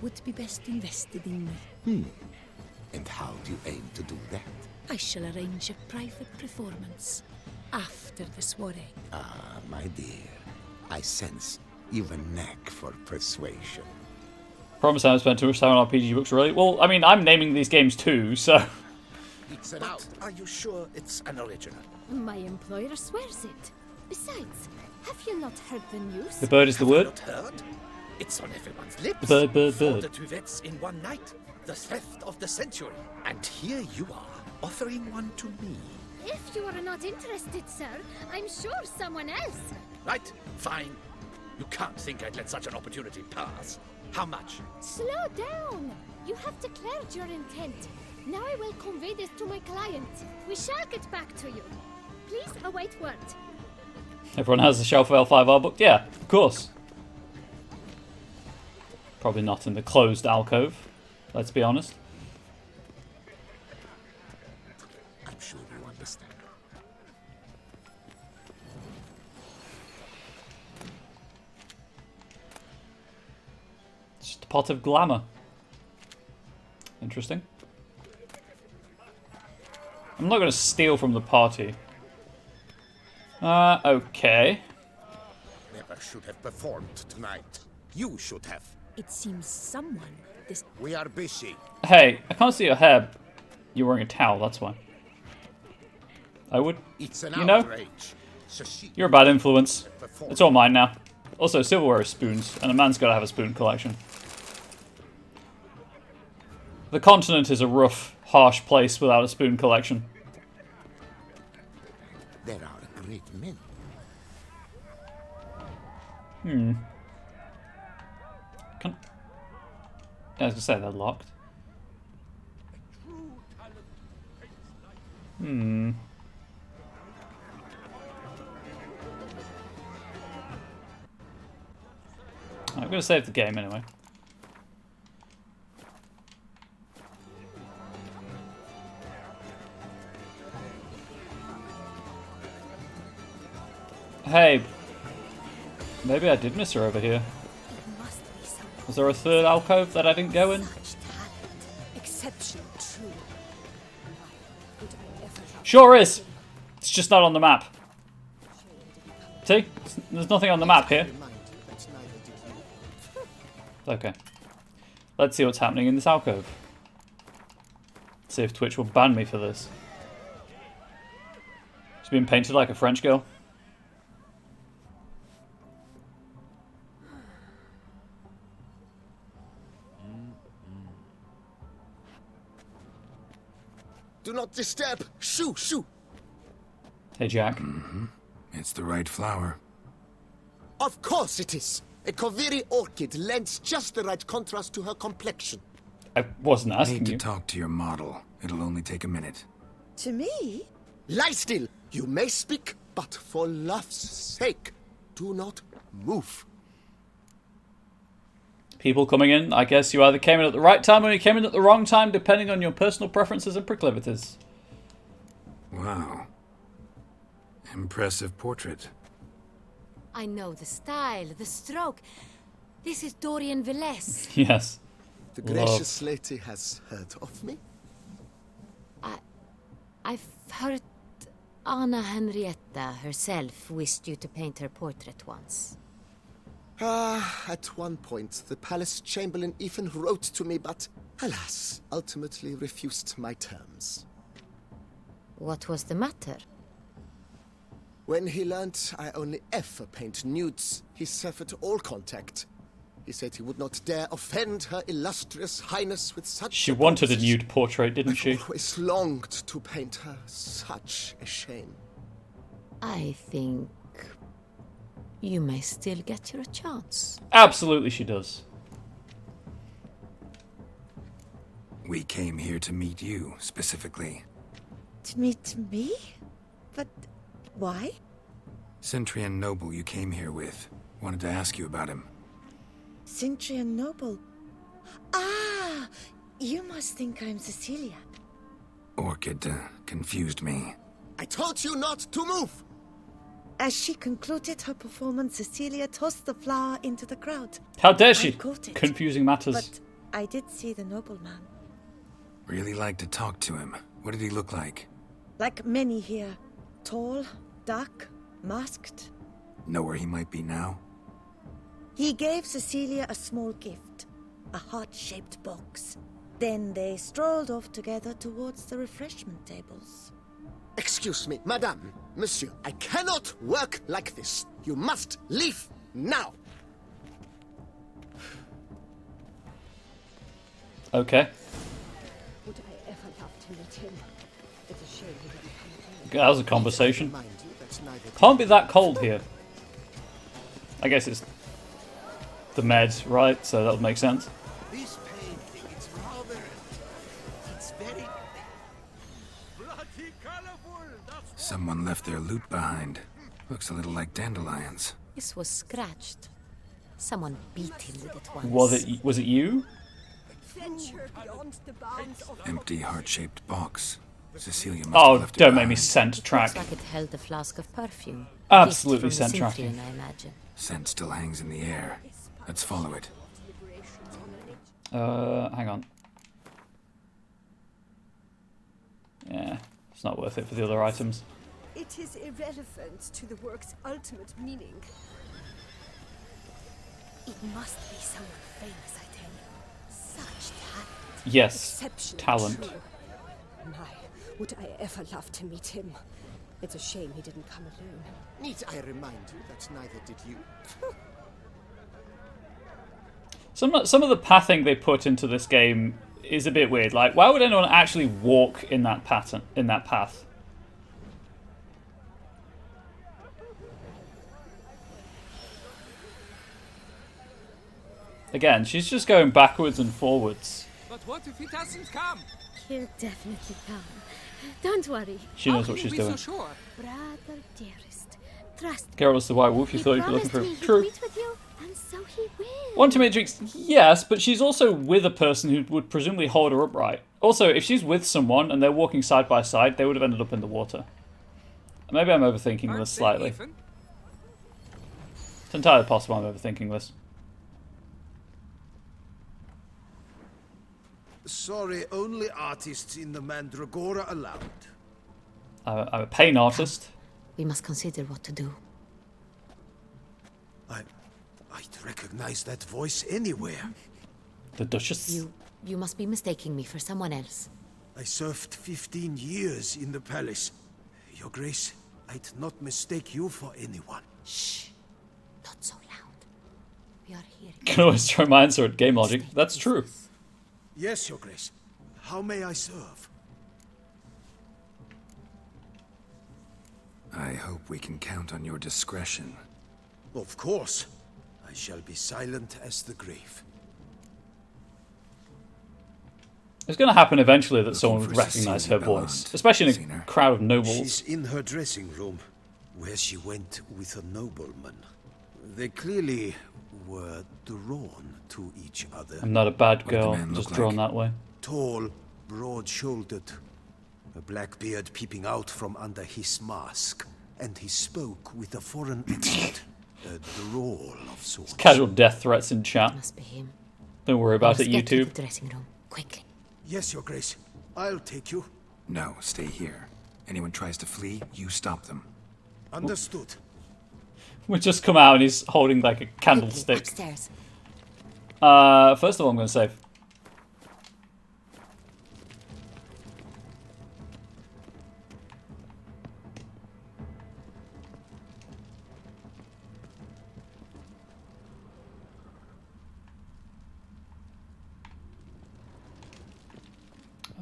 would be best invested in me. And how do you aim to do that? I shall arrange a private performance after the soiree. Ah, my dear, I sense you've a knack for persuasion. Promise I haven't spent too much time on RPG books, really. Well, I mean, I'm naming these games too, so... But are you sure it's an original? My employer swears it. Besides, have you not heard the news? The bird is the word? Not heard? It's on everyone's lips. Bird, bird, 4 bird. duets in one night. The theft of the century. And here you are, offering one to me. If you are not interested, sir, I'm sure someone else. Right, fine. You can't think I'd let such an opportunity pass. How much? Slow down. You have declared your intent. Now I will convey this to my client. We shall get back to you. Please await word. Everyone has a shelf of L5R book? Yeah, of course. Probably not in the closed alcove, let's be honest. I'm sure you understand. It's just a pot of glamour. Interesting. I'm not going to steal from the party. Okay. Never should have performed tonight. You should have. It seems someone... We are busy. Hey, I can't see your hair. You're wearing a towel, that's why. I would... It's an you know? outrage. You're a bad influence. It's all mine now. Also, silverware is spoons, and a man's got to have a spoon collection. The continent is a rough, harsh place without a spoon collection. There are a great many. I was going to say they're locked. I'm going to save the game anyway. Hey, maybe I did miss her over here. Was there a third alcove that I didn't go in? Exception true. Why would I ever love Sure is. It's just not on the map. See? There's nothing on the map here. Okay. Let's see what's happening in this alcove. See if Twitch will ban me for this. She's being painted like a French girl. Do not disturb! Shoo, shoo! Hey, Jack. It's the right flower. Of course it is! A Koviri orchid lends just the right contrast to her complexion. I wasn't I asking need you. to talk to your model. It'll only take a minute. To me? Lie still! You may speak, but for love's sake, do not move. People coming in, I guess you either came in at the right time or you came in at the wrong time, depending on your personal preferences and proclivities. Wow. Impressive portrait. I know the style, the stroke. This is Dorian Velez. Yes. The gracious lady has heard of me? I've heard Anna Henrietta herself wished you to paint her portrait once. At one point, the palace chamberlain even wrote to me, but, alas, ultimately refused my terms. What was the matter? When he learned I only ever paint nudes, he severed all contact. He said he would not dare offend her illustrious highness with such She wanted a nude portrait, didn't she? I've always longed to paint her. Such a shame. I think you may still get your chance. Absolutely she does. We came here to meet you, specifically. To meet me? But why? Centrian noble you came here with. Wanted to ask you about him. Centrian noble. Ah! You must think I'm Cecilia. Orchid confused me. I told you not to move! As she concluded her performance, Cecilia tossed the flower into the crowd. How dare she? I caught it, Confusing matters. But I did see the nobleman. Really like to talk to him. What did he look like? Like many here. Tall, dark, masked. Know where he might be now? He gave Cecilia a small gift. A heart-shaped box. Then they strolled off together towards the refreshment tables. Excuse me, madame, monsieur, I cannot work like this. You must leave now. Okay. Would I ever love to meet him? It's a shame he didn't come alone. That was a conversation. Can't be that cold here. I guess it's the meds, right? So that would make sense. This painting, it's rather... It's very... bloody colorful! Someone left their loot behind. Looks a little like dandelions. This was scratched. Someone beat him with it once. Was it you? Venture beyond the bounds of Empty heart-shaped box. Cecilia must have left it don't make me behind. scent track. Looks like it held a flask of perfume. Absolutely Gift from scent the tracking. Cynthian, I imagine. Scent still hangs in the air. Let's follow it. Hang on. Yeah, it's not worth it for the other items. It is irrelevant to the work's ultimate meaning. It must be someone famous, I tell you. Such talent. Yes, Exceptional talent. true. My, would I ever love to meet him? It's a shame he didn't come alone. Need I remind you that neither did you? Some of the pathing they put into this game is a bit weird. Like, why would anyone actually walk in that path? Again, she's just going backwards and forwards. But what if he doesn't come? He'll definitely come. Don't worry. She knows what she's doing. So sure? Brother dearest, trust me. Geralt's the white wolf you He thought you'd be looking promised for. me he'd True. meet with you, and so he will. Want to Matrix, yes, but she's also with a person who would presumably hold her upright. Also, if she's with someone and they're walking side by side, they would have ended up in the water. Maybe I'm overthinking this slightly. It's entirely possible I'm overthinking this. Sorry, only artists in the Mandragora allowed. I'm a pain artist. We must consider what to do. I'd recognize that voice anywhere. The Duchess? You must be mistaking me for someone else. I served 15 years in the palace. Your Grace, I'd not mistake you for anyone. Shh. Not so loud. We are here. Can always throw my answer at game logic. That's true. Yes, Your Grace. How may I serve? I hope we can count on your discretion. Of course. I shall be silent as the grave. It's going to happen eventually that Looking someone would for recognize her Cecilia voice, Belmont. especially Seen in a her? crowd of nobles. She's in her dressing room, where she went with a nobleman. They clearly were drawn to each other. I'm not a bad What did the girl, man just look drawn like? that way. Tall, broad-shouldered, a black beard peeping out from under his mask, and he spoke with a foreign accent, a drawl of sorts. Casual death threats in chat. Must be him. Don't worry about Let's it, get to YouTube. the dressing room quickly. Yes, Your Grace. I'll take you. No, stay here. Anyone tries to flee, you stop them. Understood. We just come out and he's holding like a Quickly, candlestick. upstairs. First of all, I'm going to save.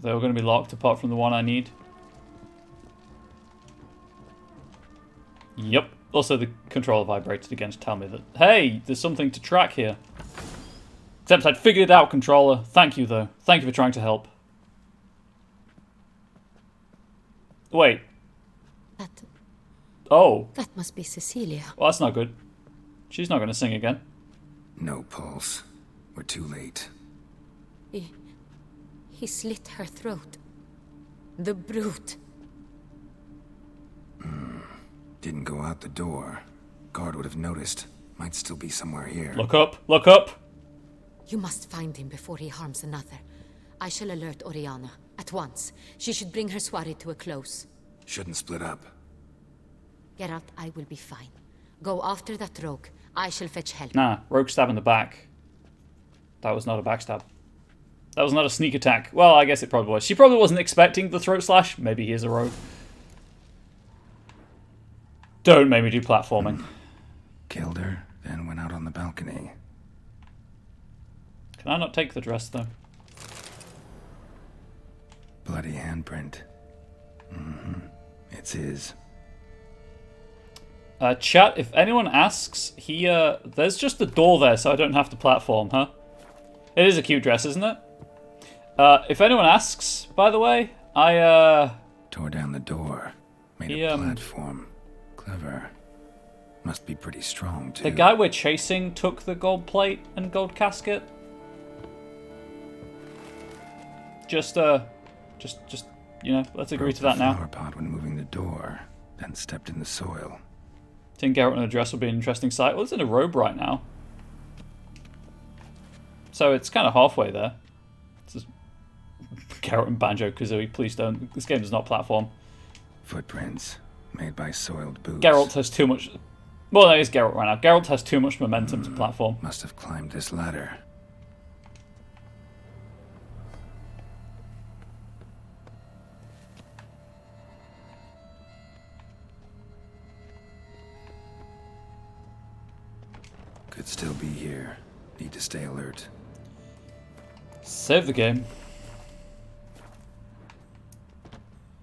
They're all going to be locked apart from the one I need. Yep. Also, the controller vibrated again to tell me that, hey, there's something to track here. Except I'd figured it out, controller. Thank you, though. Thank you for trying to help. Wait. Oh. That must be Cecilia. Well, that's not good. She's not going to sing again. No pulse. We're too late. He slit her throat. The brute. Didn't go out the door. Guard would have noticed. Might still be somewhere here. Look up. Look up. You must find him before he harms another. I shall alert Oriana at once. She should bring her soirée to a close. Shouldn't split up. Geralt, I will be fine. Go after that rogue. I shall fetch help. Nah, rogue stab in the back. That was not a backstab. That was not a sneak attack. Well, I guess it probably was. She probably wasn't expecting the throat slash. Maybe he is a rogue. Don't make me do platforming. Killed her, then went out on the balcony. Can I not take the dress, though? Bloody handprint. It's his. Chat, if anyone asks, there's just a door there, so I don't have to platform, huh? It is a cute dress, isn't it? If anyone asks, by the way, I Tore down the door. Made a platform. Clever. Must be pretty strong, too. The guy we're chasing took the gold plate and gold casket. Just you know, let's agree to that now. Flower pot when moving the door, then stepped in the soil. Think Geralt in a dress will be an interesting sight. Well, it's in a robe right now, so it's kind of halfway there. It's just Geralt and Banjo-Kazooie. Please don't. This game does not platform. Footprints made by soiled boots. Geralt has too much. Well, that is Geralt right now. Geralt has too much momentum to platform. Must have climbed this ladder. Could still be here. Need to stay alert. Save the game.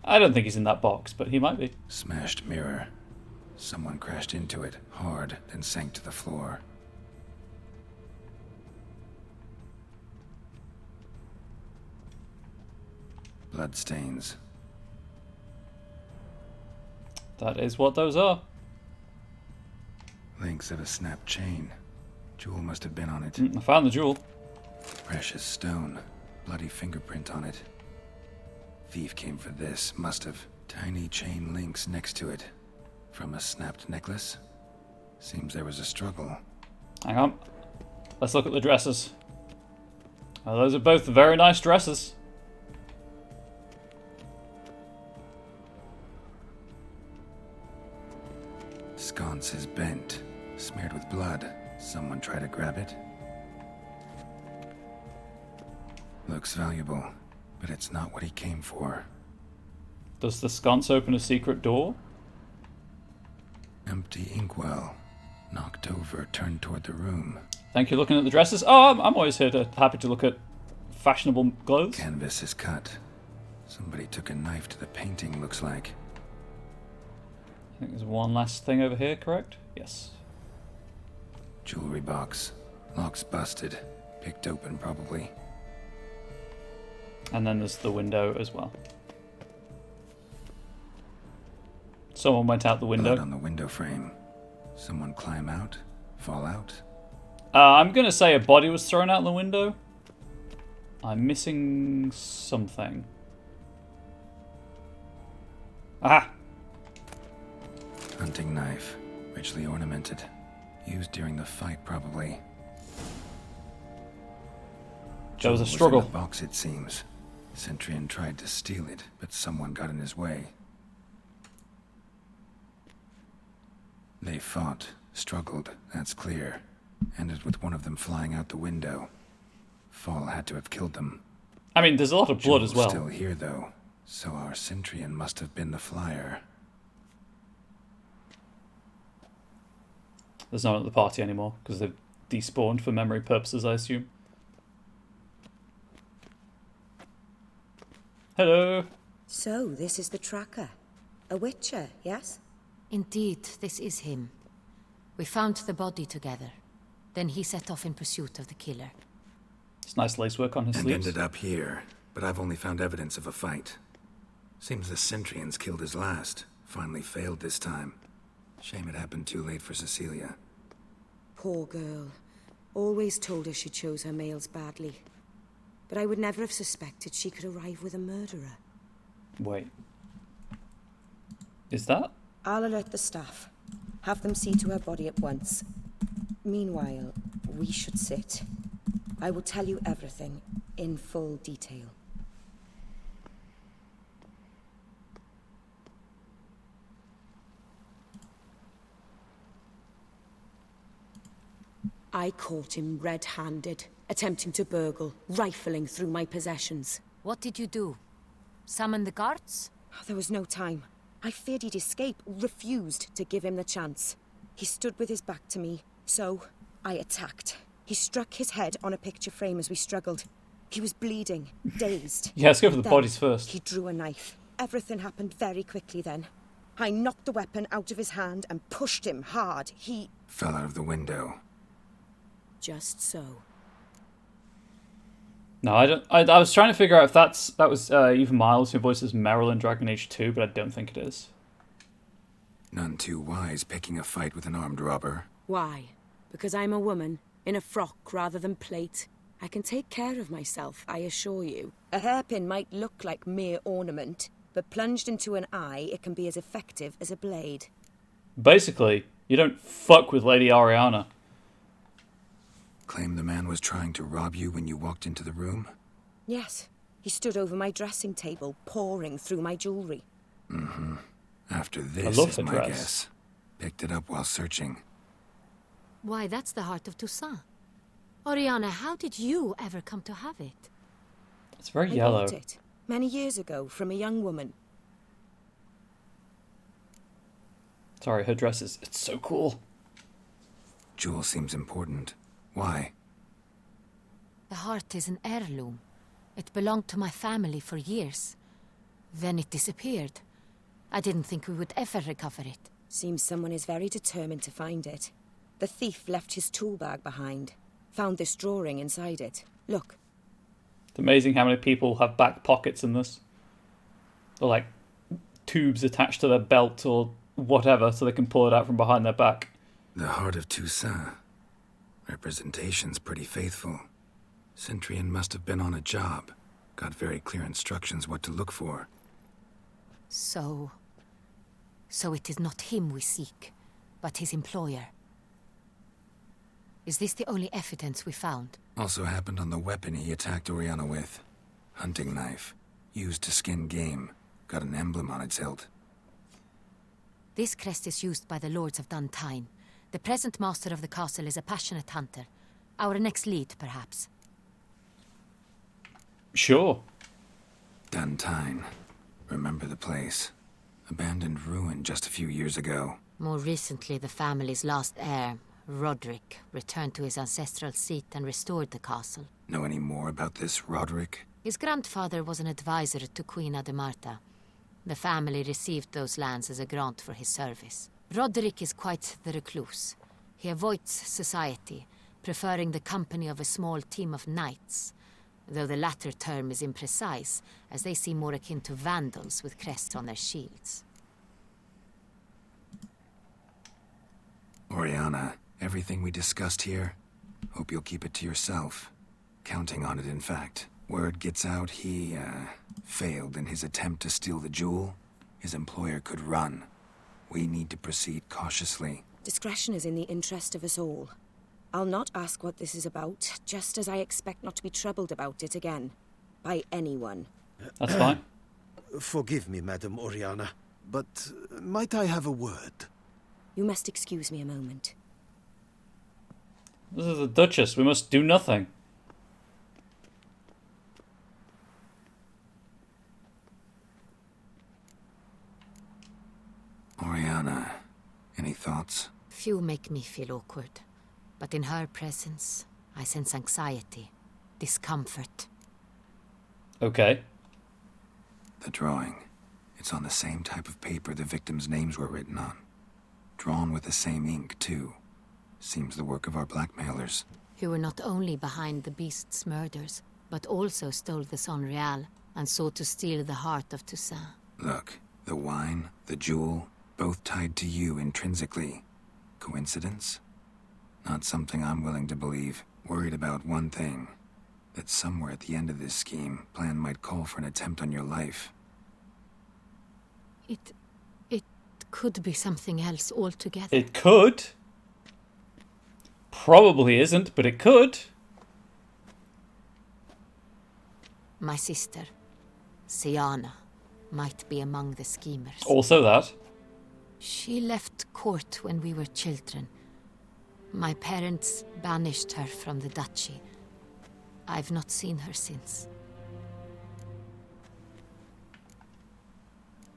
I don't think he's in that box, but he might be. Smashed mirror. Someone crashed into it hard, then sank to the floor. Bloodstains. That is what those are. Links of a snapped chain. Jewel must have been on it. I found the jewel. Precious stone. Bloody fingerprint on it. Thief came for this. Must have. Tiny chain links next to it. From a snapped necklace. Seems there was a struggle. Hang on. Let's look at the dresses. Well, those are both very nice dresses. Sconce is bent, smeared with blood. Someone try to grab it? Looks valuable, but it's not what he came for. Does the sconce open a secret door? Empty inkwell. Knocked over, turned toward the room. Thank you, looking at the dresses. Oh, I'm always happy to look at fashionable clothes. Canvas is cut. Somebody took a knife to the painting, looks like. I think there's one last thing over here, correct? Yes. Jewelry box. Lock's busted. Picked open, probably. And then there's the window as well. Someone went out the window. Blood on the window frame. Someone climb out? Fall out? I'm going to say a body was thrown out the window. I'm missing something. Aha! Hunting knife. Richly ornamented. Used during the fight, probably. There was a In struggle. the box, it seems. Centurion tried to steal it, but someone got in his way. They fought, struggled, that's clear. Ended with one of them flying out the window. Fall had to have killed them. I mean, there's a lot of blood as well. Still here, though, so our Centurion must have been the flyer. There's no one at the party anymore, because they've despawned for memory purposes, I assume. Hello. So, this is the tracker. A witcher, yes? Indeed, this is him. We found the body together. Then he set off in pursuit of the killer. It's nice lacework on his And sleeves. ended up here, but I've only found evidence of a fight. Seems the Centurions killed his last. Finally failed this time. Shame it happened too late for Cecilia. Poor girl. Always told her she chose her males badly. But I would never have suspected she could arrive with a murderer. Wait. Is that? I'll alert the staff. Have them see to her body at once. Meanwhile, we should sit. I will tell you everything, in full detail. I caught him red-handed, attempting to burgle, rifling through my possessions. What did you do? Summon the guards? There was no time. I feared he'd escape, refused to give him the chance. He stood with his back to me, so I attacked. He struck his head on a picture frame as we struggled. He was bleeding, dazed. Yeah, let's go for the Then bodies first. He drew a knife. Everything happened very quickly then. I knocked the weapon out of his hand and pushed him hard. He... Fell out of the window. Just so. No, I don't. I was trying to figure out if that was Eva Miles who voices Meryl in Dragon Age 2, but I don't think it is. None too wise picking a fight with an armed robber. Why? Because I'm a woman, in a frock rather than plate. I can take care of myself, I assure you. A hairpin might look like mere ornament, but plunged into an eye, it can be as effective as a blade. Basically, you don't fuck with Lady Ariana. Claim the man was trying to rob you when you walked into the room? Yes. He stood over my dressing table, pouring through my jewelry. Mm-hmm. After this love is the my dress. guess. Picked it up while searching. Why, that's the heart of Toussaint. Oriana, how did you ever come to have it? It's very I yellow. bought it many years ago from a young woman. Sorry, her dress is... It's so cool. Jewel seems important. Why? The heart is an heirloom. It belonged to my family for years. Then it disappeared. I didn't think we would ever recover it. Seems someone is very determined to find it. The thief left his tool bag behind. Found this drawing inside it. Look. It's amazing how many people have back pockets in this. Or like tubes attached to their belt or whatever so they can pull it out from behind their back. The heart of Toussaint. Representation's pretty faithful. Centurion must have been on a job. Got very clear instructions what to look for. So it is not him we seek, but his employer. Is this the only evidence we found? Also happened on the weapon he attacked Oriana with. Hunting knife. Used to skin game. Got an emblem on its hilt. This crest is used by the Lords of Duntine. The present master of the castle is a passionate hunter. Our next lead, perhaps. Sure. Duntine. Remember the place. Abandoned ruin just a few years ago. More recently, the family's last heir, Roderick, returned to his ancestral seat and restored the castle. Know any more about this Roderick? His grandfather was an advisor to Queen Ademarta. The family received those lands as a grant for his service. Roderick is quite the recluse. He avoids society, preferring the company of a small team of knights, though the latter term is imprecise, as they seem more akin to vandals with crests on their shields. Oriana, everything we discussed here, hope you'll keep it to yourself. Counting on it, in fact. Word gets out he, failed in his attempt to steal the jewel. His employer could run. We need to proceed cautiously. Discretion is in the interest of us all. I'll not ask what this is about, just as I expect not to be troubled about it again. By anyone. That's fine. Forgive me, Madam Oriana, but might I have a word? You must excuse me a moment. This is the Duchess. We must do nothing. Oriana, any thoughts? Few make me feel awkward, but in her presence, I sense anxiety, discomfort. Okay. The drawing. It's on the same type of paper the victims' names were written on. Drawn with the same ink, too. Seems the work of our blackmailers. Who were not only behind the beast's murders, but also stole the Son Real and sought to steal the heart of Toussaint. Look, the wine, the jewel, both tied to you intrinsically. Coincidence? Not something I'm willing to believe. Worried about one thing. That somewhere at the end of this scheme, plan might call for an attempt on your life. It could be something else altogether. It could. Probably isn't, but it could. My sister, Siana, might be among the schemers. Also that. She left court when we were children. My parents banished her from the duchy. I've not seen her since.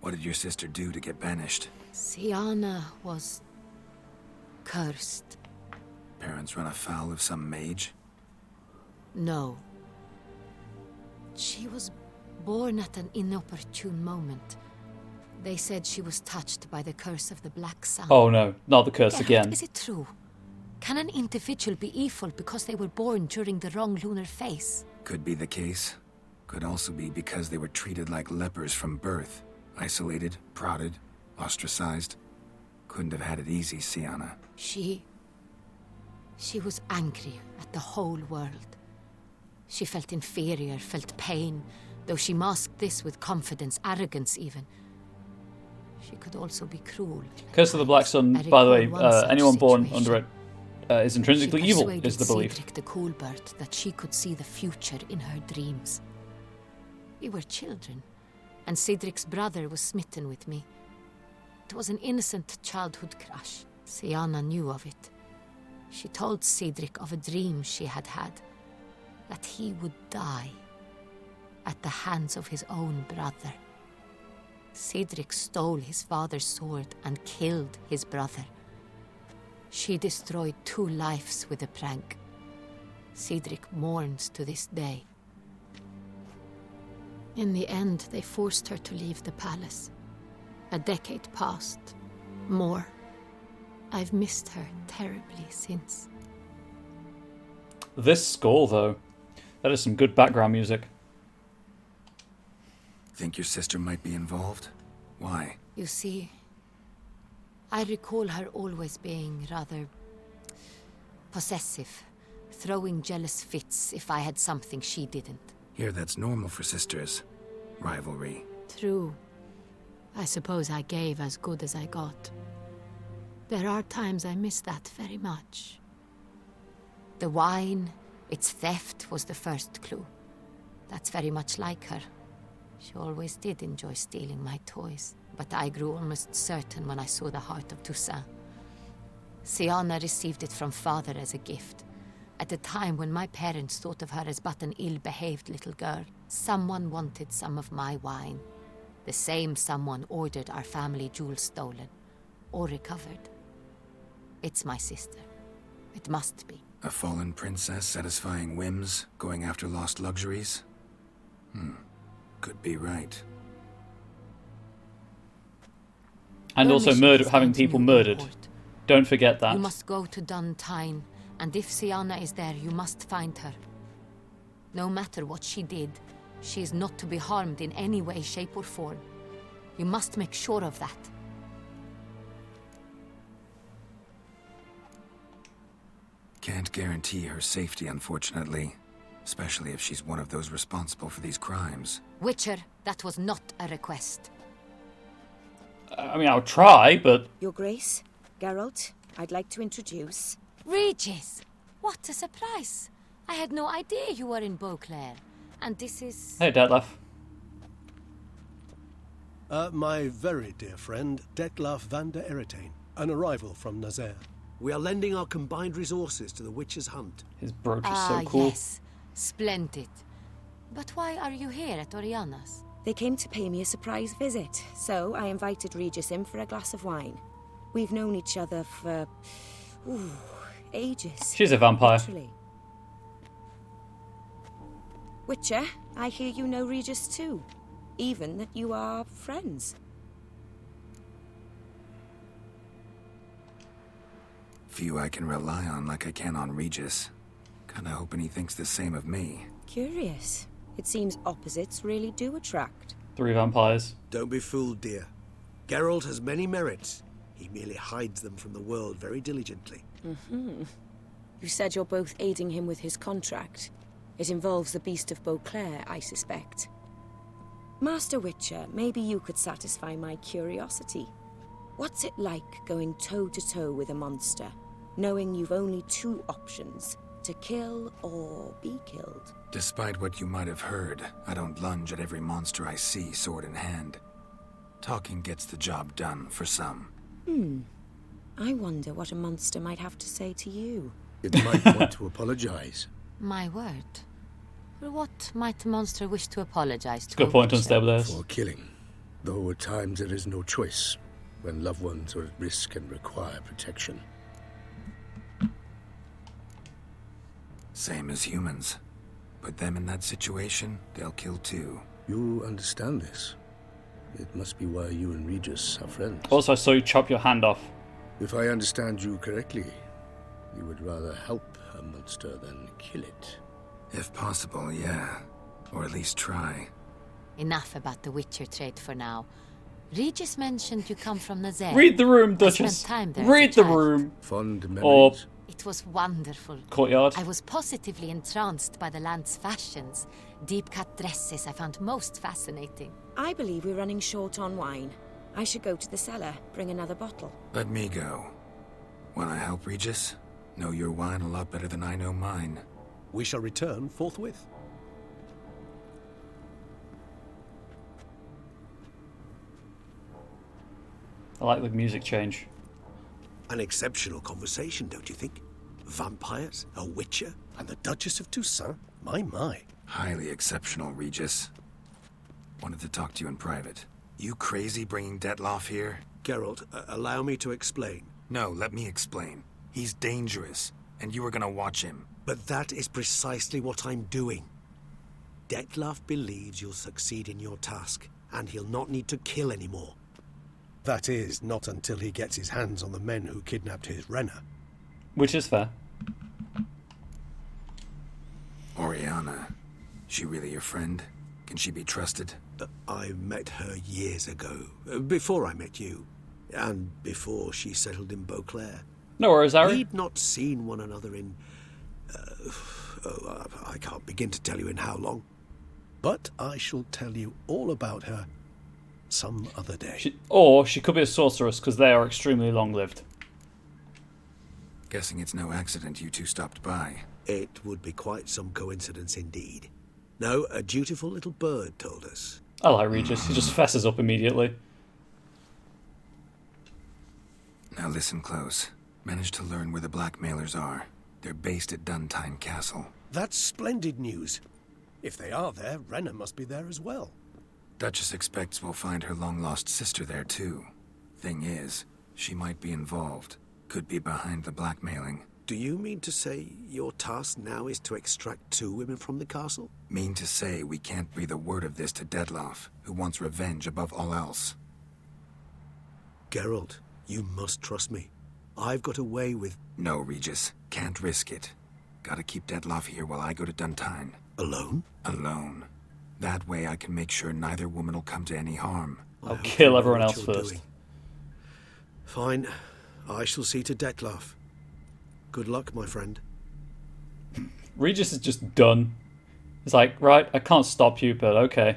What did your sister do to get banished? Siana was cursed. Parents run afoul of some mage? No. She was born at an inopportune moment. They said she was touched by the curse of the Black Sun. Oh no, not the curse Geralt, again. Is it true? Can an individual be evil because they were born during the wrong lunar phase? Could be the case. Could also be because they were treated like lepers from birth. Isolated, prodded, ostracized. Couldn't have had it easy, Siana. She was angry at the whole world. She felt inferior, felt pain, though she masked this with confidence, arrogance even. She could also be cruel. Curse of the Black Sun, by the way, anyone born under it is intrinsically evil, is the belief. Cedric the Coolbird that she could see the future in her dreams. We were children, and Cedric's brother was smitten with me. It was an innocent childhood crush. Siana knew of it. She told Cedric of a dream she had had, that he would die at the hands of his own brother. Cedric stole his father's sword and killed his brother. She destroyed 2 lives with a prank. Cedric mourns to this day. In the end, they forced her to leave the palace. A decade passed. More. I've missed her terribly since. This score, though, that is some good background music. Think your sister might be involved? Why? You see, I recall her always being rather possessive, throwing jealous fits if I had something she didn't. Here, that's normal for sisters. Rivalry. True. I suppose I gave as good as I got. There are times I miss that very much. The wine, Its theft was the first clue. That's very much like her. She always did enjoy stealing my toys, but I grew almost certain when I saw the heart of Toussaint. Siana received it from father as a gift. At a time when my parents thought of her as but an ill-behaved little girl, someone wanted some of my wine. The same someone ordered our family jewels stolen, or recovered. It's my sister. It must be. A fallen princess satisfying whims, going after lost luxuries? Could be right. And also having people murdered. Don't forget that. You must go to Duntine, and if Siana is there, you must find her. No matter what she did, she is not to be harmed in any way, shape, or form. You must make sure of that. Can't guarantee her safety, unfortunately. Especially if she's one of those responsible for these crimes. Witcher, that was not a request. I mean, I'll try, but... Your Grace, Geralt, I'd like to introduce... Regis! What a surprise! I had no idea you were in Beauclair. And this is... Hey, Detlef. My very dear friend, Detlef van der Eretain, an arrival from Nazaire. We are lending our combined resources to the Witcher's hunt. His brooch is so cool. Yes. Splendid. But why are you here at Oriana's? They came to pay me a surprise visit, so I invited Regis in for a glass of wine. We've known each other for... ages. She's a vampire. Literally. Witcher, I hear you know Regis too. Even that you are friends. Few I can rely on like I can on Regis. Kinda hoping he thinks the same of me. Curious. It seems opposites really do attract. 3 vampires. Don't be fooled, dear. Geralt has many merits. He merely hides them from the world very diligently. You said you're both aiding him with his contract. It involves the Beast of Beauclair, I suspect. Master Witcher, maybe you could satisfy my curiosity. What's it like going toe-to-toe with a monster, knowing you've only 2 options, to kill or be killed? Despite what you might have heard, I don't lunge at every monster I see, sword in hand. Talking gets the job done, for some. I wonder what a monster might have to say to you. It might want to apologize. My word. For what might a monster wish to apologize to? Good point on Stabilis. For killing. Though at times there is no choice, when loved ones are at risk and require protection. Same as humans. Put them in that situation, they'll kill too. You understand this. It must be why you and Regis are friends. Also, I saw you chop your hand off. If I understand you correctly, you would rather help a monster than kill it. If possible, yeah. Or at least try. Enough about the Witcher trade for now. Regis mentioned you come from Nazaire. Read the room, Duchess. I spent time there Read as a the child. room. Fond memories. Or It was wonderful. courtyard. I was positively entranced by the land's fashions. Deep-cut dresses I found most fascinating. I believe we're running short on wine. I should go to the cellar, bring another bottle. Let me go. Wanna help, Regis? Know your wine a lot better than I know mine. We shall return forthwith. I like the music change. An exceptional conversation, don't you think? Vampires, a witcher, And the Duchess of Toussaint? My. Highly exceptional, Regis. Wanted to talk to you in private. You crazy bringing Detlef here? Geralt, allow me to explain. No, let me explain. He's dangerous, and you were gonna watch him. But that is precisely what I'm doing. Detlef believes you'll succeed in your task, and he'll not need to kill anymore. That is, not until he gets his hands on the men who kidnapped his Renner. Which is fair. Oriana. She really your friend? Can she be trusted? I met her years ago, before I met you, and before she settled in Beauclair. No worries, Harry. We'd not seen one another in... I can't begin to tell you in how long. But I shall tell you all about her some other day. She could be a sorceress, because they are extremely long-lived. Guessing it's no accident you two stopped by. It would be quite some coincidence indeed. No, a dutiful little bird told us. I like Regis. He just fesses up immediately. Now listen close. Managed to learn where the blackmailers are. They're based at Duntine Castle. That's splendid news. If they are there, Renna must be there as well. Duchess expects we'll find her long-lost sister there, too. Thing is, she might be involved. Could be behind the blackmailing. Do you mean to say your task now is to extract 2 women from the castle? Mean to say we can't breathe a word of this to Dettlaff, who wants revenge above all else. Geralt, you must trust me. I've got a way with... No, Regis. Can't risk it. Gotta keep Dettlaff here while I go to Duntine. Alone? Alone. That way I can make sure neither woman will come to any harm. I'll kill everyone else first. Doing. Fine. I shall see to Dettlaff. Good luck, my friend. Regis is just done. It's like, right, I can't stop you, but okay.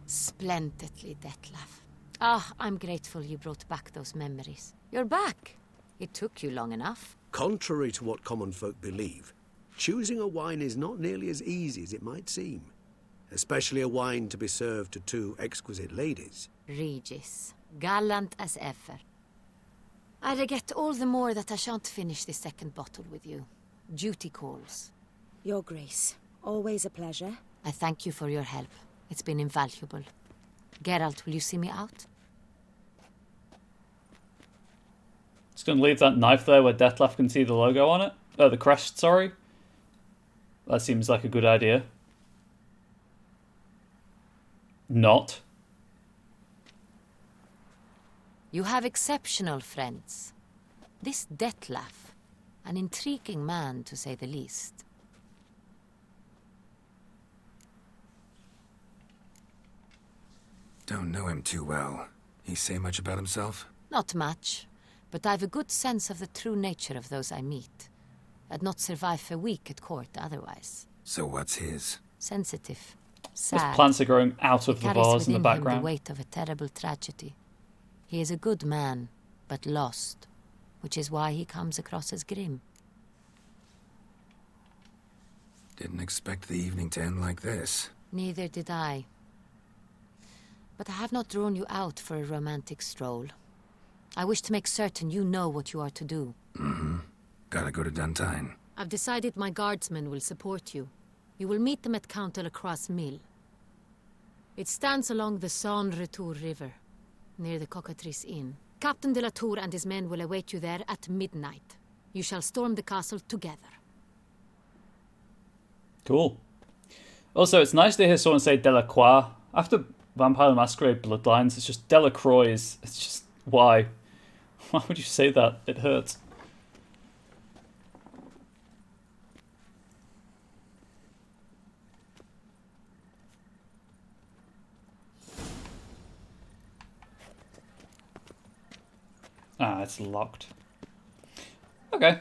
Splendidly, Dettlaff. Ah, I'm grateful you brought back those memories. You're back. It took you long enough. Contrary to what common folk believe, choosing a wine is not nearly as easy as it might seem. Especially a wine to be served to 2 exquisite ladies. Regis, gallant as ever. I regret all the more that I shan't finish this second bottle with you. Duty calls. Your Grace, always a pleasure. I thank you for your help. It's been invaluable. Geralt, will you see me out? Just gonna leave that knife there where Dettlaff can see the logo on it. The crest, sorry. That seems like a good idea. Not. You have exceptional friends. This Dettlaff, an intriguing man to say the least. Don't know him too well. He say much about himself? Not much, but I've a good sense of the true nature of those I meet. I'd not survive a week at court otherwise. So what's his? Sensitive. His Sad. plants are growing out of the vase in the Him background. the weight of a terrible tragedy. He is a good man, but lost, which is why he comes across as grim. Didn't expect the evening to end like this. Neither did I. But I have not drawn you out for a romantic stroll. I wish to make certain you know what you are to do. Mm-hmm. Gotta go to Duntine. I've decided my guardsmen will support you. You will meet them at Count Delacroix' mill. It stands along the Saône-Retour River, near the Cockatrice Inn. Captain de la Tour and his men will await you there at midnight. You shall storm the castle together. Cool. Also, it's nice to hear someone say Delacroix. After Vampire the Masquerade Bloodlines, it's just Delacroix. It's just, why? Why would you say that? It hurts. Ah, it's locked. Okay.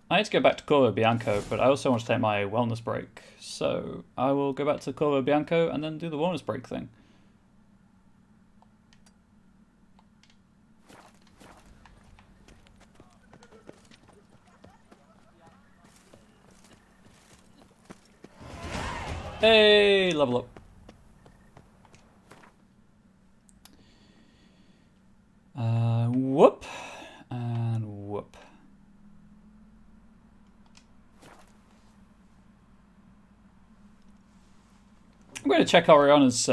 I need to go back to Corvo Bianco, but I also want to take my wellness break. So I will go back to Corvo Bianco and then do the wellness break thing. Hey, level up. Whoop. And whoop. I'm going to check Oriana's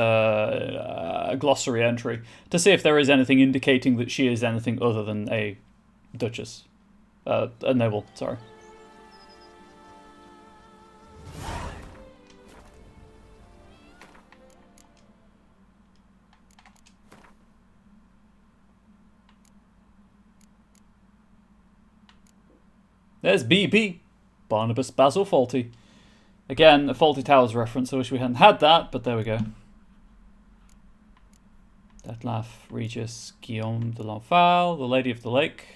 glossary entry to see if there is anything indicating that she is anything other than a duchess. A noble, sorry. There's BB, Barnabas Basil Fawlty. Again, a Fawlty Towers reference. I wish we hadn't had that, but there we go. Dettlaff, Regis, Guillaume de l'Enfal, the Lady of the Lake,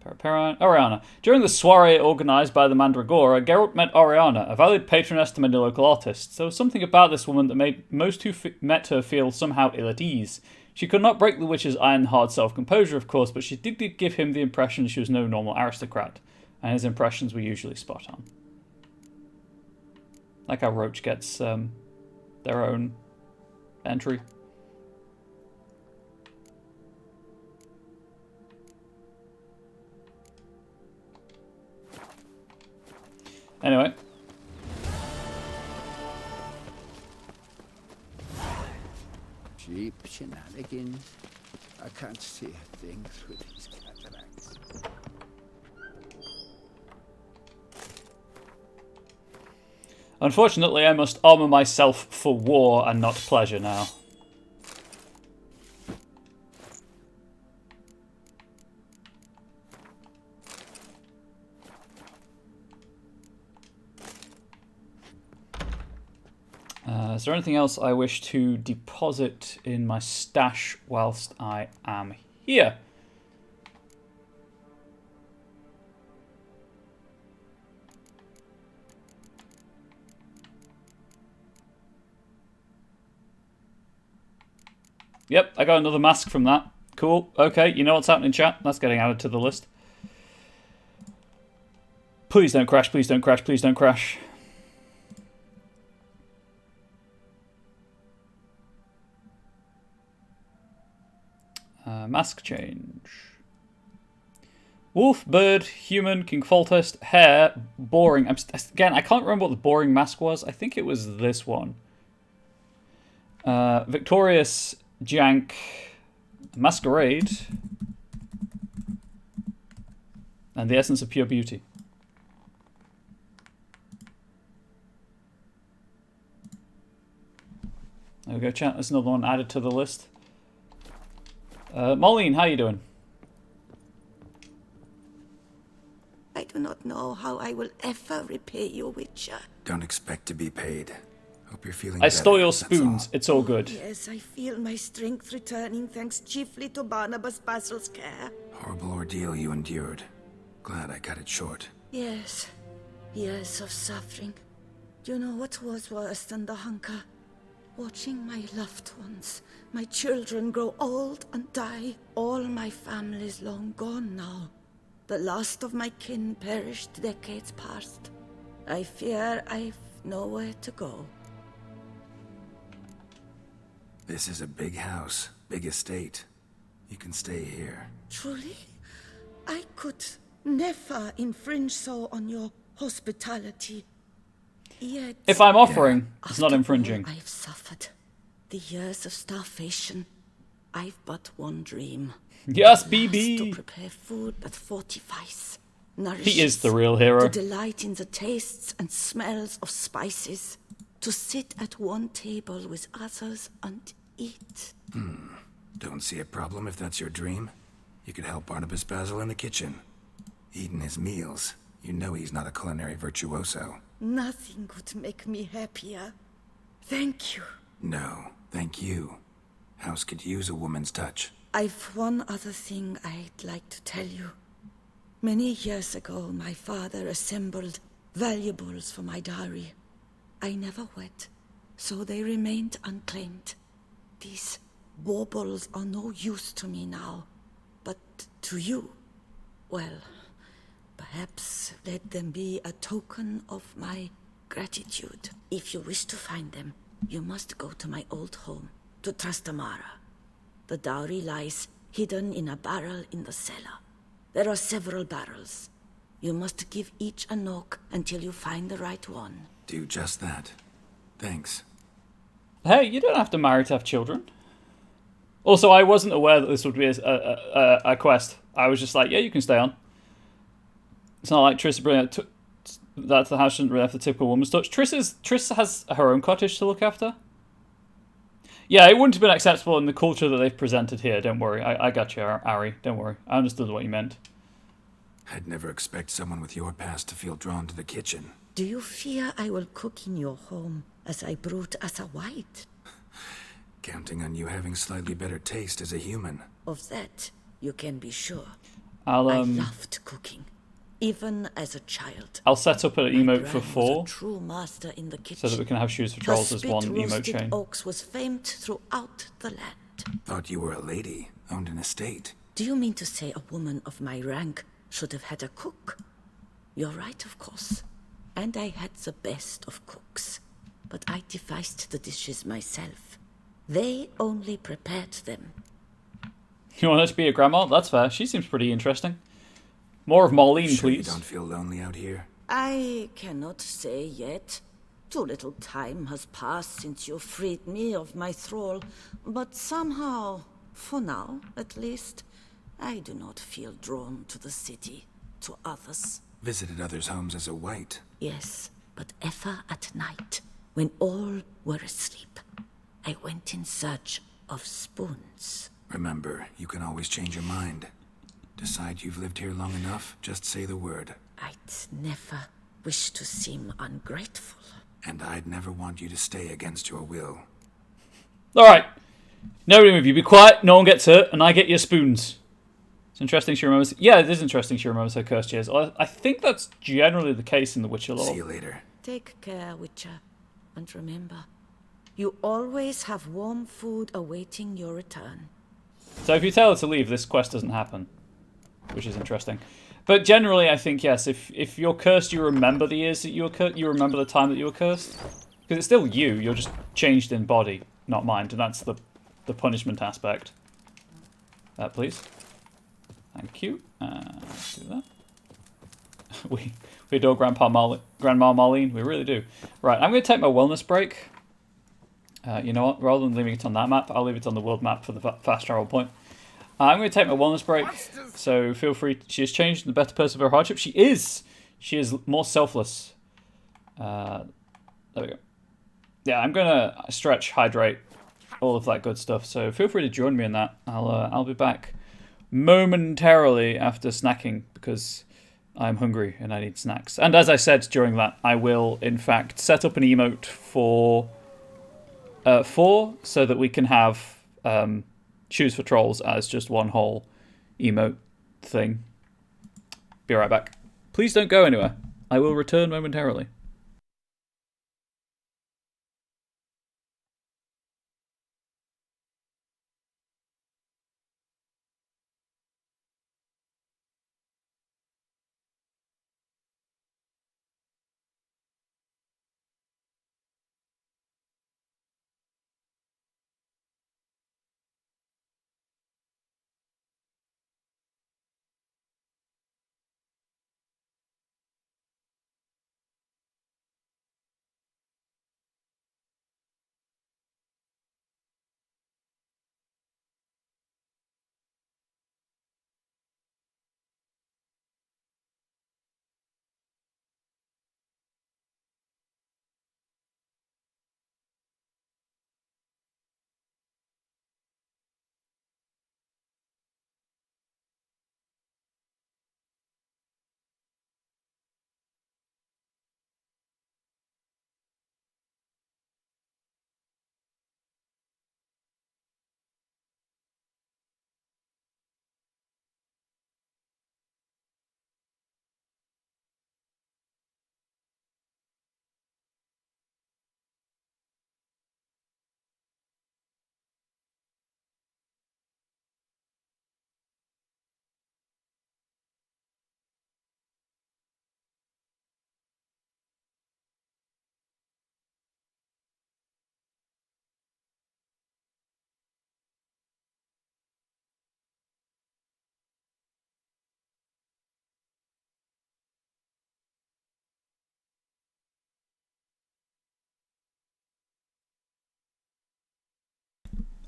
Paraperin, Oriana. During the soiree organised by the Mandragora, Geralt met Oriana, a valued patroness to many local artists. There was something about this woman that made most who met her feel somehow ill at ease. She could not break the witch's iron-hard self-composure, of course, but she did give him the impression she was no normal aristocrat, and his impressions were usually spot on. Like how Roach gets their own entry. Anyway. Cheap shenanigans. I can't see a thing through these cataracts. Unfortunately, I must armor myself for war and not pleasure now. Is there anything else I wish to deposit in my stash whilst I am here? Yep, I got another mask from that. Cool. Okay, you know what's happening, chat? That's getting added to the list. Please don't crash, please don't crash, please don't crash. Mask change. Wolf, bird, human, King Foltest, hare, boring. Again, I can't remember what the boring mask was. I think it was this one. Victorious, jank, masquerade, and the essence of pure beauty. There we go, chat. There's another one added to the list. Moline, how you doing? I do not know how I will ever repay you, Witcher. Don't expect to be paid. Hope you're feeling I better, stole your that's spoons. all. It's all good. Yes, I feel my strength returning thanks chiefly to Barnabas Basil's care. Horrible ordeal you endured. Glad I cut it short. Yes, years of suffering. Do you know what was worse than the hunger? Watching my loved ones, my children grow old and die. All my family's long gone now. The last of my kin perished decades past. I fear I've nowhere to go. This is a big house, big estate. You can stay here. Truly? I could never infringe so on your hospitality. Yet, If I'm offering, it's not infringing. I've suffered. The years of starvation. I've but one dream. Yes, To BB. prepare food that fortifies, nourishes. He is the real hero. To delight in the tastes and smells of spices. To sit at one table with others and eat. Don't see a problem if that's your dream. You could help Barnabas Basil in the kitchen. Eating his meals. You know he's not a culinary virtuoso. Nothing could make me happier. Thank you. No, thank you. House could use a woman's touch. I've one other thing I'd like to tell you. Many years ago, my father assembled valuables for my dowry. I never wed, so they remained unclaimed. These baubles are no use to me now, but to you, well, perhaps let them be a token of my gratitude. If you wish to find them, you must go to my old home, to Trastamara. The dowry lies hidden in a barrel in the cellar. There are several barrels. You must give each a knock until you find the right one. Do just that. Thanks. Hey, you don't have to marry to have children. Also, I wasn't aware that this would be a quest. I was just like, yeah, you can stay on. It's not like Triss bringing that the house shouldn't really have the typical woman's touch. Triss has her own cottage to look after. Yeah, it wouldn't have been acceptable in the culture that they've presented here. Don't worry. I got you, Ari. Don't worry. I understood what you meant. I'd never expect someone with your past to feel drawn to the kitchen. Do you fear I will cook in your home as I brewed as a white? Counting on you having slightly better taste as a human. Of that, you can be sure. I loved cooking, even as a child. I'll set up an emote My for gran was 4, a true master in the kitchen. so that we can have shoes for trolls as one emote Spit-roasted chain. oaks was famed throughout the land. Thought you were a lady, owned an estate. Do you mean to say a woman of my rank should have had a cook? You're right, of course. and I had the best of cooks. But I devised the dishes myself. They only prepared them. You want her to be a grandma? That's fair. She seems pretty interesting. More of Marlene, Sure please. You don't feel lonely out here? I cannot say yet. Too little time has passed since you freed me of my thrall, but somehow, for now at least, I do not feel drawn to the city, to others. Visited others' homes as a white? Yes, but ever at night, when all were asleep, I went in search of spoons. Remember, you can always change your mind. Decide you've lived here long enough, just say the word. I'd never wish to seem ungrateful. And I'd never want you to stay against your will. Alright. Nobody of you be quiet, no one gets hurt, and I get your spoons. It's interesting she remembers... Yeah, it is interesting she remembers her cursed years. I think that's generally the case in the Witcher lore. See you later. Take care, Witcher. And remember, you always have warm food awaiting your return. So if you tell her to leave, this quest doesn't happen. Which is interesting. But generally, I think, yes, if you're cursed, you remember the years that you were cursed. You remember the time that you were cursed. Because it's still you. You're just changed in body, not mind. And that's the punishment aspect. Please. Thank you. Let's do that. we adore Grandma Marlene. We really do. Right, I'm going to take my wellness break. You know what? Rather than leaving it on that map, I'll leave it on the world map for the fast travel point. I'm going to take my wellness break, so feel free. She has changed in the better person of her hardship. She is more selfless. There we go. Yeah, I'm going to stretch, hydrate, all of that good stuff. So feel free to join me in that. I'll be back momentarily after snacking because I'm hungry and I need snacks. And as I said during that, I will in fact set up an emote for so that we can have. Choose for trolls as just one whole emote thing. Be right back. Please don't go anywhere. I will return momentarily.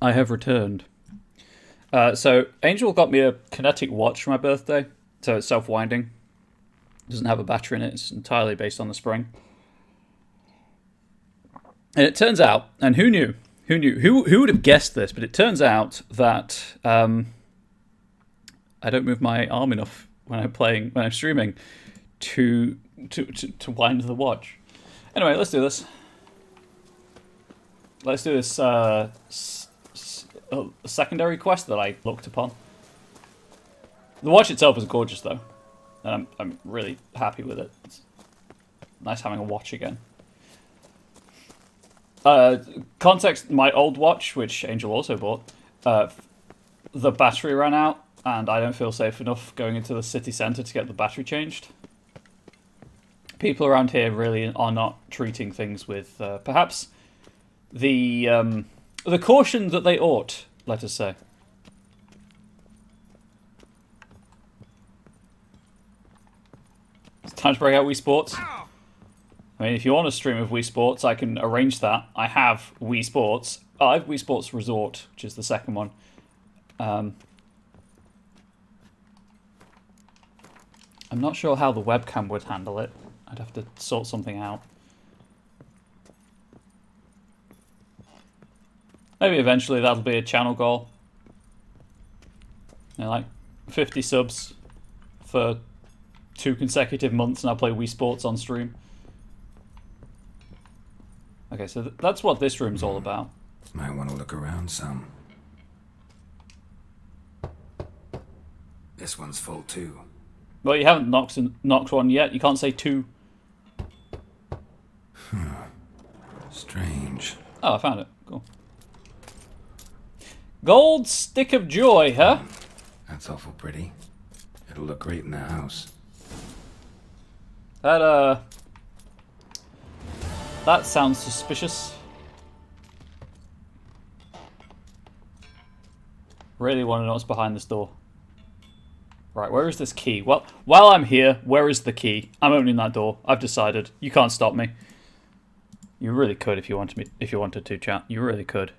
I have returned. So Angel got me a kinetic watch for my birthday. So it's self-winding. Doesn't have a battery in it. It's entirely based on the spring. And it turns out, and who knew? Who knew? Who would have guessed this? But it turns out that I don't move my arm enough when I'm streaming to wind the watch. Anyway, let's do this. Let's do this secondary quest that I looked upon. The watch itself is gorgeous, though, and I'm really happy with it. It's nice having a watch again. Context: my old watch, which Angel also bought, the battery ran out, and I don't feel safe enough going into the city centre to get the battery changed. people around here really are not treating things with perhaps the caution that they ought, let us say. It's time to break out Wii Sports. I mean, if you want a stream of Wii Sports, I can arrange that. I have Wii Sports. Oh, I have Wii Sports Resort, which is the second one. I'm not sure how the webcam would handle it. I'd have to sort something out. Maybe eventually that'll be a channel goal. You know, like 50 subs for 2 consecutive months and I'll play Wii Sports on stream. Okay, so that's what this room's all about. Might want to look around some. This one's full too. Well, you haven't knocked one yet. You can't say 2. Strange. Oh, I found it. Cool. Gold stick of joy, huh? That's awful pretty. It'll look great in the house. That sounds suspicious. Really want to know what's behind this door. Right, where is this key? Well, while I'm here, where is the key? I'm opening that door. I've decided. You can't stop me. You really could if you wanted to, chat. You really could.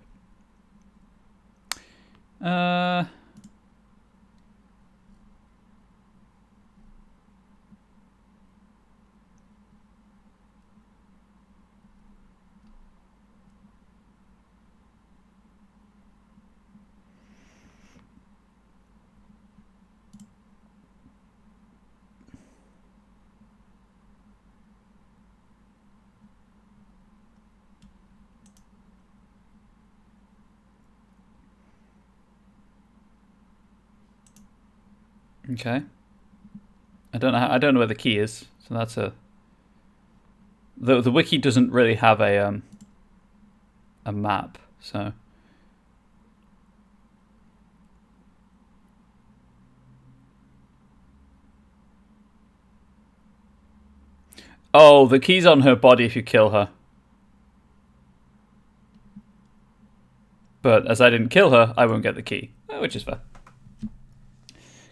Okay. I don't know where the key is, so that's a. The wiki doesn't really have a map, so. Oh, the key's on her body if you kill her. But as I didn't kill her, I won't get the key, which is fair.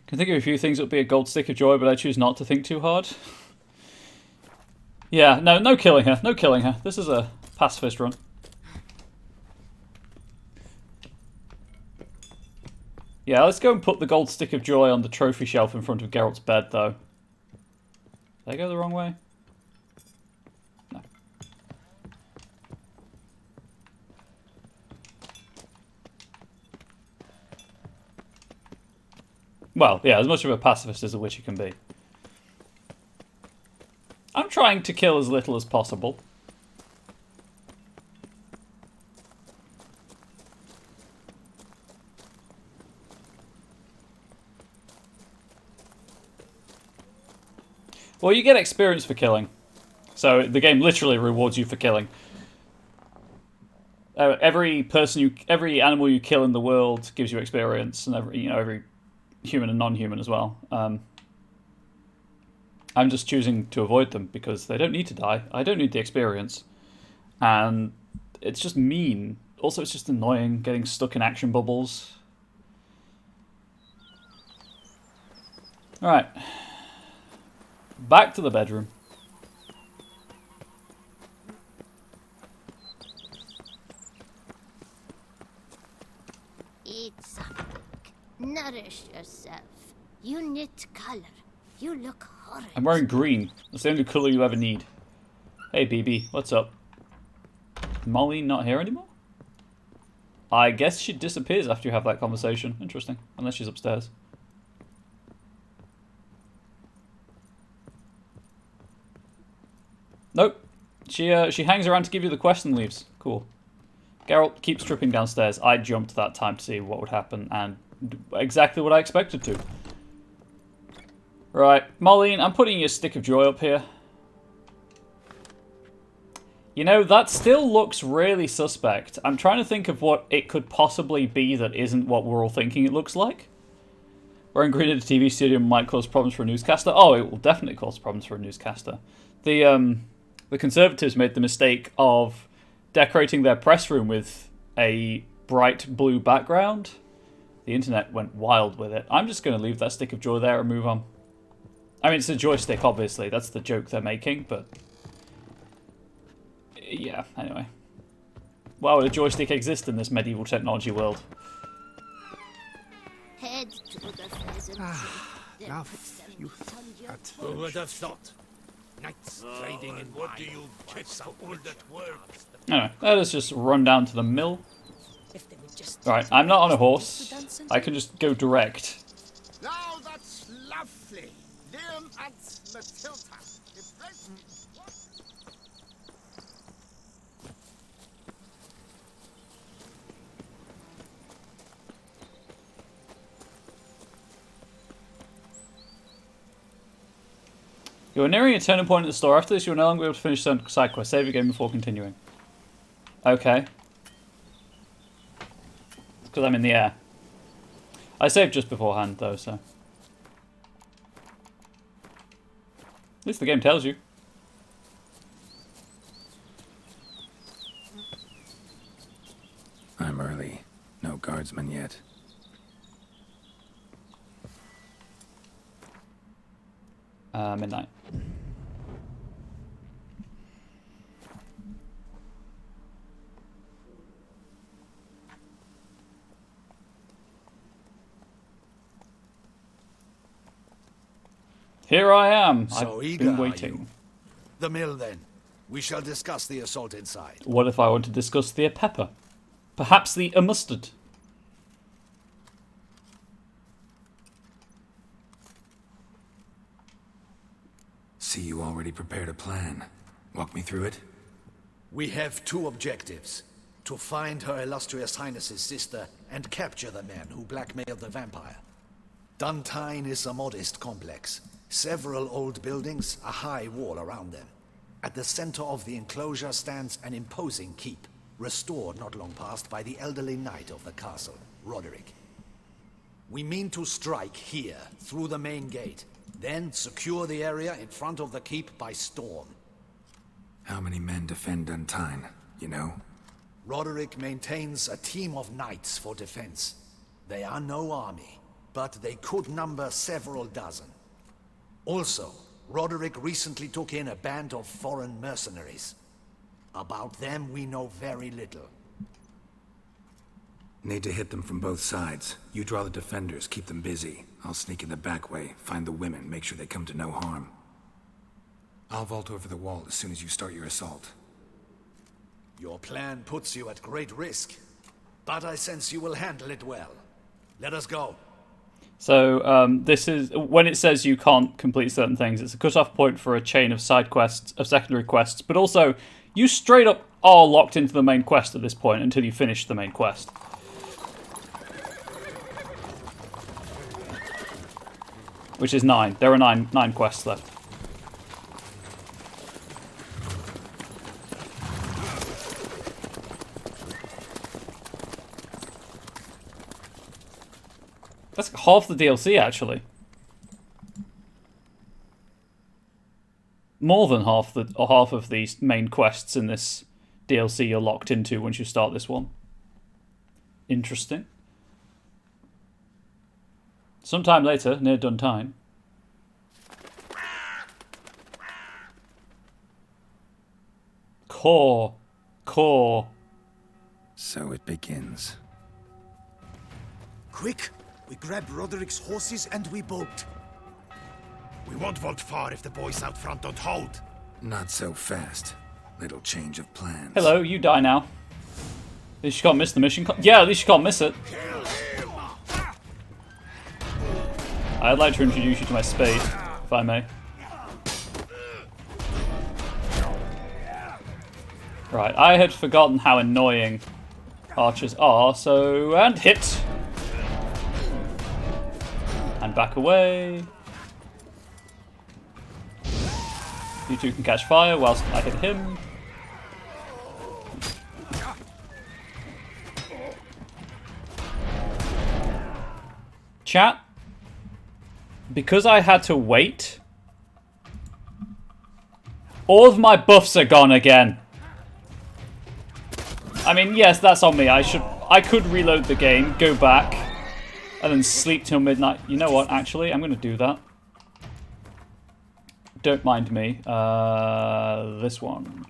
Can think of a few things that would be a gold stick of joy, but I choose not to think too hard. Yeah, no killing her. No killing her. This is a pacifist run. Yeah, let's go and put the gold stick of joy on the trophy shelf in front of Geralt's bed, though. Did I go the wrong way? No. Well, yeah, as much of a pacifist as a witcher can be. I'm trying to kill as little as possible. Well, you get experience for killing. So the game literally rewards you for killing. Every animal you kill in the world gives you experience, and every human and non-human as well. I'm just choosing to avoid them because they don't need to die. I don't need the experience. And it's just mean. Also, it's just annoying getting stuck in action bubbles. Alright. Back to the bedroom. Eat something. Nourish yourself. You knit color. You look horrid. I'm wearing green. That's the only color you ever need. Hey, BB. What's up? Molly not here anymore? I guess she disappears after you have that conversation. Interesting. Unless she's upstairs. Nope. She hangs around to give you the quest and leaves. Cool. Geralt keeps tripping downstairs. I jumped that time to see what would happen, and exactly what I expected to. Right, Marlene, I'm putting your stick of joy up here. You know, that still looks really suspect. I'm trying to think of what it could possibly be that isn't what we're all thinking it looks like. Wearing green at a TV studio might cause problems for a newscaster. Oh, it will definitely cause problems for a newscaster. the Conservatives made the mistake of decorating their press room with a bright blue background. The internet went wild with it. I'm just going to leave that stick of joy there and move on. I mean, it's a joystick, obviously. That's the joke they're making, but... yeah, anyway. Why would a joystick exist in this medieval technology world? Head to the pheasant. Who would have thought? Knights trading in what do you get so all that work? Anyway, let us just run down to the mill. Right, I'm not on a horse. I can just go direct. Now that's lovely. Them and Matilda. You are nearing a turning point at the store. After this, you will no longer be able to finish certain side quests. Save your game before continuing. Okay. Because I'm in the air. I saved just beforehand, though, so... at least the game tells you. I'm early. No guardsmen yet. Midnight. Here I am. So I've eager, been are waiting. you? The mill, then. We shall discuss the assault inside. What if I want to discuss the pepper? Perhaps the mustard? See, you already prepared a plan. Walk me through it. We have two objectives. To find Her Illustrious Highness's sister and capture the men who blackmailed the vampire. Duntine is a modest complex. Several old buildings, a high wall around them. At the center of the enclosure stands an imposing keep, restored not long past by the elderly knight of the castle, Roderick. We mean to strike here, through the main gate, then secure the area in front of the keep by storm. How many men defend Duntine, you know? Roderick maintains a team of knights for defense. They are no army, but they could number several dozen. Also, Roderick recently took in a band of foreign mercenaries. About them we know very little. Need to hit them from both sides. You draw the defenders, keep them busy. I'll sneak in the back way, find the women, make sure they come to no harm. I'll vault over the wall as soon as you start your assault. Your plan puts you at great risk, but I sense you will handle it well. Let us go. So this is when it says you can't complete certain things. It's a cutoff point for a chain of side quests, of secondary quests. But also, you straight up are locked into the main quest at this point until you finish the main quest. Which is 9. There are nine quests left. That's half the DLC, actually. More than half of the main quests in this DLC you're locked into once you start this one. Interesting. Sometime later, near Duntine. Core. So it begins. Quick! We grab Roderick's horses and we bolt. We won't vault far if the boys out front don't hold. Not so fast. Little change of plans. Hello, you die now. At least you can't miss the mission. Yeah, at least you can't miss it. I'd like to introduce you to my spade, if I may. Right, I had forgotten how annoying archers are, so... and hit! And back away. You two can catch fire whilst I hit him. Chat, because I had to wait All of my buffs are gone again. I mean, yes, that's on me. I could reload the game, go back, and then sleep till midnight. You know what, actually, I'm going to do that. Don't mind me. This one.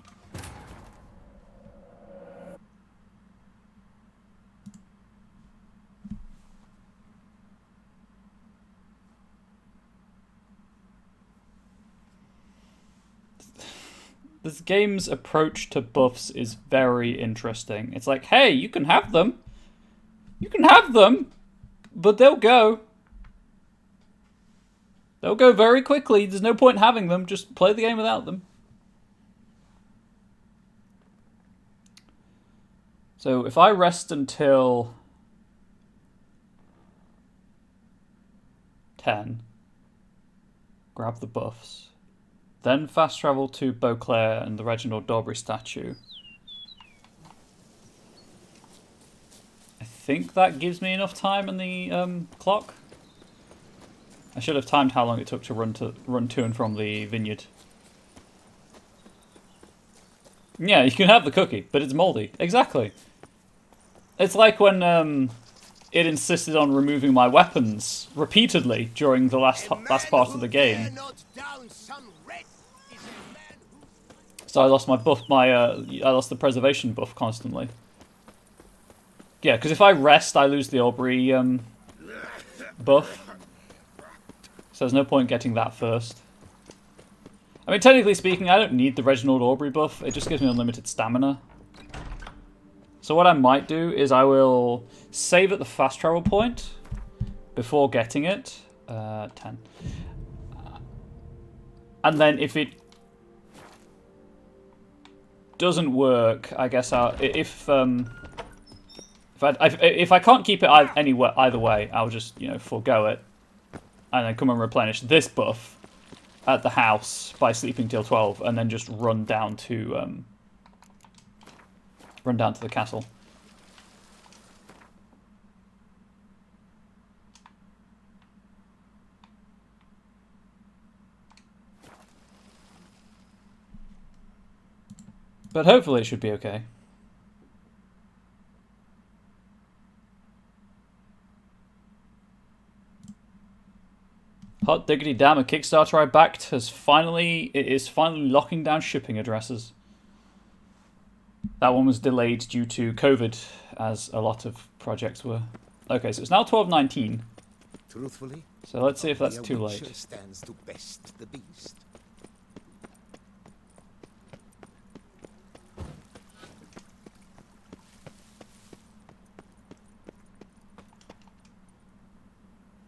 This game's approach to buffs is very interesting. It's like, hey, you can have them. You can have them, but they'll go. They'll go very quickly. There's no point in having them. Just play the game without them. So if I rest until 10, grab the buffs, then fast travel to Beauclair and the Reginald Daubrey statue. I think that gives me enough time in the clock. I should have timed how long it took to run to and from the vineyard. Yeah, you can have the cookie, but it's moldy. Exactly. It's like when it insisted on removing my weapons repeatedly during the last part of the game. So I lost my buff. I lost the preservation buff constantly. Yeah, because if I rest, I lose the Aubrey buff. So there's no point getting that first. I mean, technically speaking, I don't need the Reginald Aubrey buff. It just gives me unlimited stamina. So what I might do is I will save at the fast travel point before getting it. 10. And then if it doesn't work, I guess if I can't keep it either way, I'll just forego it and then come and replenish this buff at the house by sleeping till 12, and then just run down to the castle. But hopefully it should be okay. Hot diggity damn, a Kickstarter I backed is finally locking down shipping addresses. That one was delayed due to COVID, as a lot of projects were. Okay, so it's now 12:19. Truthfully, so let's see if that's too late. Stands to best the beast.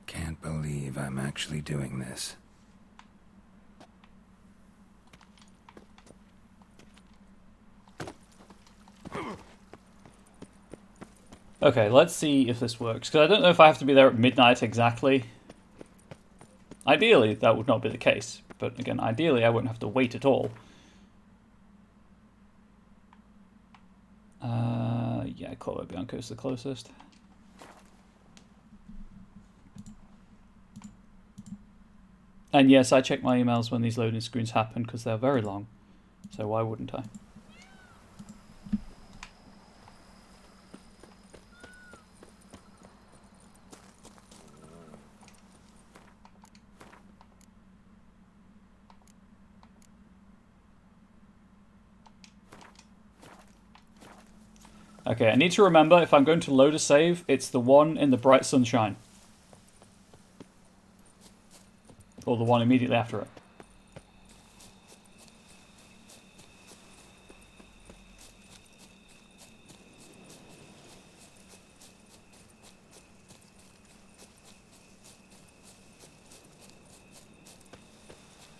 Can't believe I'm actually doing this. Okay, let's see if this works, because I don't know if I have to be there at midnight exactly. Ideally, that would not be the case, but again, ideally I wouldn't have to wait at all. Yeah, Corvo Bianco is the closest. And yes, I check my emails when these loading screens happen, because they're very long, so why wouldn't I? Okay, I need to remember, if I'm going to load a save, it's the one in the bright sunshine. Or the one immediately after it.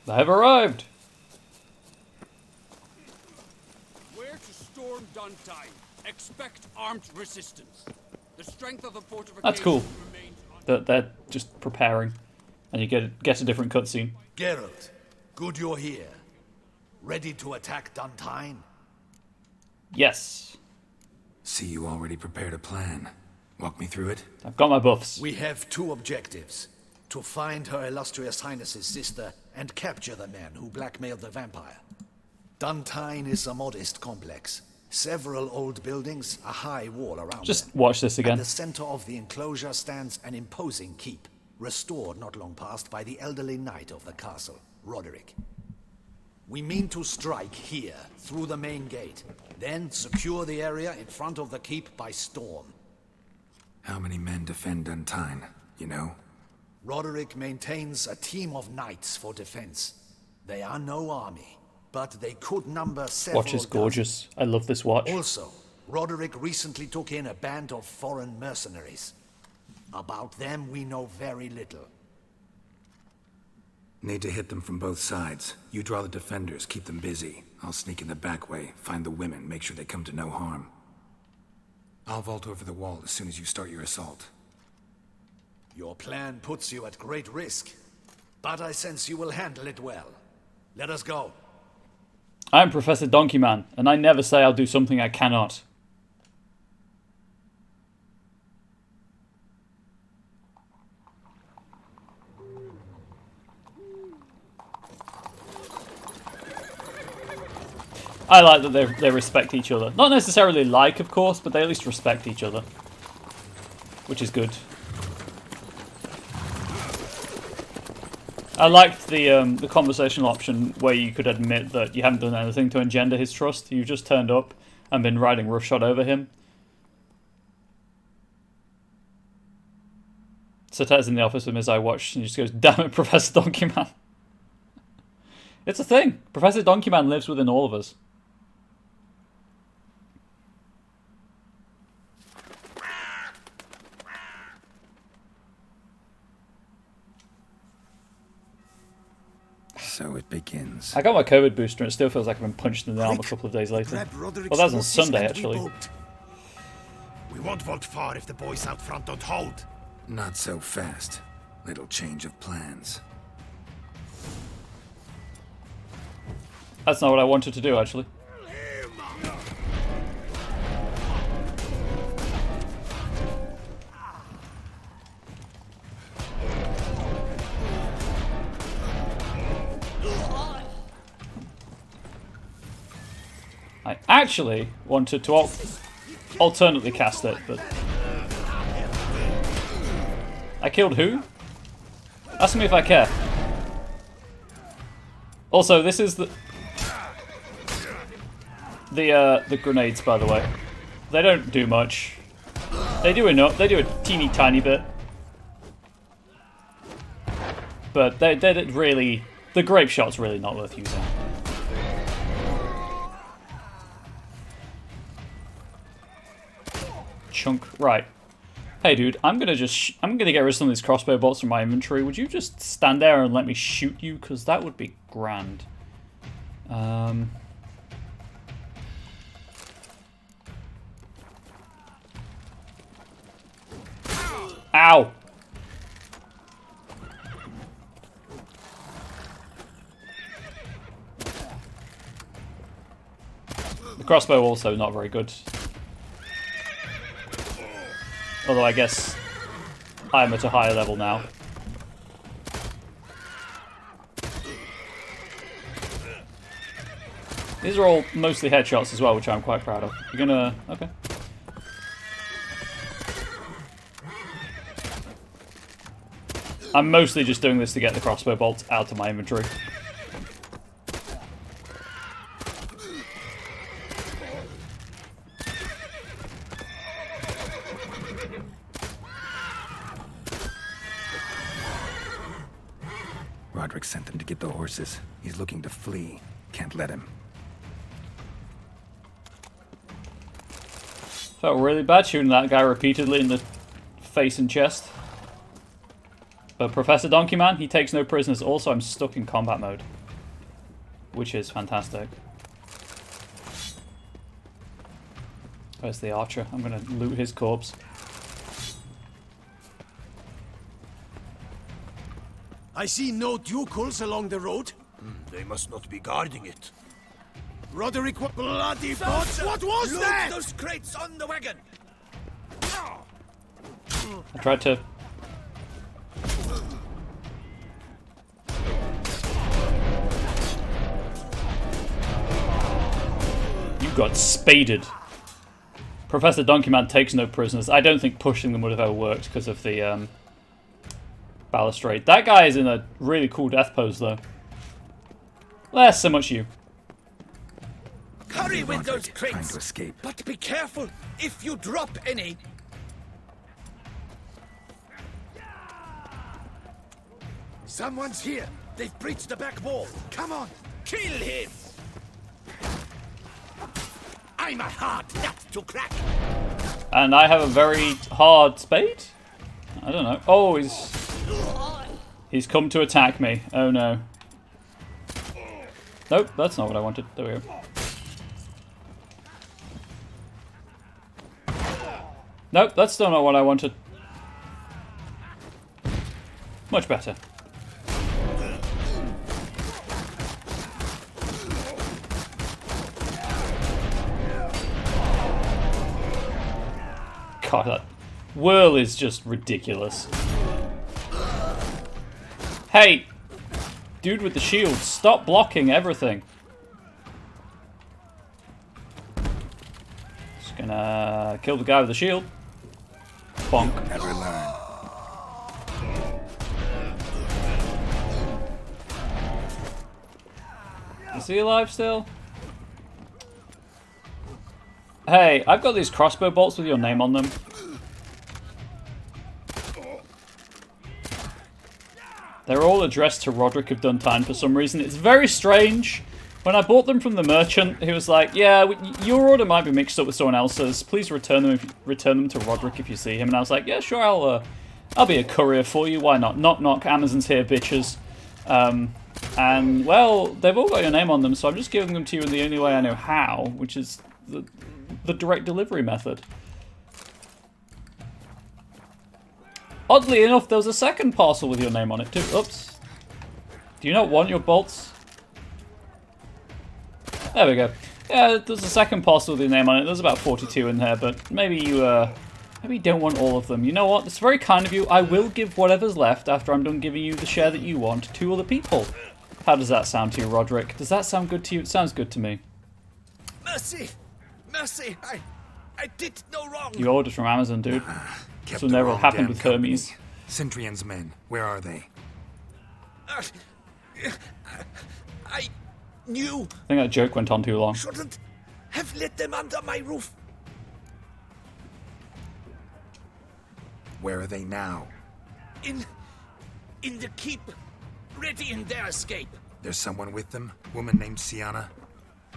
I have arrived! Where to storm Duntine? Expect armed resistance. The strength of the fortification. That's cool. That they're just preparing, and you get a different cutscene. Geralt, good you're here. Ready to attack Duntine? Yes. See, you already prepared a plan. Walk me through it. I've got my buffs. We have two objectives. To find Her Illustrious Highness's sister and capture the man who blackmailed the vampire. Duntine is a modest complex. Several old buildings, a high wall around Just them. watch this again. At the center of the enclosure stands an imposing keep, restored not long past by the elderly knight of the castle, Roderick. We mean to strike here, through the main gate, then secure the area in front of the keep by storm. How many men defend Duntine, you know? Roderick maintains a team of knights for defense. They are no army, but they could number several Watch is gorgeous. I love this watch. Also, Roderick recently took in a band of foreign mercenaries. About them we know very little. Need to hit them from both sides. You draw the defenders, keep them busy. I'll sneak in the back way, find the women, make sure they come to no harm. I'll vault over the wall as soon as you start your assault. Your plan puts you at great risk, but I sense you will handle it well. Let us go. I'm Professor Donkey Man, and I never say I'll do something I cannot. I like that they respect each other. Not necessarily like, of course, but they at least respect each other. Which is good. I liked the conversational option where you could admit that you haven't done anything to engender his trust. You just turned up and been riding roughshod over him. Satet's in the office with him as I watch, and he just goes, "Damn it, Professor Donkey Man." It's a thing. Professor Donkey Man lives within all of us. So it begins. I got my COVID booster and it still feels like I've been punched in the arm a couple of days later. Well, that was on Sunday, actually. We won't vault far if the boys out front don't hold. Not so fast. Little change of plans. That's not what I wanted to do, actually. I actually wanted to alternately cast it, but... I killed who? Ask me if I care. Also, this is the grenades, by the way. They don't do much. They do enough. They do a teeny tiny bit. But they really... The grape shot's really not worth using. Chunk. Right. Hey, dude, I'm gonna get rid of some of these crossbow bolts from my inventory. Would you just stand there and let me shoot you? Because that would be grand. Ow! The crossbow also not very good. Although I guess I'm at a higher level now. These are all mostly headshots as well, which I'm quite proud of. You're gonna... okay. I'm mostly just doing this to get the crossbow bolts out of my inventory. Roderick sent them to get the horses. He's looking to flee. Can't let him. Felt really bad shooting that guy repeatedly in the face and chest. But Professor Donkey Man, he takes no prisoners. Also, I'm stuck in combat mode, which is fantastic. Where's the archer? I'm going to loot his corpse. I see no ducals along the road. They must not be guarding it. Roderick, what bloody bots? What was Loot that? those crates on the wagon! I tried to... got spaded. Professor Donkeyman takes no prisoners. I don't think pushing them would have ever worked because of the balustrade. That guy is in a really cool death pose, though. Less so much you. Hurry with those Trying to crates! escape. But be careful if you drop any. Someone's here. They've breached the back wall. Come on. Kill him! I'm a hard nut to crack. And I have a very hard spade? I don't know. Oh, he's come to attack me. Oh no. Nope, that's not what I wanted. There we go. Nope, that's still not what I wanted. Much better. God, that whirl is just ridiculous. Hey! Dude with the shield, stop blocking everything. Just gonna kill the guy with the shield. Bonk. Never learn. Is he alive still? Hey, I've got these crossbow bolts with your name on them. They're all addressed to Roderick of Duntine for some reason. It's very strange. When I bought them from the merchant, he was like, "Yeah, your order might be mixed up with someone else's. Please return them to Roderick if you see him." And I was like, "Yeah, sure, I'll be a courier for you. Why not? Knock knock. Amazon's here, bitches." And well, they've all got your name on them, so I'm just giving them to you in the only way I know how, which is the direct delivery method. Oddly enough, there was a second parcel with your name on it too. Oops. Do you not want your bolts? There we go. Yeah, there's a second parcel with your name on it. There's about 42 in there, but maybe you don't want all of them. You know what? It's very kind of you. I will give whatever's left after I'm done giving you the share that you want to other people. How does that sound to you, Roderick? Does that sound good to you? It sounds good to me. Mercy! Mercy! I did no wrong! You ordered from Amazon, dude. Kept This will never the wrong happen damn with company. Hermes. Centrion's men, where are they? I knew. I think that joke went on too long. Shouldn't have let them under my roof. Where are they now? In the keep, ready in their escape. There's someone with them? Woman named Sienna?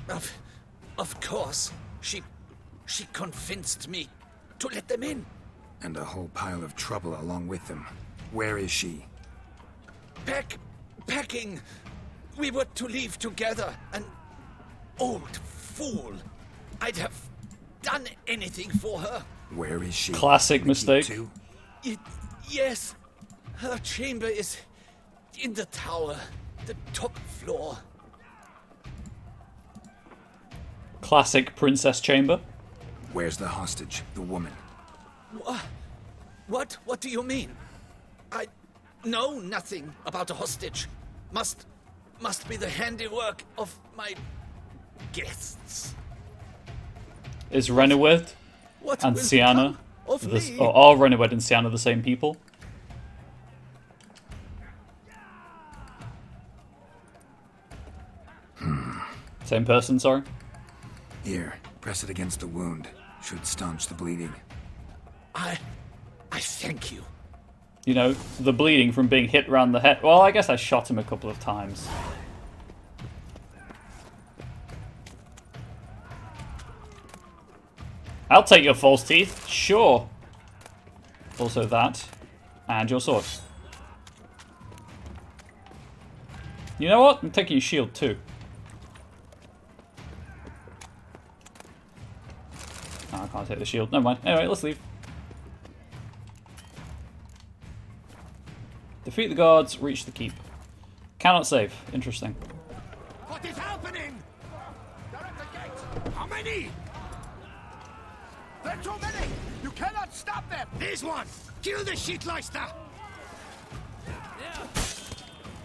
Of course. She convinced me to let them in. And a whole pile of trouble along with them. Where is she? Packing. We were to leave together. An old fool. I'd have done anything for her. Where is she? Classic mistake. Yes. Her chamber is in the tower. The top floor. Classic princess chamber. Where's the hostage? The woman? What? What do you mean? I know nothing about a hostage. Must be the handiwork of my guests. Is Renewed and Sienna, are Renewed and Sienna the same people? Same person, sorry? Here, press it against the wound. Should staunch the bleeding. I thank you. You know, the bleeding from being hit around the head. Well, I guess I shot him a couple of times. I'll take your false teeth, sure. Also that. And your sword. You know what? I'm taking your shield too. Oh, I can't take the shield. Never mind. Anyway, let's leave. Defeat the guards, reach the keep. Cannot save. Interesting. What is happening? They're at the gate. How many? There are too many. You cannot stop them. Here's one. Kill the shitleister.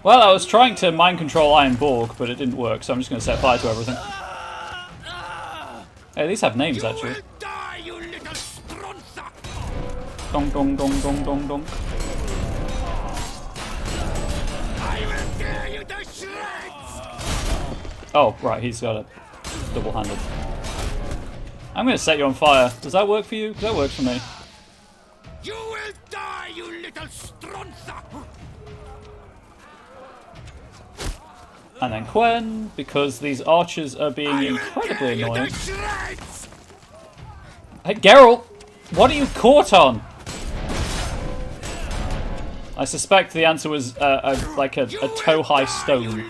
Well, I was trying to mind control Iron Borg, but it didn't work, so I'm just going to set fire to everything. Hey, these have names actually. Die, you little stronza! Dong dong dong dong dong dong. I will tear you to shreds! Oh, right, he's got a double-handed. I'm gonna set you on fire. Does that work for you? 'Cause that works for me. You will die, you little stronza! And then Quen, because these archers are being incredibly annoying. Hey, Geralt! What are you caught on? I suspect the answer was like a toe-high stone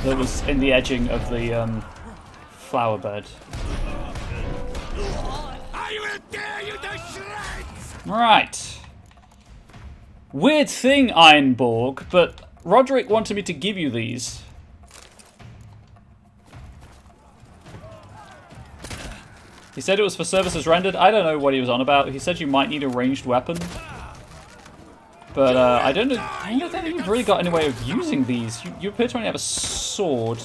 that was in the edging of the flower bed. I will tear you to shreds! Right. Weird thing, Ironborg, but Roderick wanted me to give you these. He said it was for services rendered. I don't know what he was on about. He said you might need a ranged weapon. But I don't think you've really got any way of using these. You appear to only have a sword.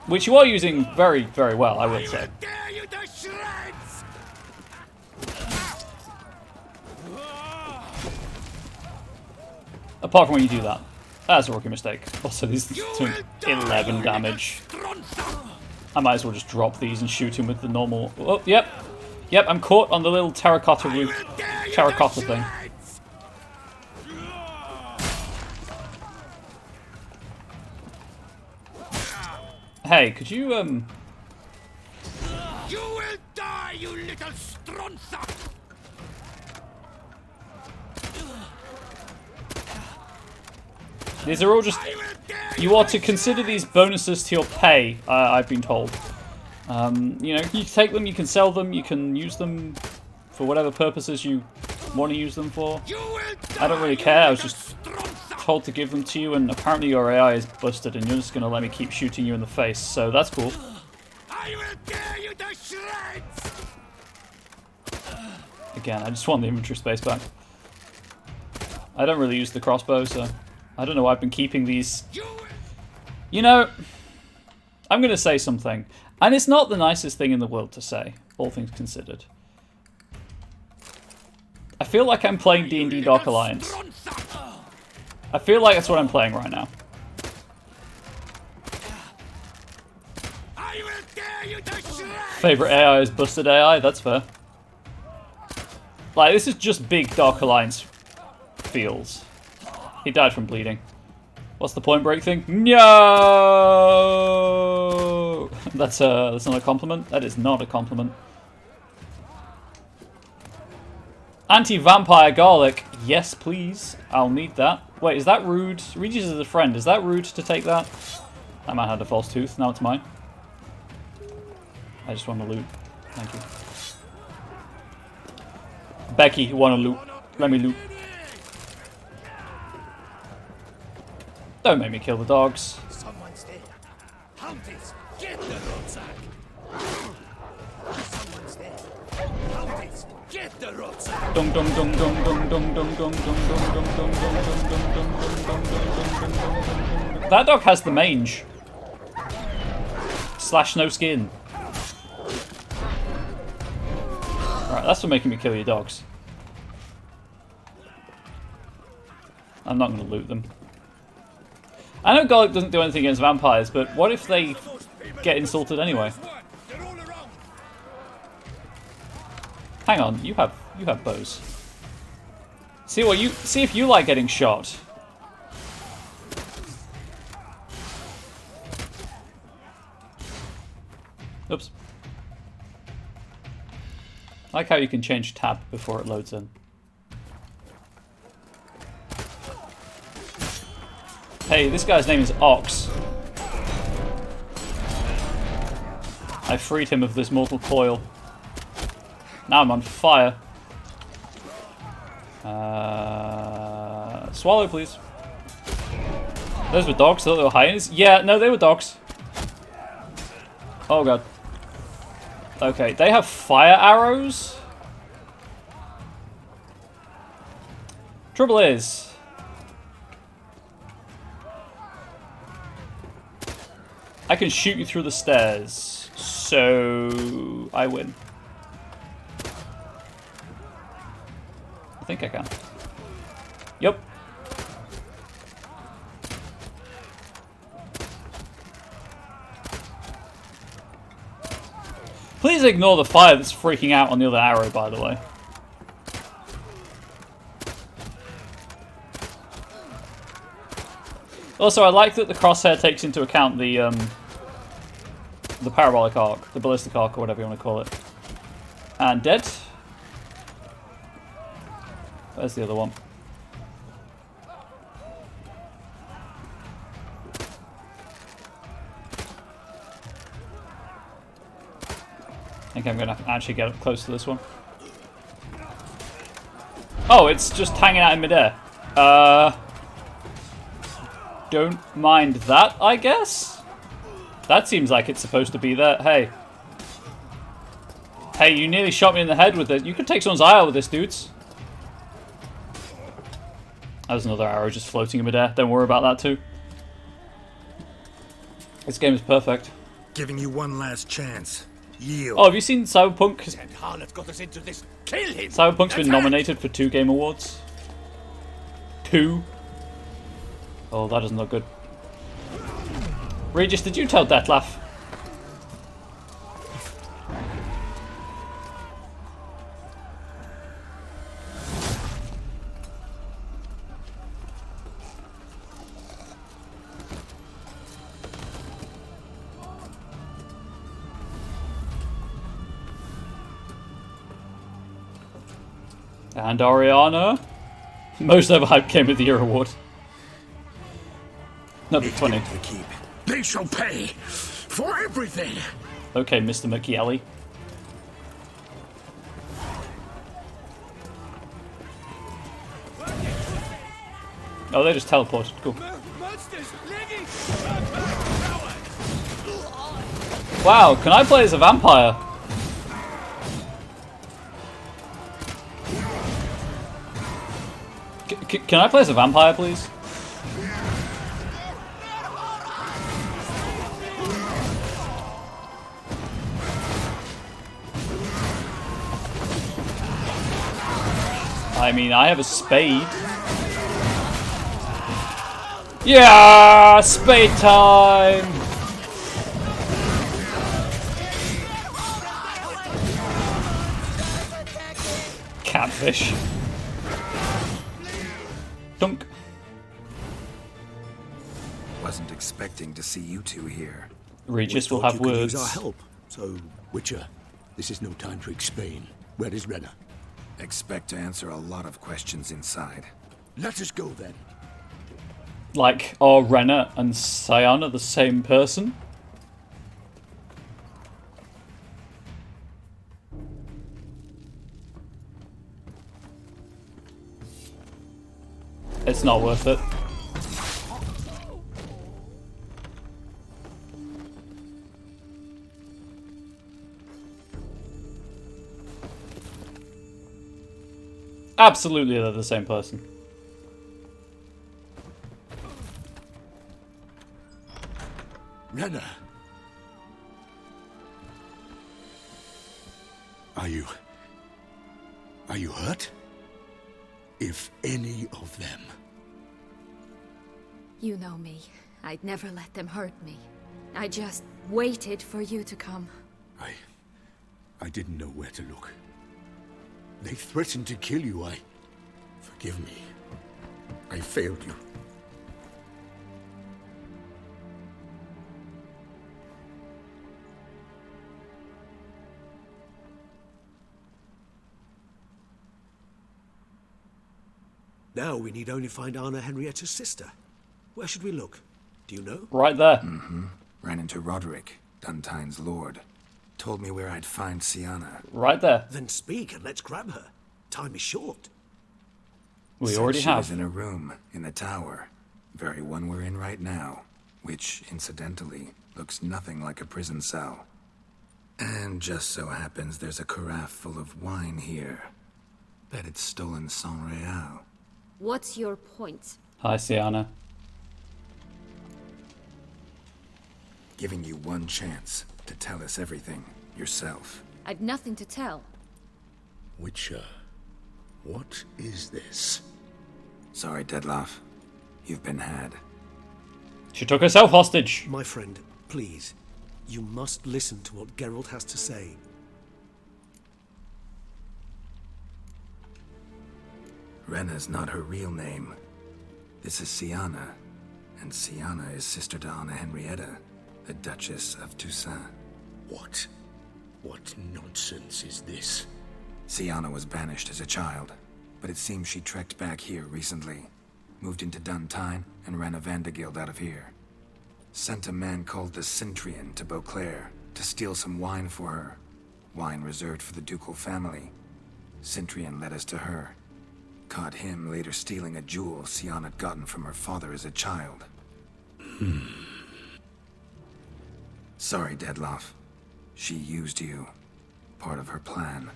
Which you are using very, very well, I would say. Apart from when you do that. That's a rookie mistake. Also, these do 11 damage. I might as well just drop these and shoot him with the normal... Oh, yep. Yep, I'm caught on the little terracotta thing. Hey, could you, You will die, you little stronza! These are all just... You are to consider these bonuses to your pay, I've been told. You know, you take them, you can sell them, you can use them for whatever purposes you want to use them for. I don't really care, I was just told to give them to you, and apparently your AI is busted and you're just going to let me keep shooting you in the face, so that's cool. I will tear you to shreds! Again, I just want the inventory space back. I don't really use the crossbow, so I don't know why I've been keeping these. You know, I'm going to say something, and it's not the nicest thing in the world to say, all things considered. I feel like I'm playing D&D Dark Alliance. I feel like that's what I'm playing right now. Favorite AI is busted AI, that's fair. Like, this is just big Dark Alliance feels. He died from bleeding. What's the point break thing? No! That's not a compliment. That is not a compliment. Anti-vampire garlic. Yes, please. I'll need that. Wait, is that rude? Read uses as a friend. Is that rude to take that? That man had a false tooth. Now it's mine. I just want to loot. Thank you. Becky, you want to loot? Let me loot. Don't make me kill the dogs. Someone's there. Hunters, get the rucksack. Someone's there. Hunters, get the rucksack. Dong dong dong dong dong dong dong dong dong dong dong dong dong dong dong dong. That dog has the mange. Slash no skin. Right, that's for making me kill your dogs. I'm not going to loot them. I know garlic doesn't do anything against vampires, but what if they get insulted anyway? Hang on, you have bows. See if you like getting shot. Oops. I like how you can change tab before it loads in. Hey, this guy's name is Ox. I freed him of this mortal coil. Now I'm on fire. Swallow, please. Those were dogs. Those were hyenas. Yeah, no, they were dogs. Oh god. Okay, they have fire arrows. Trouble is, I can shoot you through the stairs. So I win. I think I can. Yep. Please ignore the fire that's freaking out on the other arrow, by the way. Also, I like that the crosshair takes into account the parabolic arc, the ballistic arc, or whatever you want to call it. And dead. Where's the other one? I think I'm going to actually get up close to this one. Oh, it's just hanging out in midair. Don't mind that, I guess? That seems like it's supposed to be there. Hey. Hey, you nearly shot me in the head with it. You could take someone's eye out with this, dudes. There's another arrow just floating in midair. Don't worry about that, too. This game is perfect. Giving you one last chance. Yield. Oh, have you seen Cyberpunk? Got us into this. Kill him. Cyberpunk's been nominated for 2 Game Awards. 2? Oh, that doesn't look good. Regis, did you tell Detlef? And Oriana. Most overhyped Game of the Year award. That'd be funny. They shall pay for everything. Okay, Mr. McYelly. Oh, they just teleported. Cool. Wow, can I play as a vampire? Can I play as a vampire, please? I mean, I have a spade. Yeah, spade time! Catfish. Dunk. Wasn't expecting to see you two here. Regis will have words. Use our help. So, Witcher, this is no time to explain. Where is Renna? Expect to answer a lot of questions inside. Let us go then. Like, are Renna and Cyana the same person? It's not worth it. Absolutely, they're the same person. Renna. Are you hurt? If any of them. You know me. I'd never let them hurt me. I just waited for you to come. I didn't know where to look. They threatened to kill you. Forgive me. I failed you. Now we need only find Anna Henrietta's sister. Where should we look? Do you know? Right there. Mm-hmm. Ran into Roderick, Duntine's lord. Told me where I'd find Cyana. Right there. Then speak and let's grab her. Time is short. We already have. She was in a room in the tower. Very one we're in right now. Which, incidentally, looks nothing like a prison cell. And just so happens there's a carafe full of wine here. Bet it's stolen San Real. What's your point? Hi, Cyana. Giving you one chance to to tell us everything, yourself. I've nothing to tell. Witcher, what is this? Sorry, Dettlaff. You've been had. She took herself hostage. My friend, please. You must listen to what Geralt has to say. Renna's not her real name. This is Siana, and Siana is sister to Anna Henrietta, the Duchess of Toussaint. What? What nonsense is this? Siana was banished as a child, but it seems she trekked back here recently. Moved into Duntine and ran a Vandergild out of here. Sent a man called the Centrian to Beauclair to steal some wine for her. Wine reserved for the ducal family. Centrian led us to her. Caught him later stealing a jewel Siana had gotten from her father as a child. Sorry, Dettlaff. She used you. Part of her plan.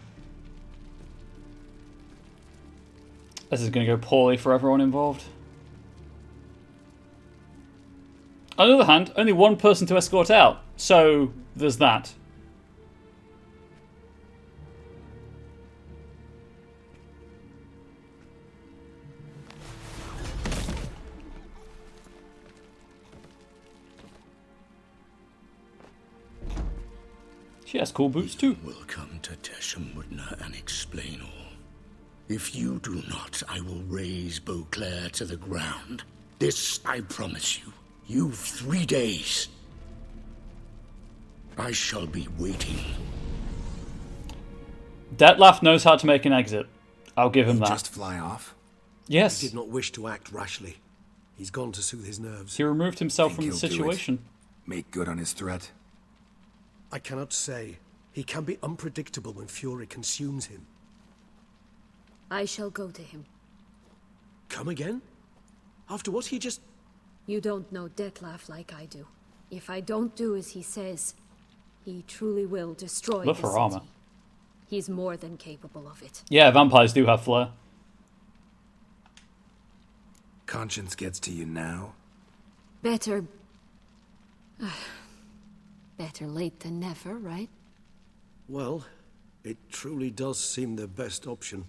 This is going to go poorly for everyone involved. On the other hand, only one person to escort out, so there's that. She has cool boots too. Will come to Teshumutna and explain all. If you do not, I will raze Beauclair to the ground. This I promise you. You've 3 days. I shall be waiting. Dettlaff knows how to make an exit. I'll give him that. Just fly off? Yes. He did not wish to act rashly. He's gone to soothe his nerves. He removed himself from the Think he'll do it? situation. Make good on his threat? I cannot say. He can be unpredictable when fury consumes him. I shall go to him. Come again? After what he just... You don't know Dettlaff like I do. If I don't do as he says, he truly will destroy Love the her armor. city. He's more than capable of it. Yeah, vampires do have flair. Conscience gets to you now? Better... better late than never, right? Well, it truly does seem the best option.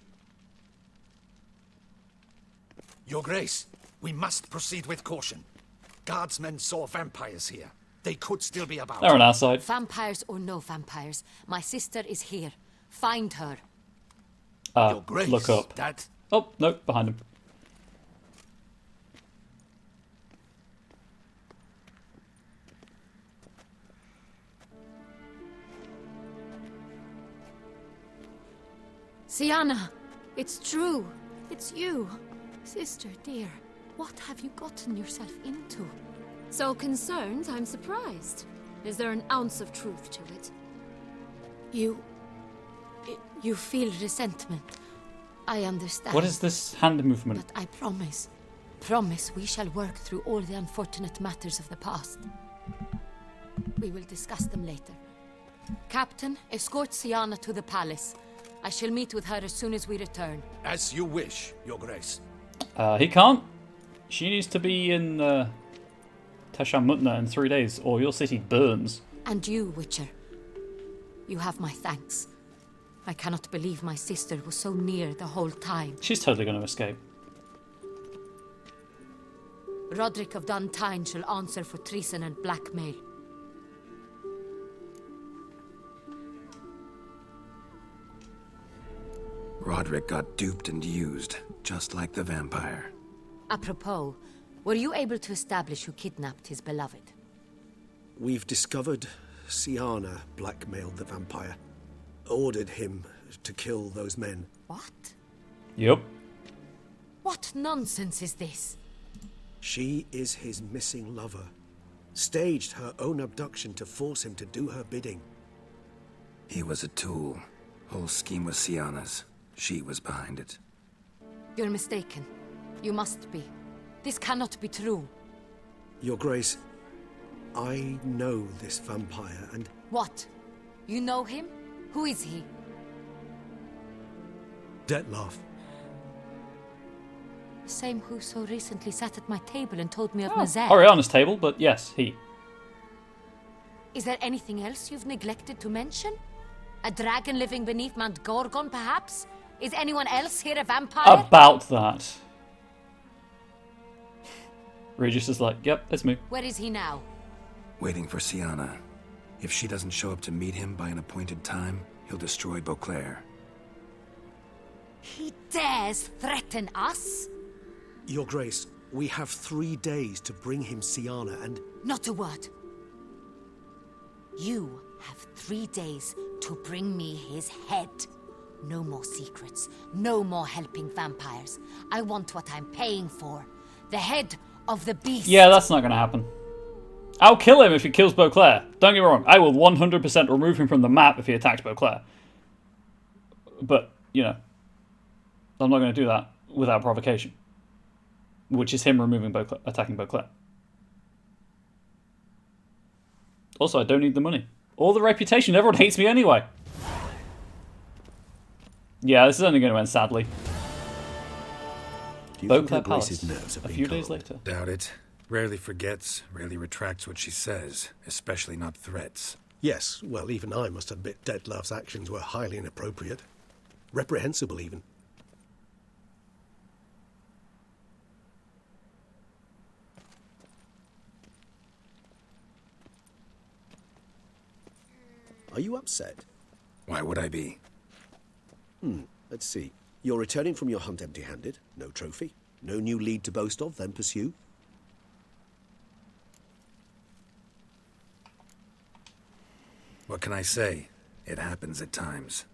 Your Grace, we must proceed with caution. Guardsmen saw vampires here. They could still be about. They're on our side. Vampires or no vampires, my sister is here. Find her. Your Grace, Look up. that... Oh, no, behind him. Siana, it's true. It's you. Sister, dear, what have you gotten yourself into? So concerned, I'm surprised. Is there an ounce of truth to it? You feel resentment. I understand. What is this hand movement? But I promise we shall work through all the unfortunate matters of the past. We will discuss them later. Captain, escort Siana to the palace. I shall meet with her as soon as we return. As you wish, Your Grace. He can't. She needs to be in Teshumutna in 3 days, or your city burns. And you, Witcher. You have my thanks. I cannot believe my sister was so near the whole time. She's totally going to escape. Roderick of Duntine shall answer for treason and blackmail. Roderick got duped and used, just like the vampire. Apropos, were you able to establish who kidnapped his beloved? We've discovered Siana blackmailed the vampire. Ordered him to kill those men. What? Yep. What nonsense is this? She is his missing lover. Staged her own abduction to force him to do her bidding. He was a tool. Whole scheme was Siana's. She was behind it. You're mistaken. You must be. This cannot be true. Your Grace, I know this vampire and... What? You know him? Who is he? Dettlaff. The same who so recently sat at my table and told me of Oh, Mazel. Oriana's table, but yes, he. Is there anything else you've neglected to mention? A dragon living beneath Mount Gorgon, perhaps? Is anyone else here a vampire? About that. Regis is like, yep, it's me. Where is he now? Waiting for Sienna. If she doesn't show up to meet him by an appointed time, he'll destroy Beauclair. He dares threaten us? Your Grace, we have 3 days to bring him Sienna and... Not a word. You have 3 days to bring me his head. No more secrets. No more helping vampires. I want what I'm paying for. The head of the beast. Yeah, that's not going to happen. I'll kill him if he kills Beauclair. Don't get me wrong. I will 100% remove him from the map if he attacks Beauclair. But, you know, I'm not going to do that without provocation. Which is him removing attacking Beauclair. Also, I don't need the money. Or the reputation. Everyone hates me anyway. Yeah, this is only going to end sadly. Beauclair Palace. A few days later. Doubt it. Rarely forgets, rarely retracts what she says, especially not threats. Yes, well, even I must admit Detlav's actions were highly inappropriate. Reprehensible, even. Are you upset? Why would I be? Let's see. You're returning from your hunt empty-handed. No trophy. No new lead to boast of, then pursue. What can I say? It happens at times.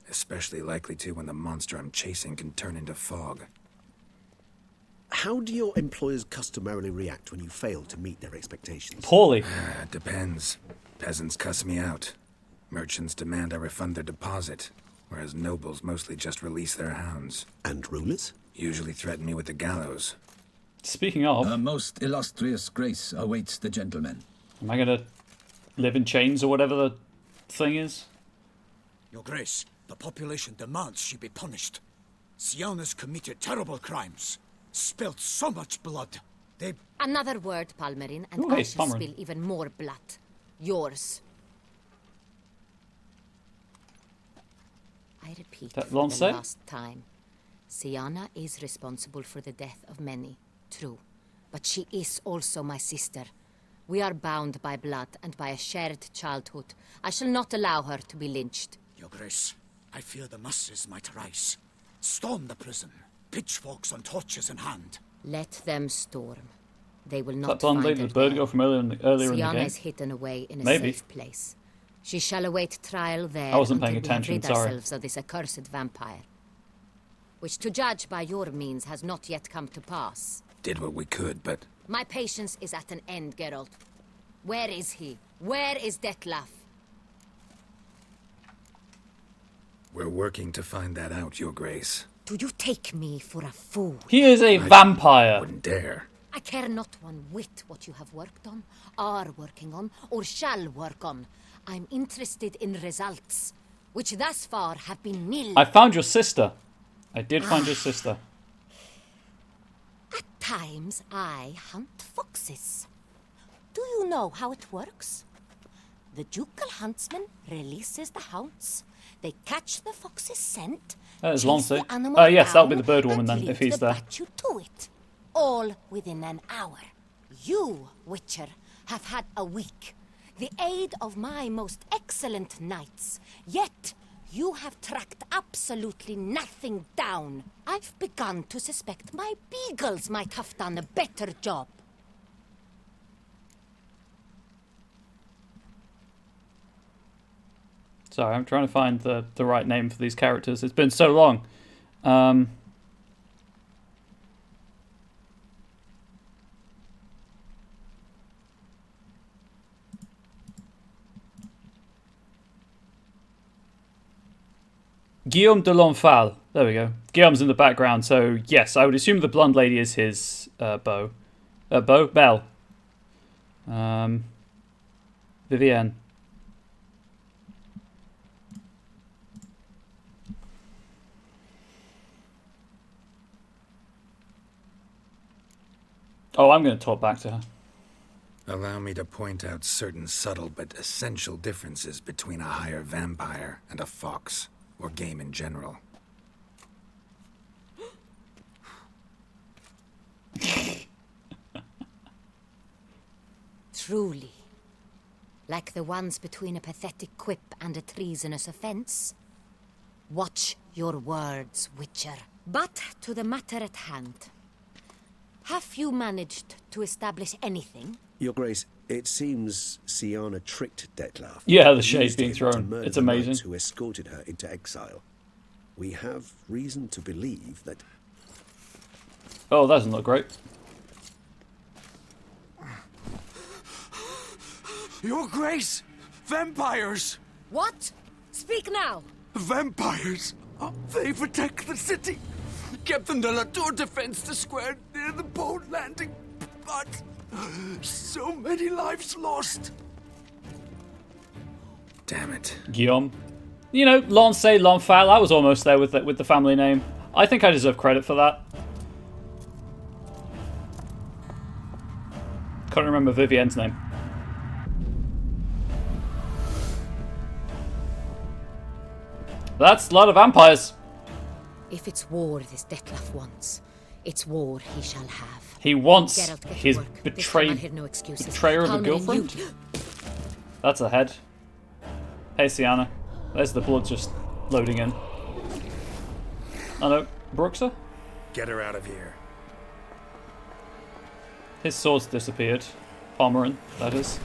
Especially likely to when the monster I'm chasing can turn into fog. How do your employers customarily react when you fail to meet their expectations? Poorly. Depends. Peasants cuss me out. Merchants demand I refund their deposit, whereas nobles mostly just release their hounds. And rulers? Usually threaten me with the gallows. Speaking of... A most illustrious grace awaits the gentleman. Am I going to live in chains or whatever the thing is? Your Grace, the population demands she be punished. Sienna's committed terrible crimes. Spilt so much blood. They... Another word, Palmerin, and Ooh, hey, I shall Palmerin. spill even more blood. Yours. I repeat That for long the say? last time. Sienna is responsible for the death of many, true. But she is also my sister. We are bound by blood and by a shared childhood. I shall not allow her to be lynched. Your Grace, I fear the masses might rise. Storm the prison, pitchforks and torches in hand. Let them storm. They will Is that not blonde find lady her the bird there. girl from earlier in the Sienna game? is hidden away in a Maybe. safe place. She shall await trial there I wasn't until paying we have attention, rid sorry. ourselves of this accursed vampire. Which, to judge by your means, has not yet come to pass. Did what we could, but... My patience is at an end, Geralt. Where is he? Where is Detlef? We're working to find that out, Your Grace. Do you take me for a fool? He is a vampire. Wouldn't dare. I care not one whit what you have worked on, are working on, or shall work on. I'm interested in results, which thus far have been nil. I found your sister. I did find your sister. At times, I hunt foxes. Do you know how it works? The ducal huntsman releases the hounds. They catch the fox's scent. That is chase long, the say. animal Yes, that'll be down, the bird woman and then, lead if he's the there. Batu to it. All within an hour. You, Witcher, have had a week. The aid of my most excellent knights. Yet, you have tracked absolutely nothing down. I've begun to suspect my beagles might have done a better job. Sorry, I'm trying to find the right name for these characters. It's been so long. Guillaume de l'Enfal. There we go. Guillaume's in the background, so yes, I would assume the blonde lady is his beau. Belle. Vivienne. Oh, I'm going to talk back to her. Allow me to point out certain subtle but essential differences between a higher vampire and a fox, or game in general. Truly. Like the ones between a pathetic quip and a treasonous offense? Watch your words, Witcher. But to the matter at hand. Have you managed to establish anything? Your Grace, it seems Sienna tricked Detlef. Yeah, the shade Used being him thrown. to murder It's the amazing. knights who escorted her into exile. We have reason to believe that... Oh, that doesn't look great. Your Grace! Vampires! What? Speak now! Vampires! They protect the city! Captain de la Tour defends the square near the boat landing, but so many lives lost. Damn it. Guillaume. You know, Lancey, L'Enfant, I was almost there with the family name. I think I deserve credit for that. Can't remember Vivienne's name. That's a lot of vampires. If it's war this Detlef wants, it's war he shall have. He wants Geralt, get to his work. This time I'll hear no excuses. betrayer of a Palmer and girlfriend? you- That's a head. Hey, Sienna. There's the blood just loading in. Oh no, Bruxa? Get her out of here. His sword's disappeared. Pomeran, that is.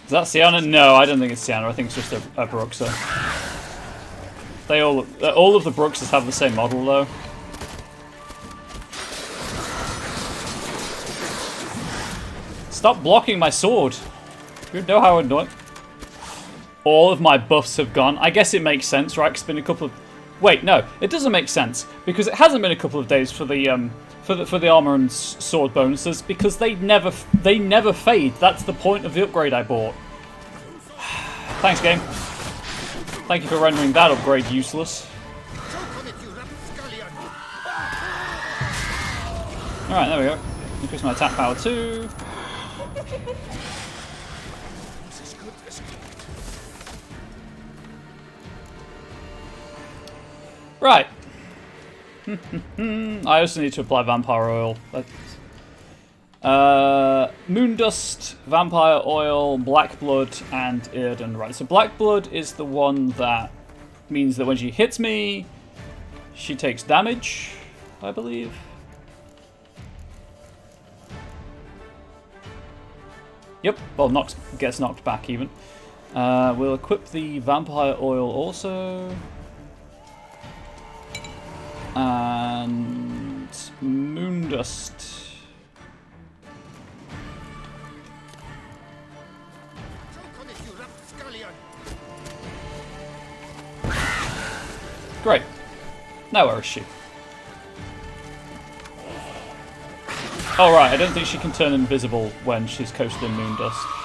Is that Sienna? No, I don't think it's Sienna. I think it's just a Bruxa. They all of the Bruxas have the same model though. Stop blocking my sword. You know how annoying. All of my buffs have gone. I guess it makes sense, right? 'Cause it's been a couple of... Wait, no, it doesn't make sense because it hasn't been a couple of days for the armor and sword bonuses because they never fade. That's the point of the upgrade I bought. Thanks, game. Thank you for rendering that upgrade useless. Alright, there we go. Increase my attack power too. Right. I also need to apply vampire oil. Moondust, vampire oil, black blood, and Irden. Right, so black blood is the one that means that when she hits me, she takes damage, I believe. Yep, well, gets knocked back even. We'll equip the vampire oil also. And Moondust. Great. Now where is she? Oh right, I don't think she can turn invisible when she's coated in Moondust.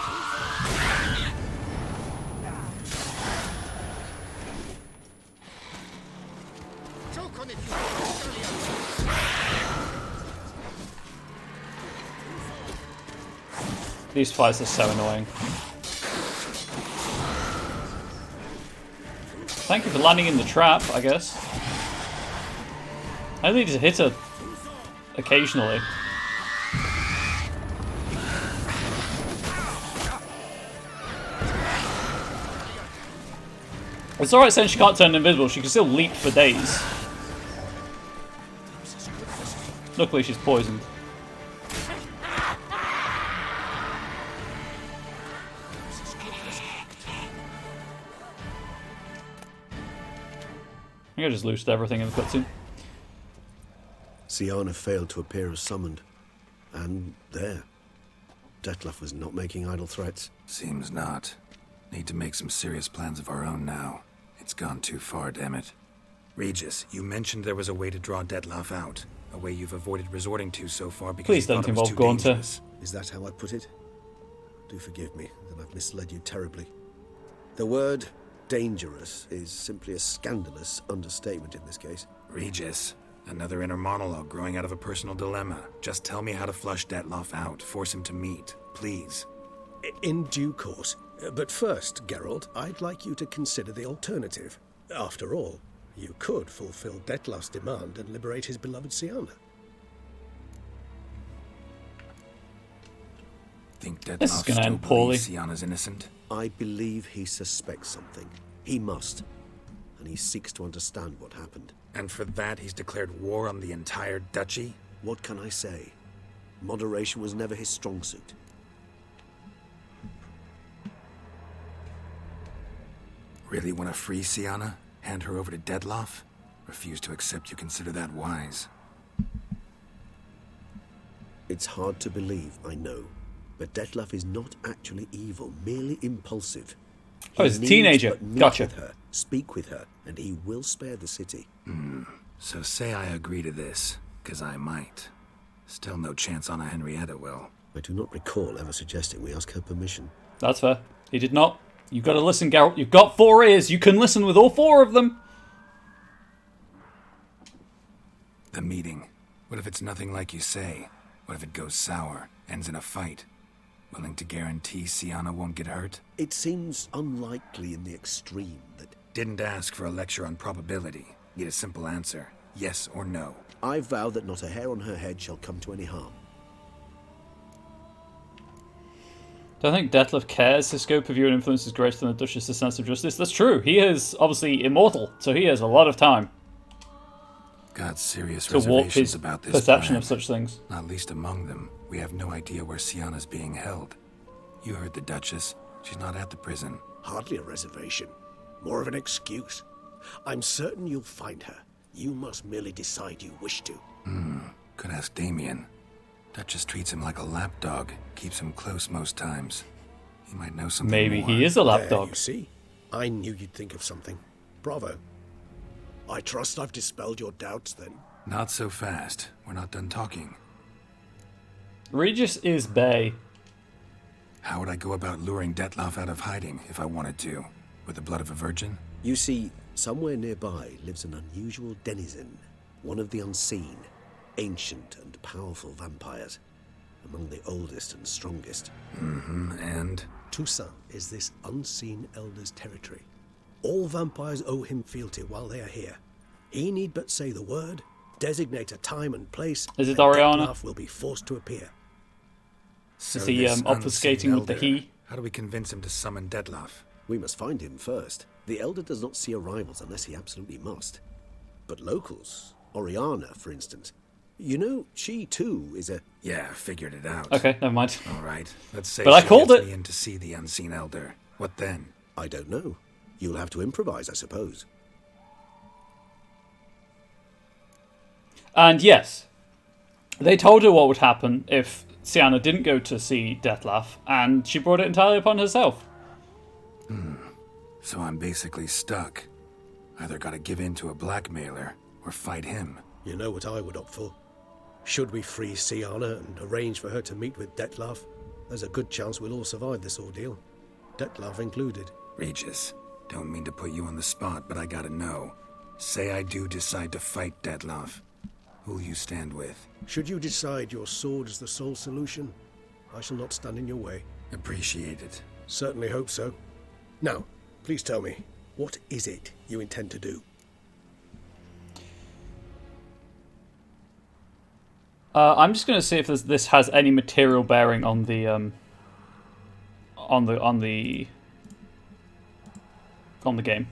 These fights are so annoying. Thank you for landing in the trap, I guess. I need to hit her occasionally. It's alright saying she can't turn invisible, she can still leap for days. Luckily she's poisoned. I think I just looted everything in the cutscene. Sienna failed to appear as summoned. And there. Detlef was not making idle threats. Seems not. Need to make some serious plans of our own now. It's gone too far, damn it. Regis, you mentioned there was a way to draw Detlef out. a way you've avoided resorting to so far because Please you don't thought it was involve too Gaunter. dangerous. Is that how I put it? Do forgive me that I've misled you terribly. The word dangerous is simply a scandalous understatement in this case. Regis, another inner monologue growing out of a personal dilemma. Just tell me how to flush Detloff out, force him to meet, please. In due course. But first, Geralt, I'd like you to consider the alternative. After all, you could fulfill Detloff's demand and liberate his beloved Siana. Think This is Detloff gonna still end poorly. believes Siana's innocent? I believe he suspects something. He must. And he seeks to understand what happened. And for that, he's declared war on the entire duchy? What can I say? Moderation was never his strong suit. Really want to free Siana? Hand her over to Detloff? Refuse to accept you consider that wise. It's hard to believe, I know. But Detloff is not actually evil, merely impulsive. Oh, he's a teenager. But meet Gotcha. with her, speak with her, and he will spare the city. So say I agree to this, 'cause I might. Still no chance Anna Henrietta will. I do not recall ever suggesting we ask her permission. That's fair. He did not. You've got to listen, Geralt. You've got 4 ears. You can listen with all 4 of them. The meeting. What if it's nothing like you say? What if it goes sour, ends in a fight? Willing to guarantee Siana won't get hurt? It seems unlikely in the extreme that... Didn't ask for a lecture on probability. Need a simple answer. Yes or no. I vow that not a hair on her head shall come to any harm. Don't think Detlev cares. His scope of view and influence is greater than the Duchess's sense of justice. That's true. He is obviously immortal, so he has a lot of time Got serious to warp reservations his about this perception plan. of such things. Not least among them, we have no idea where Siana's being held. You heard the Duchess. She's not at the prison. Hardly a reservation. More of an excuse. I'm certain you'll find her. You must merely decide you wish to. Could ask Damien. Duchess treats him like a lapdog. Keeps him close most times. He might know something Maybe more. he is a There, lapdog. you see? I knew you'd think of something. Bravo. I trust I've dispelled your doubts, then. Not so fast. We're not done talking. Regis is Bay. How would I go about luring Detloff out of hiding if I wanted to? With the blood of a virgin? You see, somewhere nearby lives an unusual denizen. One of the unseen. Ancient and powerful vampires. Among the oldest and strongest. And? Toussaint is this unseen elder's territory. All vampires owe him fealty while they are here. He need but say the word, designate a time and place, Is it and Oriana? Detloff will be forced to appear. So Is he this obfuscating unseen with the elder, he? How do we convince him to summon Detloff? We must find him first. The elder does not see arrivals unless he absolutely must. But locals, Oriana, for instance, you know, she too is a... Yeah, figured it out. Okay, never mind. All right, let's say But I she called gets it. me in to see the unseen elder. What then? I don't know. You'll have to improvise, I suppose. And yes, they told her what would happen if Siana didn't go to see Detlaff, and she brought it entirely upon herself. So I'm basically stuck. Either gotta give in to a blackmailer, or fight him. You know what I would opt for. Should we free Siana and arrange for her to meet with Detlaff, there's a good chance we'll all survive this ordeal. Detlaff included. Regis, don't mean to put you on the spot, but I gotta know. Say I do decide to fight Detloff. Who'll you stand with? Should you decide your sword is the sole solution, I shall not stand in your way. Appreciate it. Certainly hope so. Now, please tell me, what is it you intend to do? I'm just going to see if this has any material bearing on the game.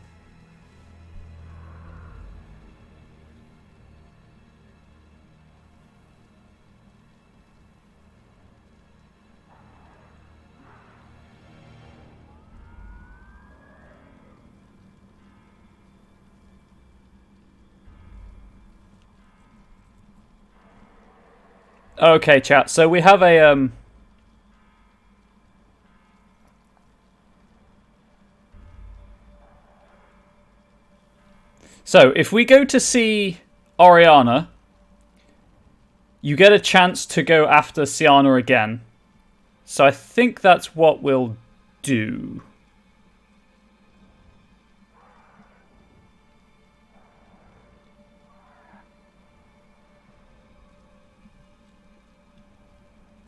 Okay, chat. So we have a So if we go to see Oriana, you get a chance to go after Sienna again. So I think that's what we'll do.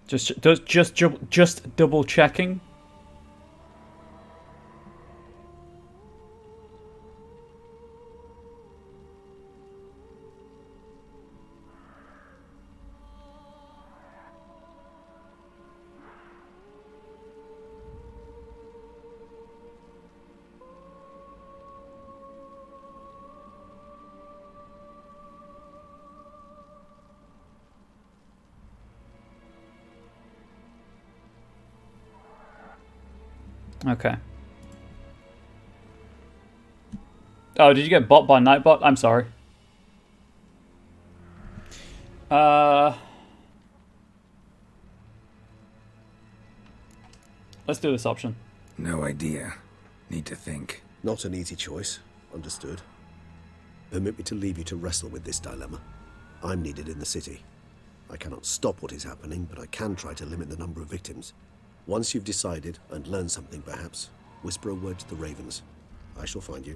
Just double checking. Okay. Oh, did you get bot by Nightbot? I'm sorry. Let's do this option. No idea. Need to think. Not an easy choice. Understood. Permit me to leave you to wrestle with this dilemma. I'm needed in the city. I cannot stop what is happening, but I can try to limit the number of victims. Once you've decided, and learned something perhaps, whisper a word to the Ravens. I shall find you.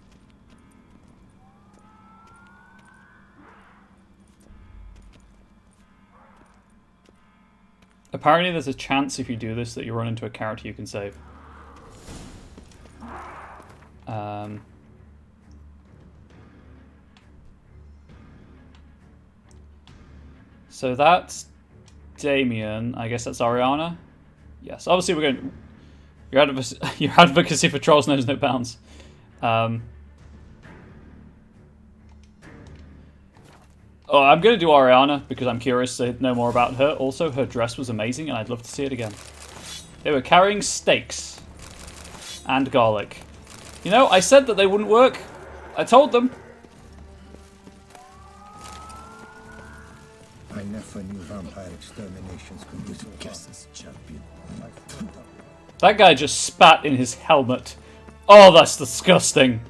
Apparently there's a chance if you do this that you run into a character you can save. So that's Damien. I guess that's Ariana. Yes, obviously we're going... Your advocacy for trolls knows no bounds. Oh, I'm going to do Ariana because I'm curious to know more about her. Also, her dress was amazing and I'd love to see it again. They were carrying steaks and garlic. You know, I said that they wouldn't work. I told them. I never knew vampire exterminations could be so fast. Champion. That guy just spat in his helmet. Oh, that's disgusting.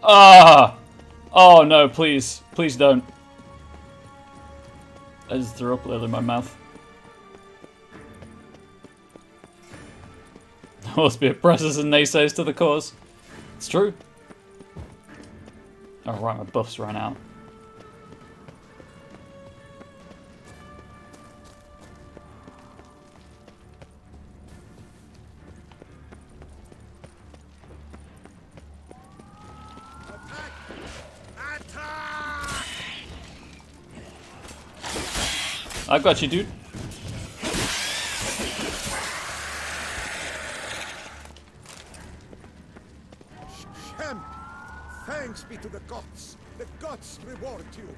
Ah! Oh no, please. Please don't. I just threw up a little in my mouth. There must be oppressors and naysayers to the cause. It's true. Oh right, my buffs ran out. I got you, dude. Champ! Thanks be to the gods. The gods reward you.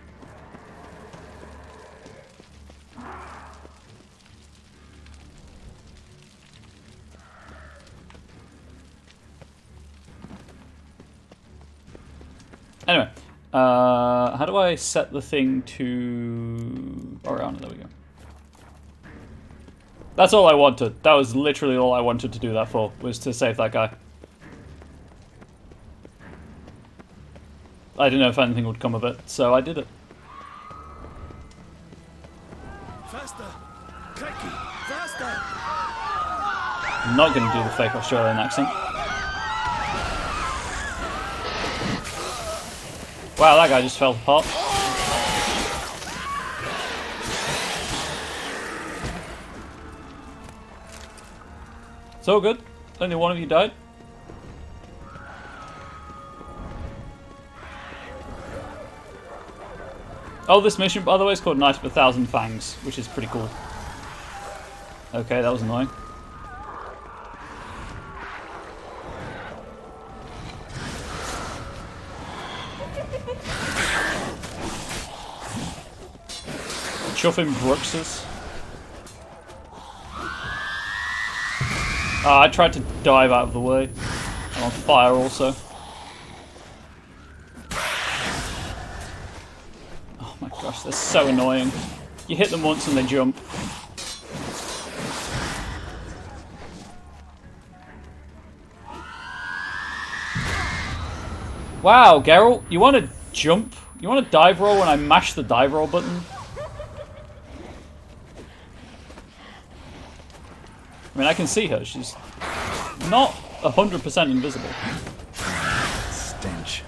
Anyway, how do I set the thing to Oriana? There we go. That's all I wanted. That was literally all I wanted to do that for, was to save that guy. I didn't know if anything would come of it, so I did it. Faster! Cracky! Faster! I'm not going to do the fake Australian accent. Wow, that guy just fell apart. It's all good. Only one of you died. Oh, this mission, by the way, is called Night of 1,000 Fangs, which is pretty cool. Okay, that was annoying. Chuffing Brookses. I tried to dive out of the way. I'm on fire also. Oh my gosh, they're so annoying. You hit them once and they jump. Wow, Geralt, you want to jump? You want to dive roll when I mash the dive roll button? I mean, I can see her. She's not 100% invisible. Stench.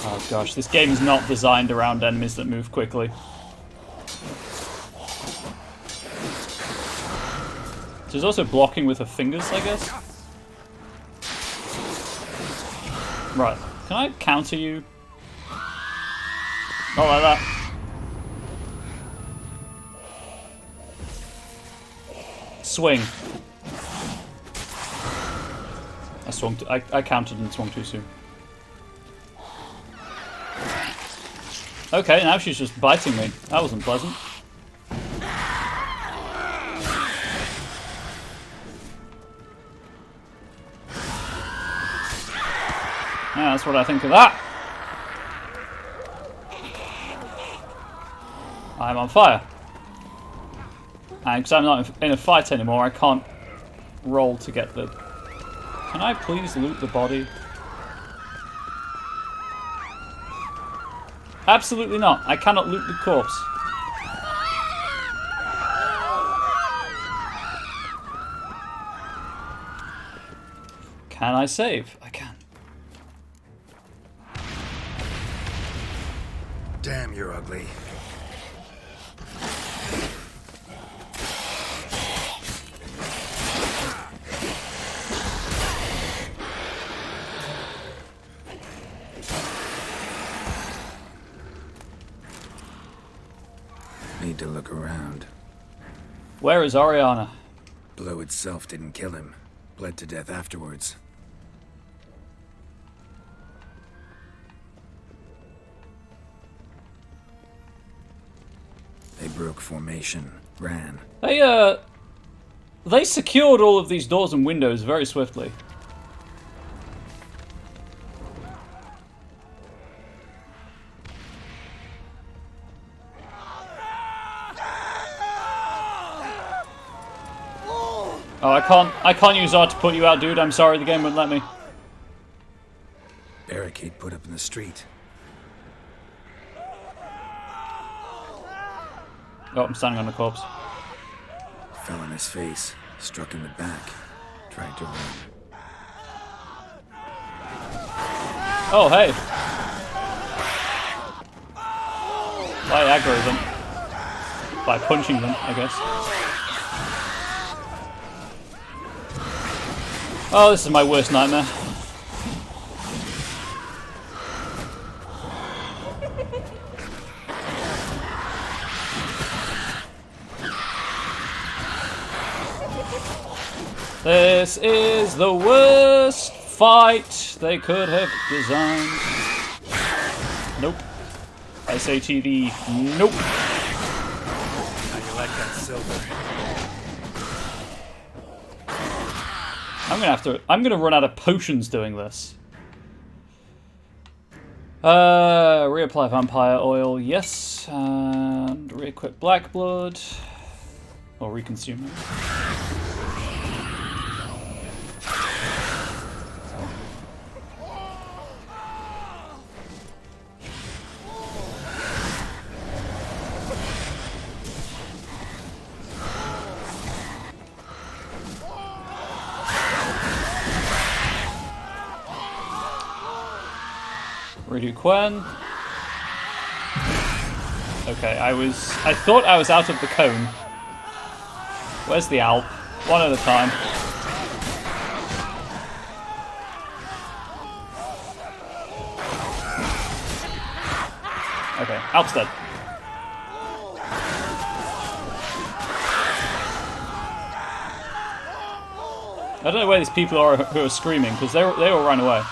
Oh gosh, this game is not designed around enemies that move quickly. She's also blocking with her fingers, I guess. Right, can I counter you? Not like that. Swing. I countered and swung too soon. Okay, now she's just biting me. That wasn't pleasant. Yeah, that's what I think of that. I'm on fire. And because I'm not in a fight anymore, I can't roll to get the... Can I please loot the body? Absolutely not. I cannot loot the corpse. Can I save? I can. Damn, you're ugly. Need to look around. Where is Oriana? Blow itself didn't kill him. Bled to death afterwards. They broke formation, ran. They secured all of these doors and windows very swiftly. Oh, I can't use art to put you out, dude. I'm sorry, the game wouldn't let me. Barricade put up in the street. Oh, I'm standing on the corpse. Fell on his face, struck in the back, tried to run. Oh, hey. Why aggro them? By punching them, I guess. Oh, this is my worst nightmare. This is the worst fight they could have designed. Nope. SATD, nope. How you like that silver? I'm gonna run out of potions doing this. Reapply vampire oil, yes. And re-equip black blood. Or reconsume it. Redo Quen. Okay, I thought I was out of the cone. Where's the Alp? One at a time. Okay, Alp's dead. I don't know where these people are who are screaming, because they all ran away.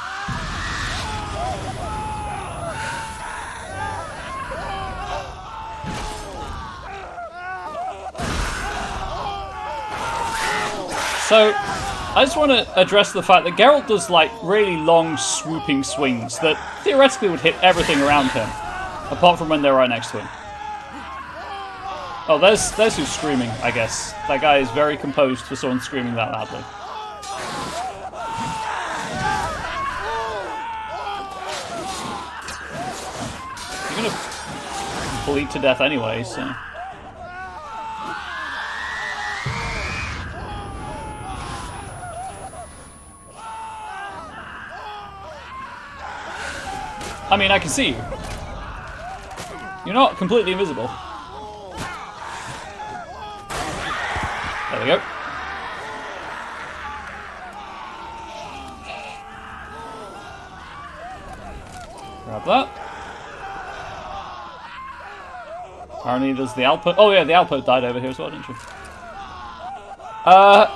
So, I just want to address the fact that Geralt does like really long swooping swings that theoretically would hit everything around him, apart from when they're right next to him. Oh, there's who's screaming, I guess. That guy is very composed for someone screaming that loudly. gonna bleed to death anyway, so. I mean, I can see you. You're not completely invisible. There we go. Grab that. Apparently there's the output. Oh yeah, the output died over here as well, didn't you? Are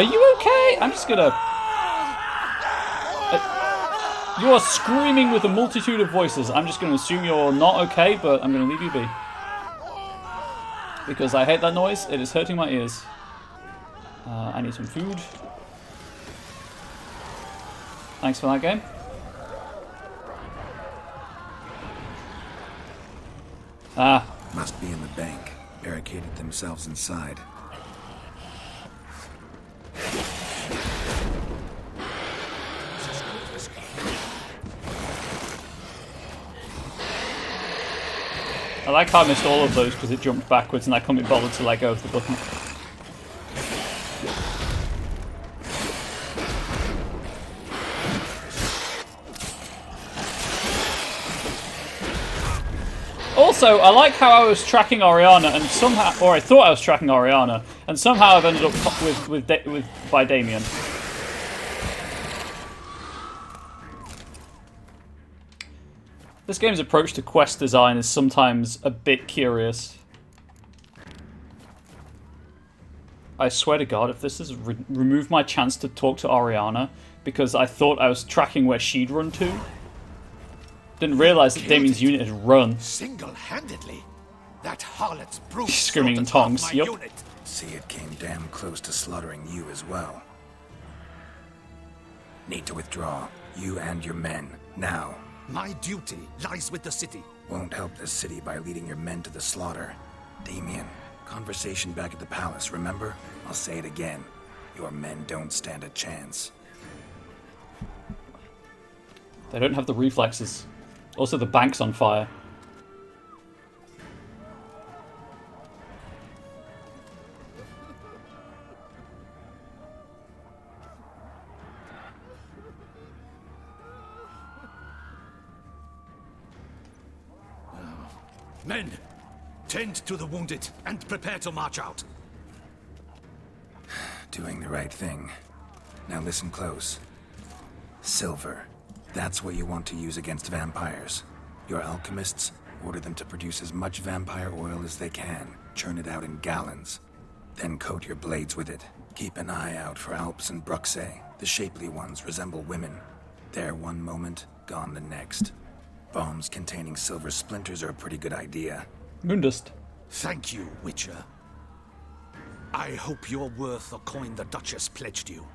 you okay? I'm just gonna... You are screaming with a multitude of voices. I'm just gonna assume you're not okay, but I'm gonna leave you be. Because I hate that noise. It is hurting my ears. I need some food. Thanks for that game. Ah. Must be in the bank. Barricaded themselves inside. I like how I missed all of those because it jumped backwards and I couldn't be bothered to let go of the button. Also, I like how I was tracking Oriana and somehow, or I thought I was tracking Oriana, and somehow I've ended up by Damien. This game's approach to quest design is sometimes a bit curious. I swear to God, if this has removed my chance to talk to Oriana because I thought I was tracking where she'd run to. Didn't realize that Damien's unit had run. Single-handedly? That harlot's brute screaming in tongues. Yep. unit. See, it came damn close to slaughtering you as well. Need to withdraw. You and your men. Now. My duty lies with the city. Won't help the city by leading your men to the slaughter. Damien, conversation back at the palace, remember? I'll say it again. Your men don't stand a chance. They don't have the reflexes. Also, the bank's on fire. Men, tend to the wounded and prepare to march out. Doing the right thing. Now listen close. Silver. That's what you want to use against vampires. Your alchemists, order them to produce as much vampire oil as they can. Churn it out in gallons. Then coat your blades with it. Keep an eye out for Alps and Bruxae. The shapely ones resemble women. There one moment, gone the next. Bombs containing silver splinters are a pretty good idea. Moondust. Thank you, Witcher. I hope you're worth the coin the Duchess pledged you.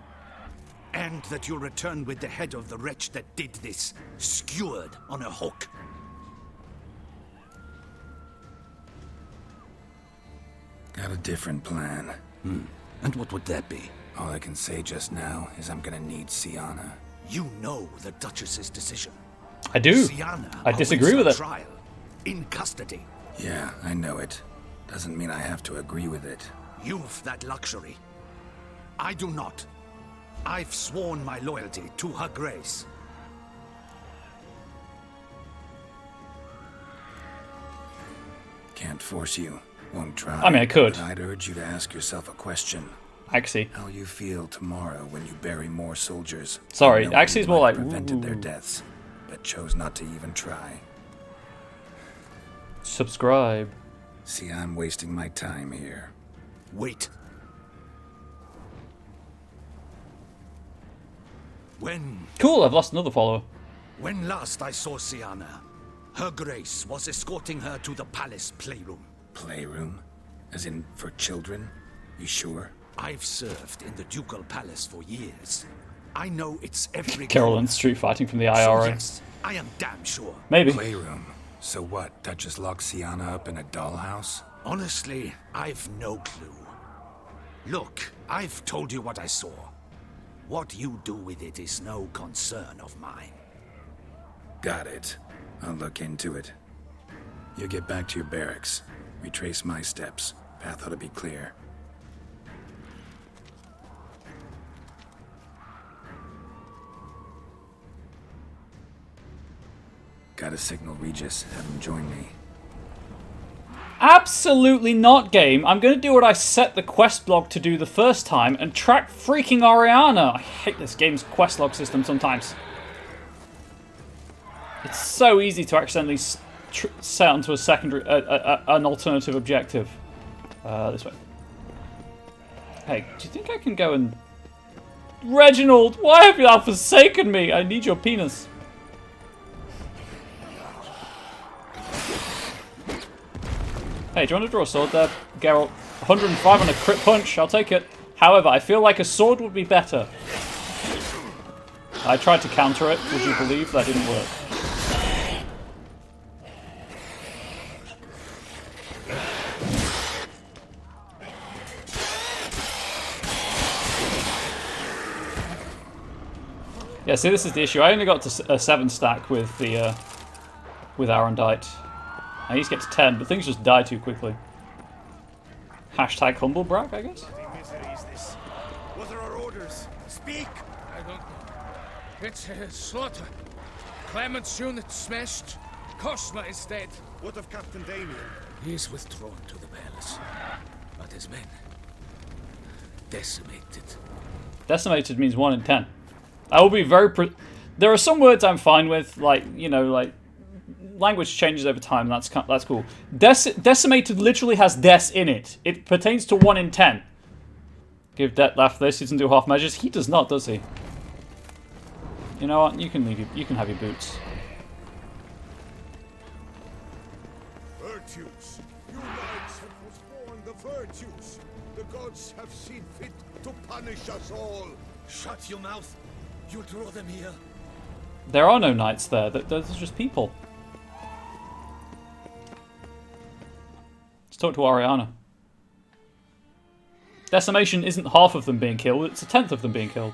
And that you'll return with the head of the wretch that did this, skewered on a hook. Got a different plan. And what would that be? All I can say just now is I'm gonna need Sienna. You know the Duchess's decision. I do. Sienna I disagree with it. Trial, in custody. Yeah, I know it. Doesn't mean I have to agree with it. You've that luxury. I do not. I've sworn my loyalty to her grace. Can't force you. Won't try. I mean, I could. But I'd urge you to ask yourself a question. Axie. How you feel tomorrow when you bury more soldiers? Sorry, Axie's more like... prevented their deaths, but chose not to even try. Subscribe. See, I'm wasting my time here. Wait. Cool, I've lost another follower. When last I saw Sienna, her grace was escorting her to the palace playroom. Playroom? As in, for children? You sure? I've served in the ducal palace for years. I know it's every... Carolyn street fighting from the IRA. So yes, I am damn sure. Maybe. Playroom. So what, Duchess locked Sienna up in a dollhouse? Honestly, I've no clue. Look, I've told you what I saw. What you do with it is no concern of mine. Got it. I'll look into it. You get back to your barracks. Retrace my steps. Path ought to be clear. Gotta signal Regis. Have him join me. Absolutely not, game. I'm going to do what I set the quest log to do the first time and track freaking Oriana. I hate this game's quest log system sometimes. It's so easy to accidentally set onto a secondary, an alternative objective. This way. Hey, do you think I can go and... Reginald, why have you forsaken me? I need your penis. Hey, do you want to draw a sword there, Geralt? 105 on a crit punch, I'll take it. However, I feel like a sword would be better. I tried to counter it, would you believe? That didn't work. Yeah, see, this is the issue. I only got to a 7 stack with the with Arendite. I need to get to 10, but things just die too quickly. Hashtag humble brag, I guess. What are our orders? Speak! I don't know. It's slaughter. Clement's unit smashed. Kosma is dead. What of Captain Damien? He's withdrawn to the palace, but his men decimated. Decimated means 1 in 10. I will be very... There are some words I'm fine with, like, you know, like... Language changes over time, that's cool. Decimated literally has des in it. It pertains to 1 in 10. Give Detlef this, he doesn't do half measures. He does not, does he? You know what? You can leave. You can have your boots. Virtues. You knights have forsworn the virtues. The gods have seen fit to punish us all. Shut your mouth. You'll draw them here. There are no knights there. Those are just people. Let's talk to Oriana. Decimation isn't half of them being killed, it's a 10th of them being killed.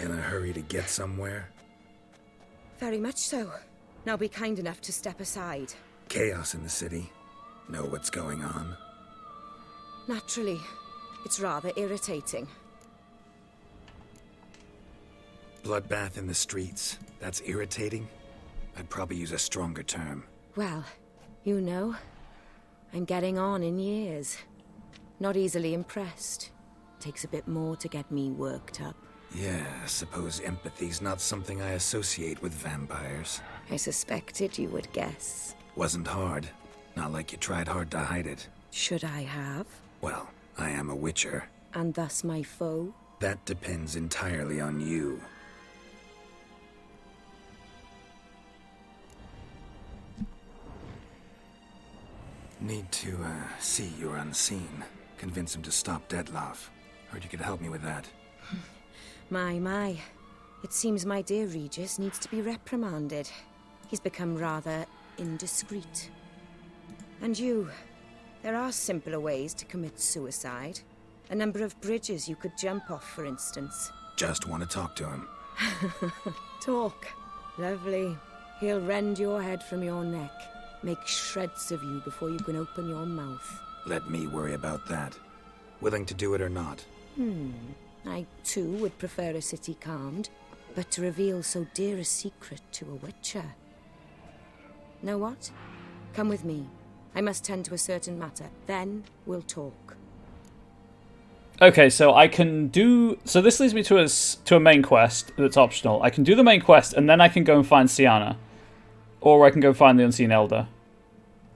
In a hurry to get somewhere? Very much so. Now be kind enough to step aside. Chaos in the city. Know what's going on? Naturally. It's rather irritating. Bloodbath in the streets. That's irritating? I'd probably use a stronger term. Well, you know, I'm getting on in years. Not easily impressed. Takes a bit more to get me worked up. Yeah, I suppose empathy's not something I associate with vampires. I suspected you would guess. Wasn't hard. Not like you tried hard to hide it. Should I have? Well, I am a witcher. And thus my foe? That depends entirely on you. Need to, see you're unseen. Convince him to stop Detlef. Heard you could help me with that. My. It seems my dear Regis needs to be reprimanded. He's become rather indiscreet. And you, there are simpler ways to commit suicide. A number of bridges you could jump off, for instance. Just want to talk to him. Talk. Lovely. He'll rend your head from your neck. Make shreds of you before you can open your mouth. Let me worry about that. Willing to do it or not? I, too, would prefer a city calmed, but to reveal so dear a secret to a witcher. Know what? Come with me. I must tend to a certain matter. Then we'll talk. Okay, so I can do... So this leads me to a main quest that's optional. I can do the main quest, and then I can go and find Sienna. Or I can go find the Unseen Elder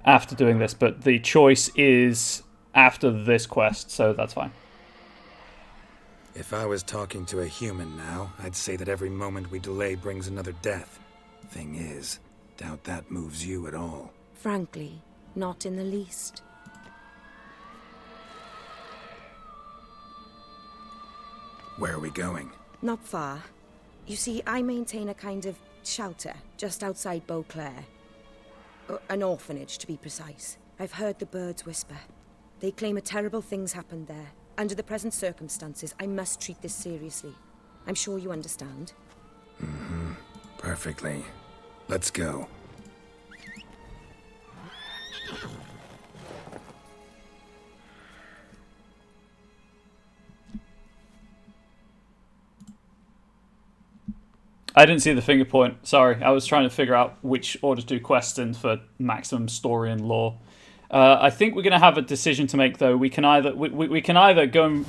after doing this, but the choice is after this quest, so that's fine. If I was talking to a human now, I'd say that every moment we delay brings another death. Thing is, doubt that moves you at all. Frankly, not in the least. Where are we going? Not far. You see, I maintain a kind of shelter just outside Beauclair. An orphanage, to be precise. I've heard the birds whisper. They claim a terrible thing's happened there. Under the present circumstances, I must treat this seriously. I'm sure you understand. Mm-hmm. Perfectly. Let's go. I didn't see the finger point. Sorry, I was trying to figure out which order to do quests in for maximum story and lore. I think we're going to have a decision to make, though. We can either go and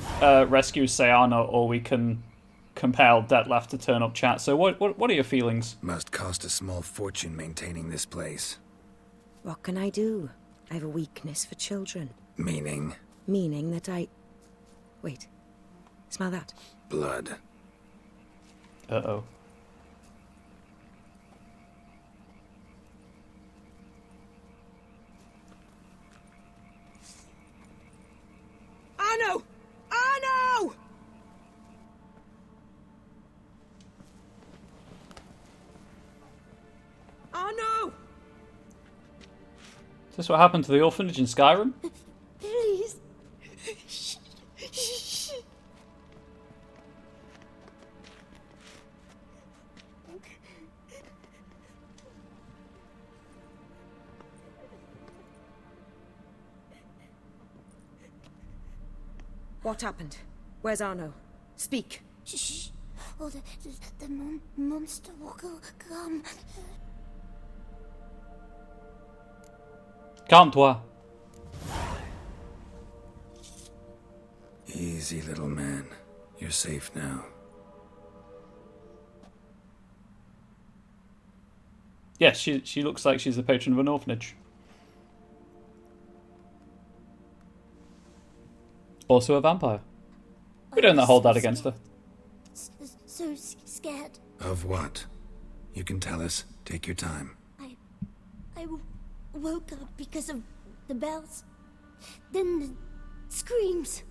rescue Sayana, or we can compel Detlef to turn up chat. So what are your feelings? Must cost a small fortune maintaining this place. What can I do? I have a weakness for children. Meaning? Meaning that I... Wait. Smell that? Blood. Uh-oh. Arno! Arno! Arno! Is this what happened to the orphanage in Skyrim? Please. What happened? Where's Arno? Speak. Shh. Oh, the monster will come. Calme-toi. Easy, little man. You're safe now. Yes, she looks like she's the patron of an orphanage. Also a vampire. We don't hold that against her. So scared. Of what? You can tell us. Take your time. I woke up because of the bells. Then the screams.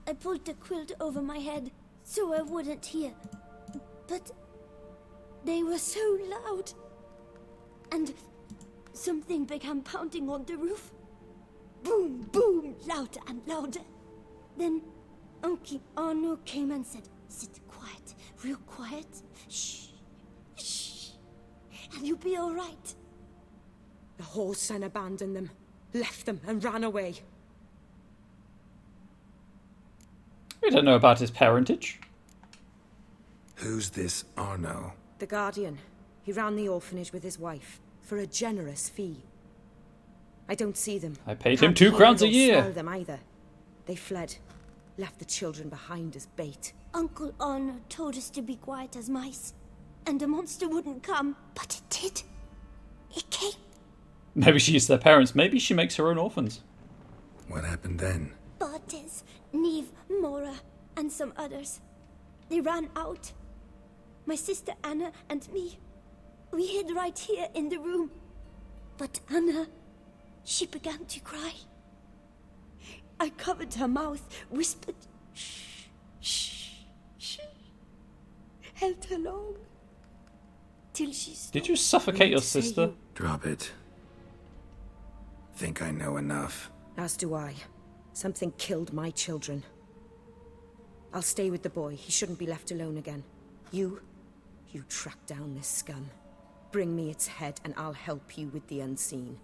I pulled the quilt over my head so I wouldn't hear. But they were so loud. And something began pounding on the roof. Boom, boom, louder and louder. Then Uncle Arno came and said, "Sit quiet, real quiet. Shh, shh, and you'll be all right." The whole son abandoned them, left them, and ran away. We don't know about his parentage. Who's this Arno? The Guardian. He ran the orphanage with his wife for a generous fee. I don't see them. I paid him 2 crowns a year. Can't smell them either. They fled, left the children behind as bait. Uncle Arno told us to be quiet as mice, and the monster wouldn't come, but it did. It came. Maybe she used their parents. Maybe she makes her own orphans. What happened then? Bartes, Neve, Mora, and some others. They ran out. My sister Anna and me. We hid right here in the room. But Anna, she began to cry. I covered her mouth, whispered, "Shh, shh, shh." Held her long. Till she stopped. Did you suffocate your sister? Drop it. Think I know enough. As do I. Something killed my children. I'll stay with the boy. He shouldn't be left alone again. You track down this scum. Bring me its head and I'll help you with the unseen.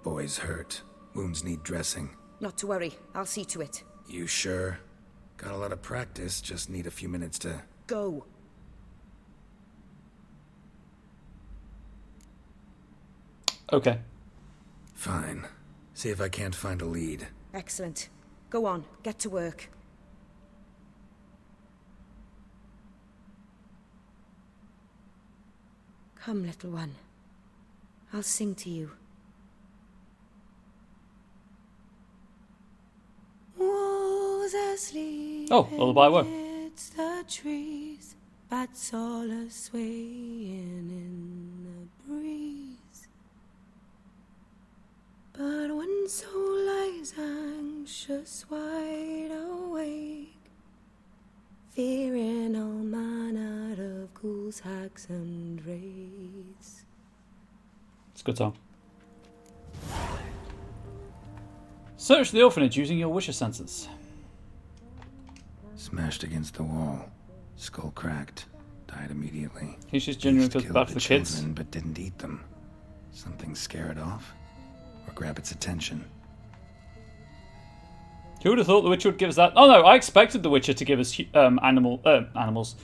Boy's hurt. Wounds need dressing. Not to worry. I'll see to it. You sure? Got a lot of practice, just need a few minutes to... Go. Okay. Fine. See if I can't find a lead. Excellent. Go on. Get to work. Come, little one. I'll sing to you. Was asleep. Oh, lullaby what? It's the trees, bats all a swaying in the breeze. But one soul lies anxious, wide awake, fearing all manner of ghouls, hags, and wraiths. It's a good song. Search the orphanage using your wisher sensors. Smashed against the wall. Skull cracked. Died immediately. He's just genuinely feels Killed bad for the kids. children, but didn't eat them. Something scare it off? Or grab its attention? Who would have thought The Witcher would give us that? Oh no, I expected The Witcher to give us animals.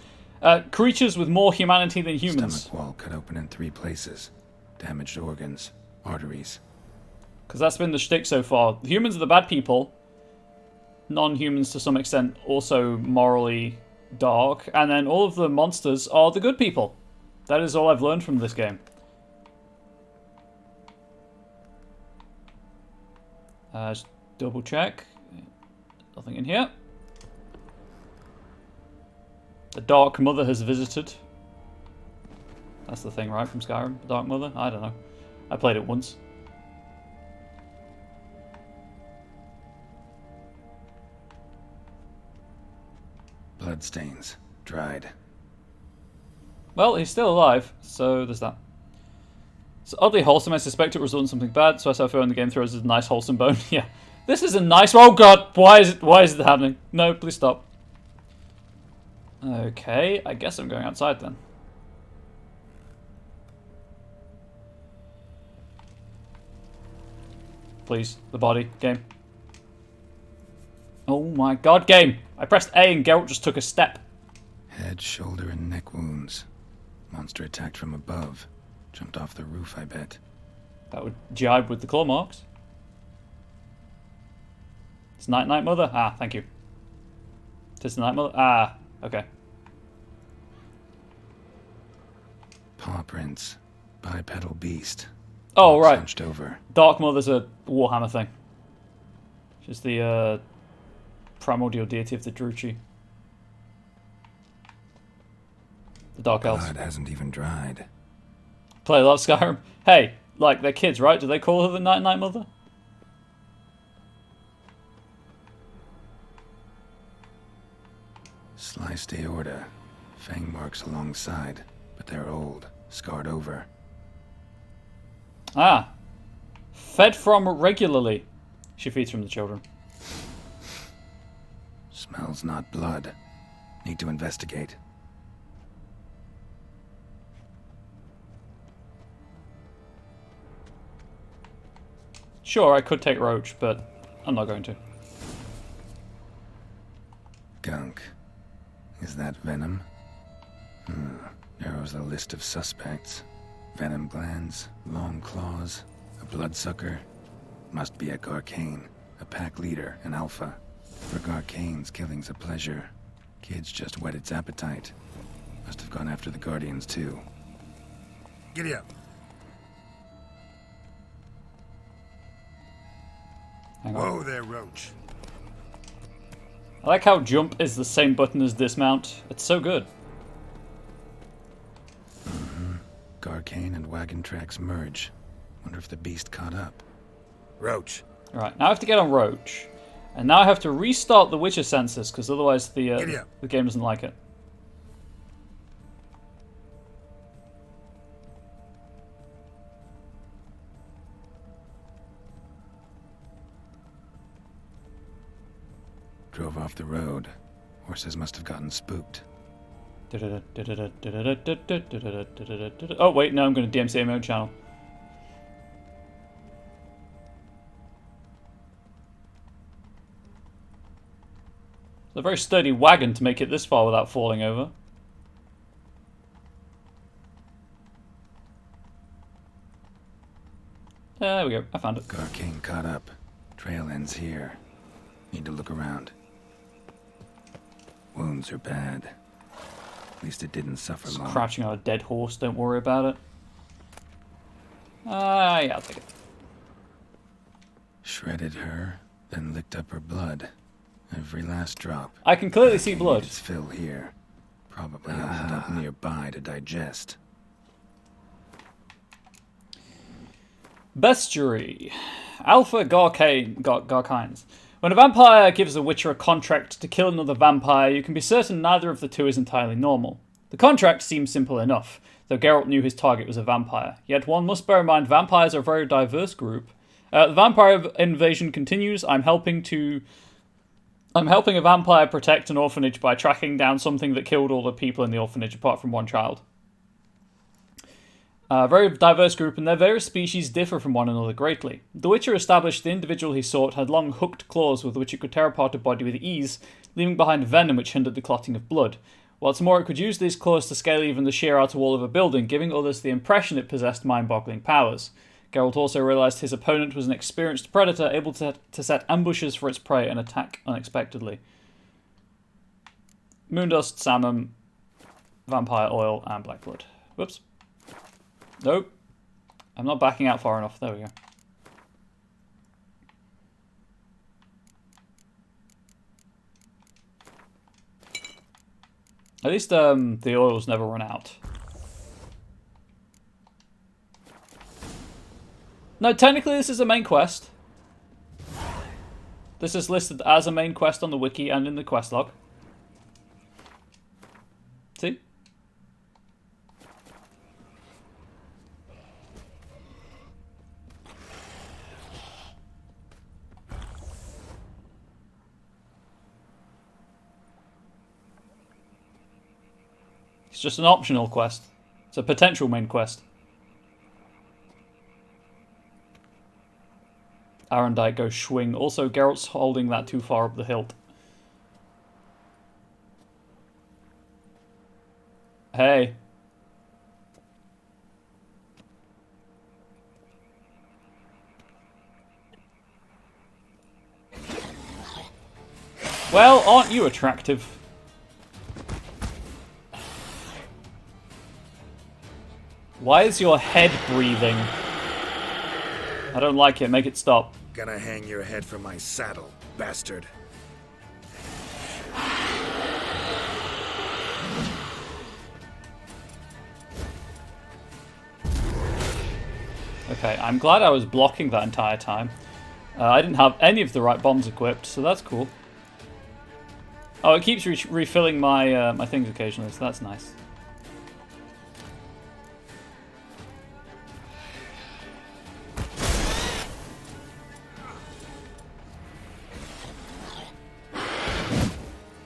Creatures with more humanity than humans. Stomach wall cut open in 3 places. Damaged organs. Arteries. Because that's been the shtick so far. The humans are the bad people. Non-humans to some extent also morally dark. And then all of the monsters are the good people. That is all I've learned from this game. Just double check. Nothing in here. The Dark Mother has visited. That's the thing, right, from Skyrim? The Dark Mother? I don't know. I played it once. Bloodstains. Dried. Well, he's still alive, so there's that. It's oddly wholesome. I suspect it will result in something bad, so SFO in the game throws a nice wholesome bone. Yeah. This is a nice... Oh god! Why is it happening? No, please stop. Okay, I guess I'm going outside then. Please, the body. Game. Oh my god, game! I pressed A and Geralt just took a step. Head, shoulder, and neck wounds. Monster attacked from above. Jumped off the roof, I bet. That would jibe with the claw marks. It's Night Mother? Ah, thank you. It's the Night Mother? Ah, okay. Paw prints. Bipedal beast. Oh, right. Hunched over. Dark Mother's a Warhammer thing. She's the primordial deity of the Druchi. The Dark Elves. Blood hasn't even dried. Play a lot of Skyrim. Hey, like, they're kids, right? Do they call her the Night Mother? Sliced aorta. Fang marks alongside, but they're old, scarred over. Ah. Fed from regularly. She feeds from the children. Smells not blood. Need to investigate. Sure, I could take Roach, but I'm not going to. Gunk. Is that venom? Narrows the list of suspects. Venom glands, long claws, a bloodsucker. Must be a Garcane, a pack leader, an alpha. For Garcane's killing's a pleasure. Kids just whet its appetite. Must have gone after the Guardians too. Giddy up. Hang on. Whoa there, Roach. I like how jump is the same button as dismount. It's so good. Garcane and wagon tracks merge. Wonder if the beast caught up. Roach. Alright, now I have to get on Roach. And now I have to restart the Witcher sensors, because otherwise the game doesn't like it. Drove off the road. Horses must have gotten spooked. Oh wait, no, I'm going to DMCA mode channel. It's a very sturdy wagon to make it this far without falling over. There we go, I found it. Garcane caught up. Trail ends here. Need to look around. Wounds are bad. At least it didn't suffer Just long. crouching on a dead horse, don't worry about it. Yeah, I'll take it. Shredded her, then licked up her blood. Every last drop. I can clearly see blood. Its fill here. Probably opened up nearby to digest. Bestiary. Alpha Garcines. When a vampire gives a Witcher a contract to kill another vampire, you can be certain neither of the two is entirely normal. The contract seems simple enough, though Geralt knew his target was a vampire. Yet one must bear in mind vampires are a very diverse group. The vampire invasion continues. I'm helping to I'm helping a vampire protect an orphanage by tracking down something that killed all the people in the orphanage apart from one child. A very diverse group, and their various species differ from one another greatly. The Witcher established the individual he sought had long hooked claws with which it could tear apart a body with ease, leaving behind venom which hindered the clotting of blood. What's more, it could use these claws to scale even the sheer outer wall of a building, giving others the impression it possessed mind-boggling powers. Geralt also realised his opponent was an experienced predator, able to set ambushes for its prey and attack unexpectedly. Moondust, salmon, vampire oil, and black blood. Whoops. Nope. I'm not backing out far enough. There we go. At least the oils never run out. No, technically this is a main quest. This is listed as a main quest on the wiki and in the quest log. See? It's just an optional quest. It's a potential main quest. Arendite goes swing. Also, Geralt's holding that too far up the hilt. Hey. Well, aren't you attractive? Why is your head breathing? I don't like it. Make it stop. Gonna hang your head from my saddle, bastard. Okay, I'm glad I was blocking that entire time. I didn't have any of the right bombs equipped, so that's cool. Oh, it keeps refilling my my things occasionally, so that's nice.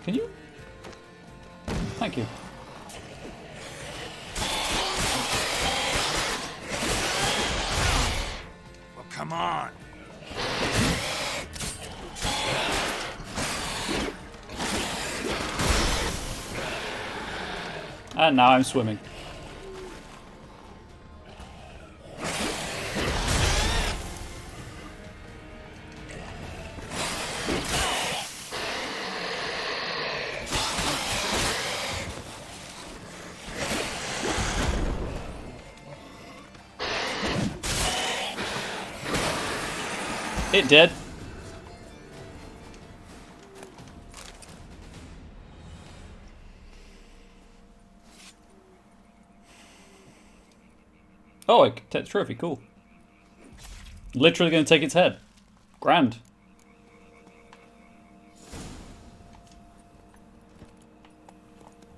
Can you? Thank you. Well, come on. And now I'm swimming. It did. Oh, I take the trophy. Cool. Literally going to take its head. Grand.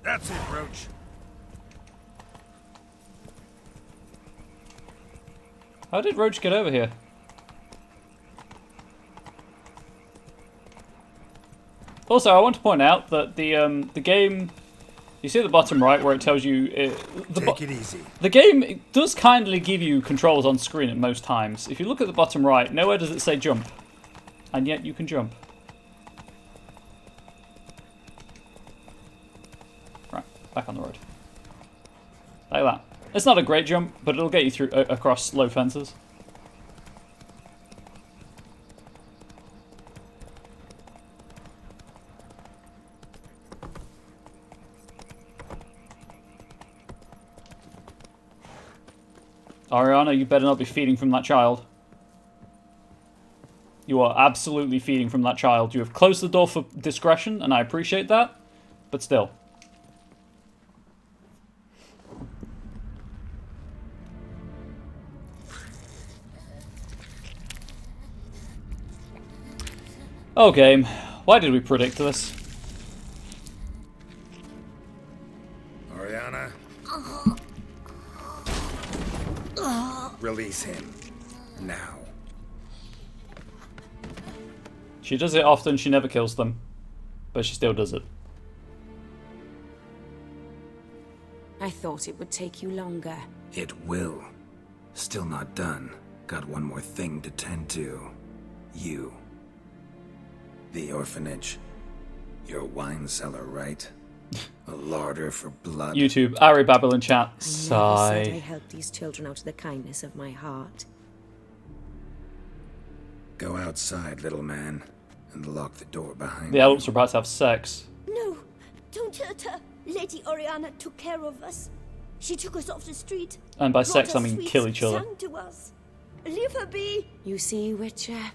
That's it, Roach. How did Roach get over here? Also, I want to point out that the game, you see at the bottom right where it tells you take it easy. The game does kindly give you controls on screen at most times. If you look at the bottom right, nowhere does it say jump, and yet you can jump. Right, back on the road. Like that. It's not a great jump, but it'll get you through across low fences. Ariana, you better not be feeding from that child. You are absolutely feeding from that child. You have closed the door for discretion, and I appreciate that, but still. Oh, game. Why did we predict this? Ariana? Release him. Now. She does it often, she never kills them. but she still does it. I thought it would take you longer. It will. Still not done. Got one more thing to tend to. You. The orphanage. Your wine cellar, right? A larder for blood. YouTube, Ari Babel in chat. I never Sigh. said I helped these children out of the kindness of my heart. Go outside, little man, and lock the door behind The you. adults are about to have sex. No, don't hurt her. Lady Oriana took care of us. She took us off the street. And by brought sex, I us mean sweets, kill each other. sang to us. Leave her be. You see, Witcher,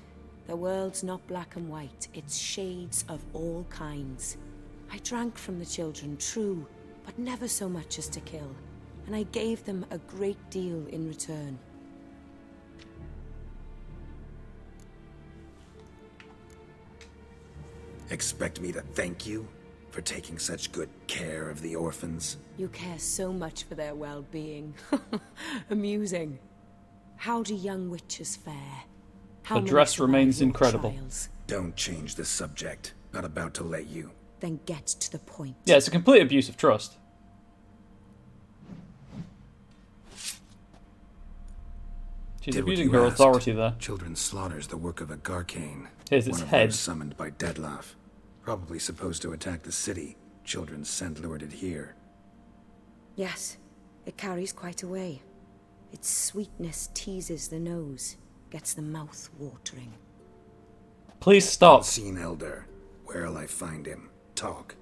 the world's not black and white. It's shades of all kinds. I drank from the children, true, but never so much as to kill. And I gave them a great deal in return. Expect me to thank you for taking such good care of the orphans? You care so much for their well-being. Amusing. How do young witches fare? How The many dress survive remains your incredible. trials? Don't change the subject. Not about to let you. Then get to the point. Yeah, it's a complete abuse of trust. She's Did what abusing you her asked. authority there. Children's slaughter's the work of a Garcane. Here's its one of head. those summoned by Dettlaff. Probably supposed to attack the city. Children sent lured it here. Yes, it carries quite a way. Its sweetness teases the nose, gets the mouth watering. Please stop. Unseen Elder. Where'll I find him? Talk.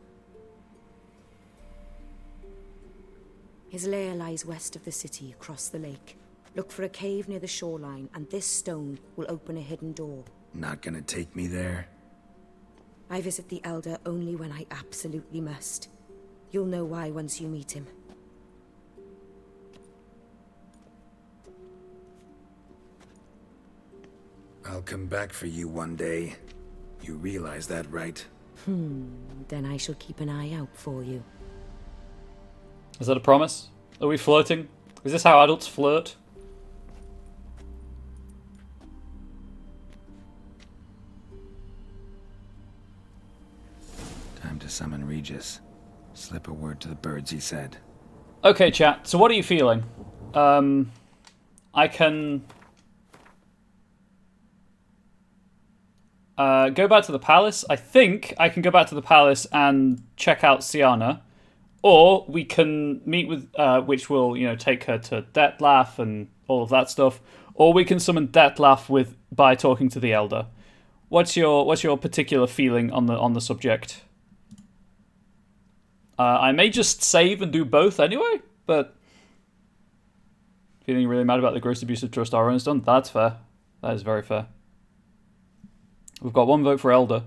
His lair lies west of the city, across the lake. Look for a cave near the shoreline, and this stone will open a hidden door. Not gonna take me there? I visit the Elder only when I absolutely must. You'll know why once you meet him. I'll come back for you one day. You realize that, right? Then I shall keep an eye out for you. Is that a promise? Are we flirting? Is this how adults flirt? Time to summon Regis. Slip a word to the birds, he said. Okay, chat. So what are you feeling? I can go back to the palace. I think I can go back to the palace and check out Siana, or we can meet with, which will, you know, take her to Dettlaff and all of that stuff, or we can summon Dettlaff by talking to the Elder. What's your particular feeling on the subject? I may just save and do both anyway, but feeling really mad about the gross abuse of trust Aaron's done. That's fair. That is very fair. We've got one vote for Elder.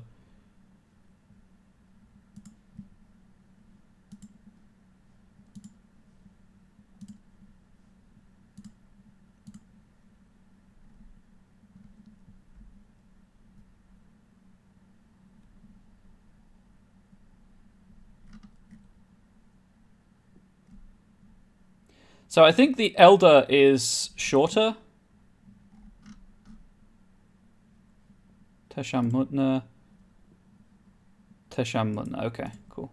So I think the Elder is shorter. Tesham Mutna. Okay, cool.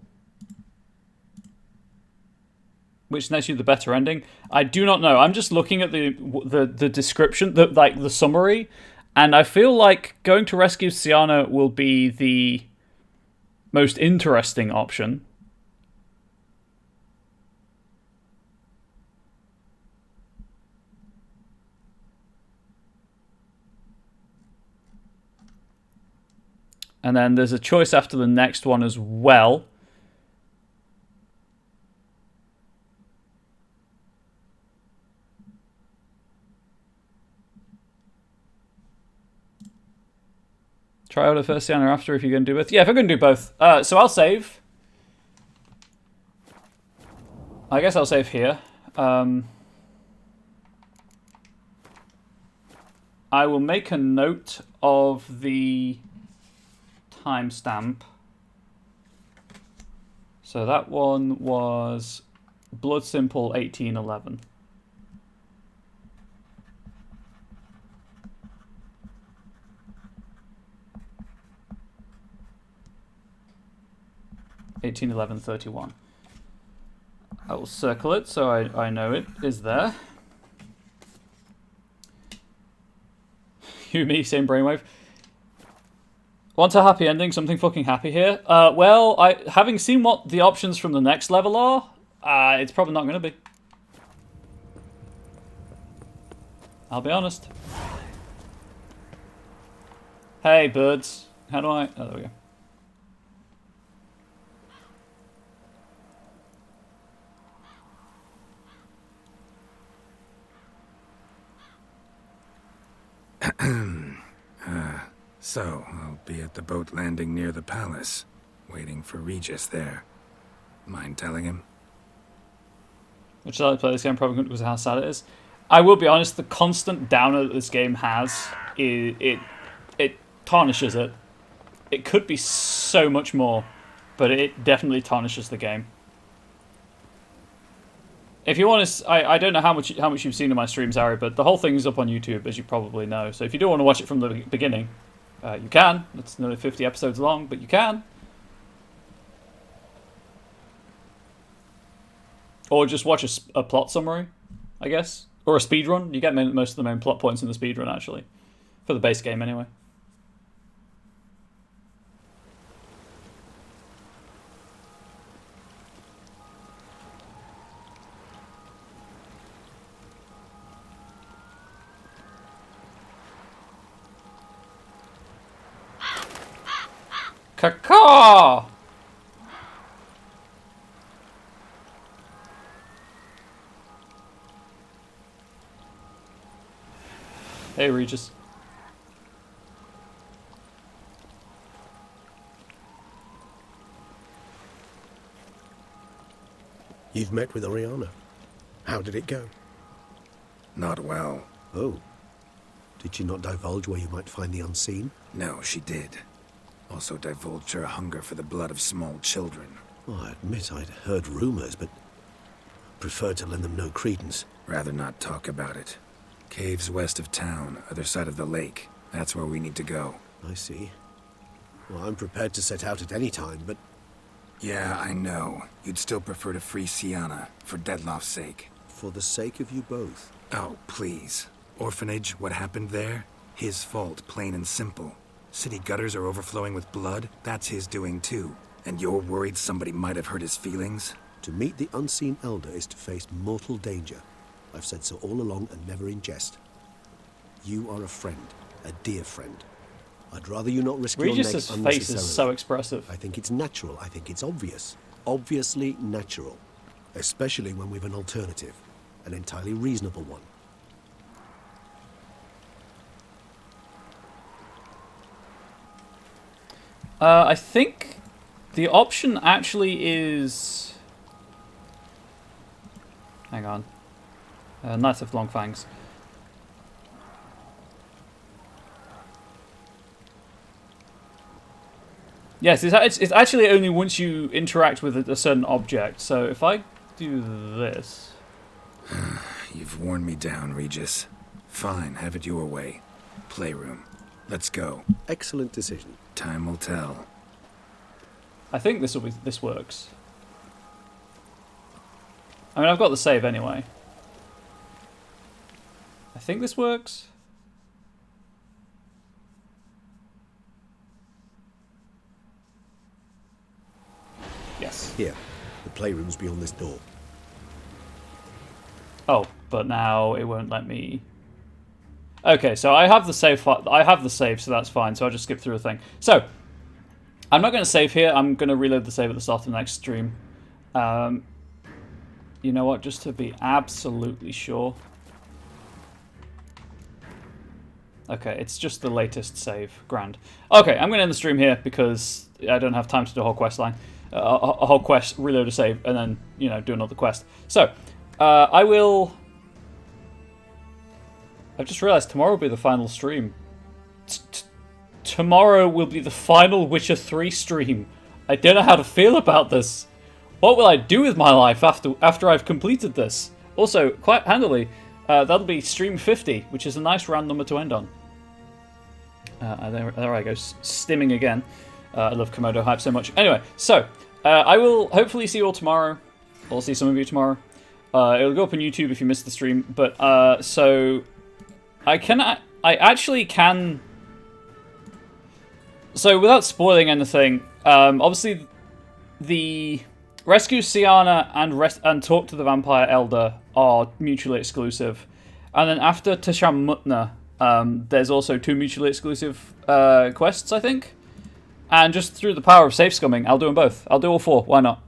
Which makes you the better ending? I do not know. I'm just looking at the description, the summary, and I feel like going to rescue Siana will be the most interesting option. And then there's a choice after the next one as well. Try out a first Siana after if you're going to do both. Yeah, if I'm going to do both. So I'll save. I guess I'll save here. I will make a note of the timestamp. So that one was Blood Simple 1811. 181131. I will circle it so I know it is there. You, me, same brainwave. Want a happy ending? Something fucking happy here? Well, having seen what the options from the next level are, it's probably not going to be. I'll be honest. Hey, birds. How do I... Oh, there we go. So, I'll be at the boat landing near the palace, waiting for Regis there. Mind telling him? Which I play this game probably because of how sad it is. I will be honest, the constant downer that this game has, it tarnishes it. It could be so much more, but it definitely tarnishes the game. If you want to, I don't know how much you've seen in my streams, Harry, but the whole thing's up on YouTube, as you probably know. So if you do want to watch it from the beginning, you can. It's nearly 50 episodes long, but you can. Or just watch a plot summary, I guess. Or a speedrun. You get most of the main plot points in the speedrun, actually. For the base game, anyway. Caw! Hey, Regis. You've met with Oriana. How did it go? Not well. Oh. Did she not divulge where you might find the unseen? No, she did. Also divulged her hunger for the blood of small children. Well, I admit I'd heard rumors, but preferred to lend them no credence. Rather not talk about it. Caves west of town, other side of the lake. That's where we need to go. I see. Well, I'm prepared to set out at any time, but... Yeah, I know. You'd still prefer to free Sienna, for Deadloff's sake. For the sake of you both. Oh, please. Orphanage, what happened there? His fault, plain and simple. City gutters are overflowing with blood. That's his doing too. And you're worried somebody might have hurt his feelings? To meet the unseen elder is to face mortal danger. I've said so all along and never in jest. You are a friend, a dear friend. I'd rather you not risk your neck Regis's face is so expressive. I think it's natural. I think it's obvious. Obviously natural. Especially when we've an alternative. An entirely reasonable one. I think the option actually is... Hang on. Knight of Long Fangs. Yes, it's actually only once you interact with a certain object. So if I do this... You've worn me down, Regis. Fine, have it your way. Playroom. Let's go. Excellent decision. Time will tell. I think this works. I mean, I've got the save anyway. I think this works. Yes. Here. The playroom's beyond this door. Oh, but now it won't let me... Okay, so I have the save. I have the save, so that's fine. So I'll just skip through the thing. So I'm not going to save here. I'm going to reload the save at the start of the next stream. You know what? Just to be absolutely sure. Okay, it's just the latest save. Grand. Okay, I'm going to end the stream here because I don't have time to do a whole quest line, a whole quest, reload a save, and then do another quest. So I will. I've just realised tomorrow will be the final stream. Tomorrow will be the final Witcher 3 stream. I don't know how to feel about this. What will I do with my life after I've completed this? Also, quite handily, that'll be stream 50, which is a nice round number to end on. There I go, stimming again. I love Komodo hype so much. Anyway, so I will hopefully see you all tomorrow. I'll see some of you tomorrow. It'll go up on YouTube if you missed the stream. But so I actually can. So without spoiling anything, obviously the Rescue Siana and Talk to the Vampire Elder are mutually exclusive, and then after Tasham Mutna, there's also 2 mutually exclusive quests, I think. And just through the power of safe scumming, I'll do them both. I'll do all 4. Why not?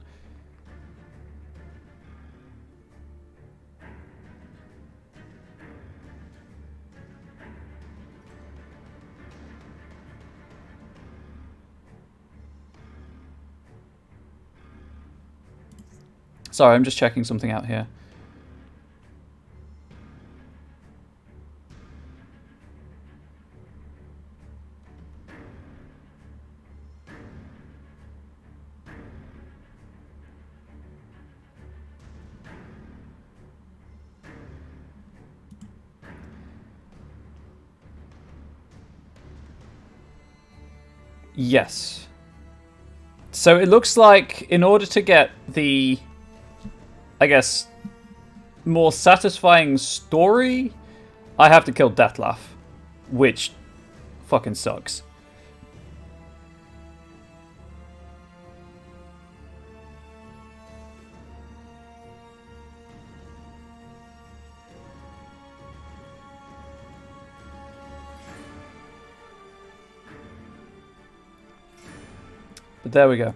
Sorry, I'm just checking something out here. Yes. So it looks like in order to get the, I guess, more satisfying story, I have to kill Deathlaf, which fucking sucks. But there we go.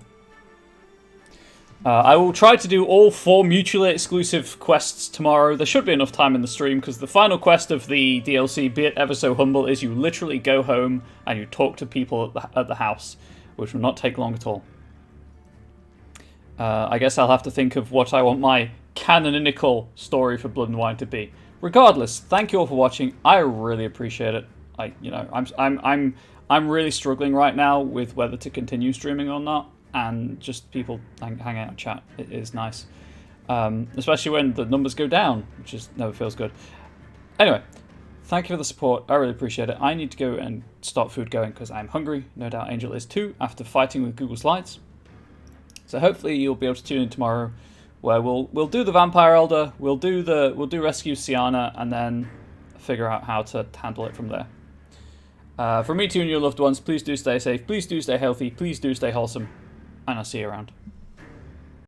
I will try to do all 4 mutually exclusive quests tomorrow. There should be enough time in the stream, because the final quest of the DLC, Be It Ever So Humble, is you literally go home and you talk to people at the house, which will not take long at all. I guess I'll have to think of what I want my canonical story for Blood and Wine to be. Regardless, thank you all for watching. I really appreciate it. I'm really struggling right now with whether to continue streaming or not, and just people hang out and chat. It is nice, especially when the numbers go down, which is never feels good. Anyway, thank you for the support. I really appreciate it. I need to go and start food going because I'm hungry. No doubt Angel is too after fighting with Google Slides. So hopefully you'll be able to tune in tomorrow, where we'll do the Vampire Elder, we'll do Rescue Siana, and then figure out how to handle it from there. From me to you and your loved ones, please do stay safe, please do stay healthy, please do stay wholesome, and I'll see you around.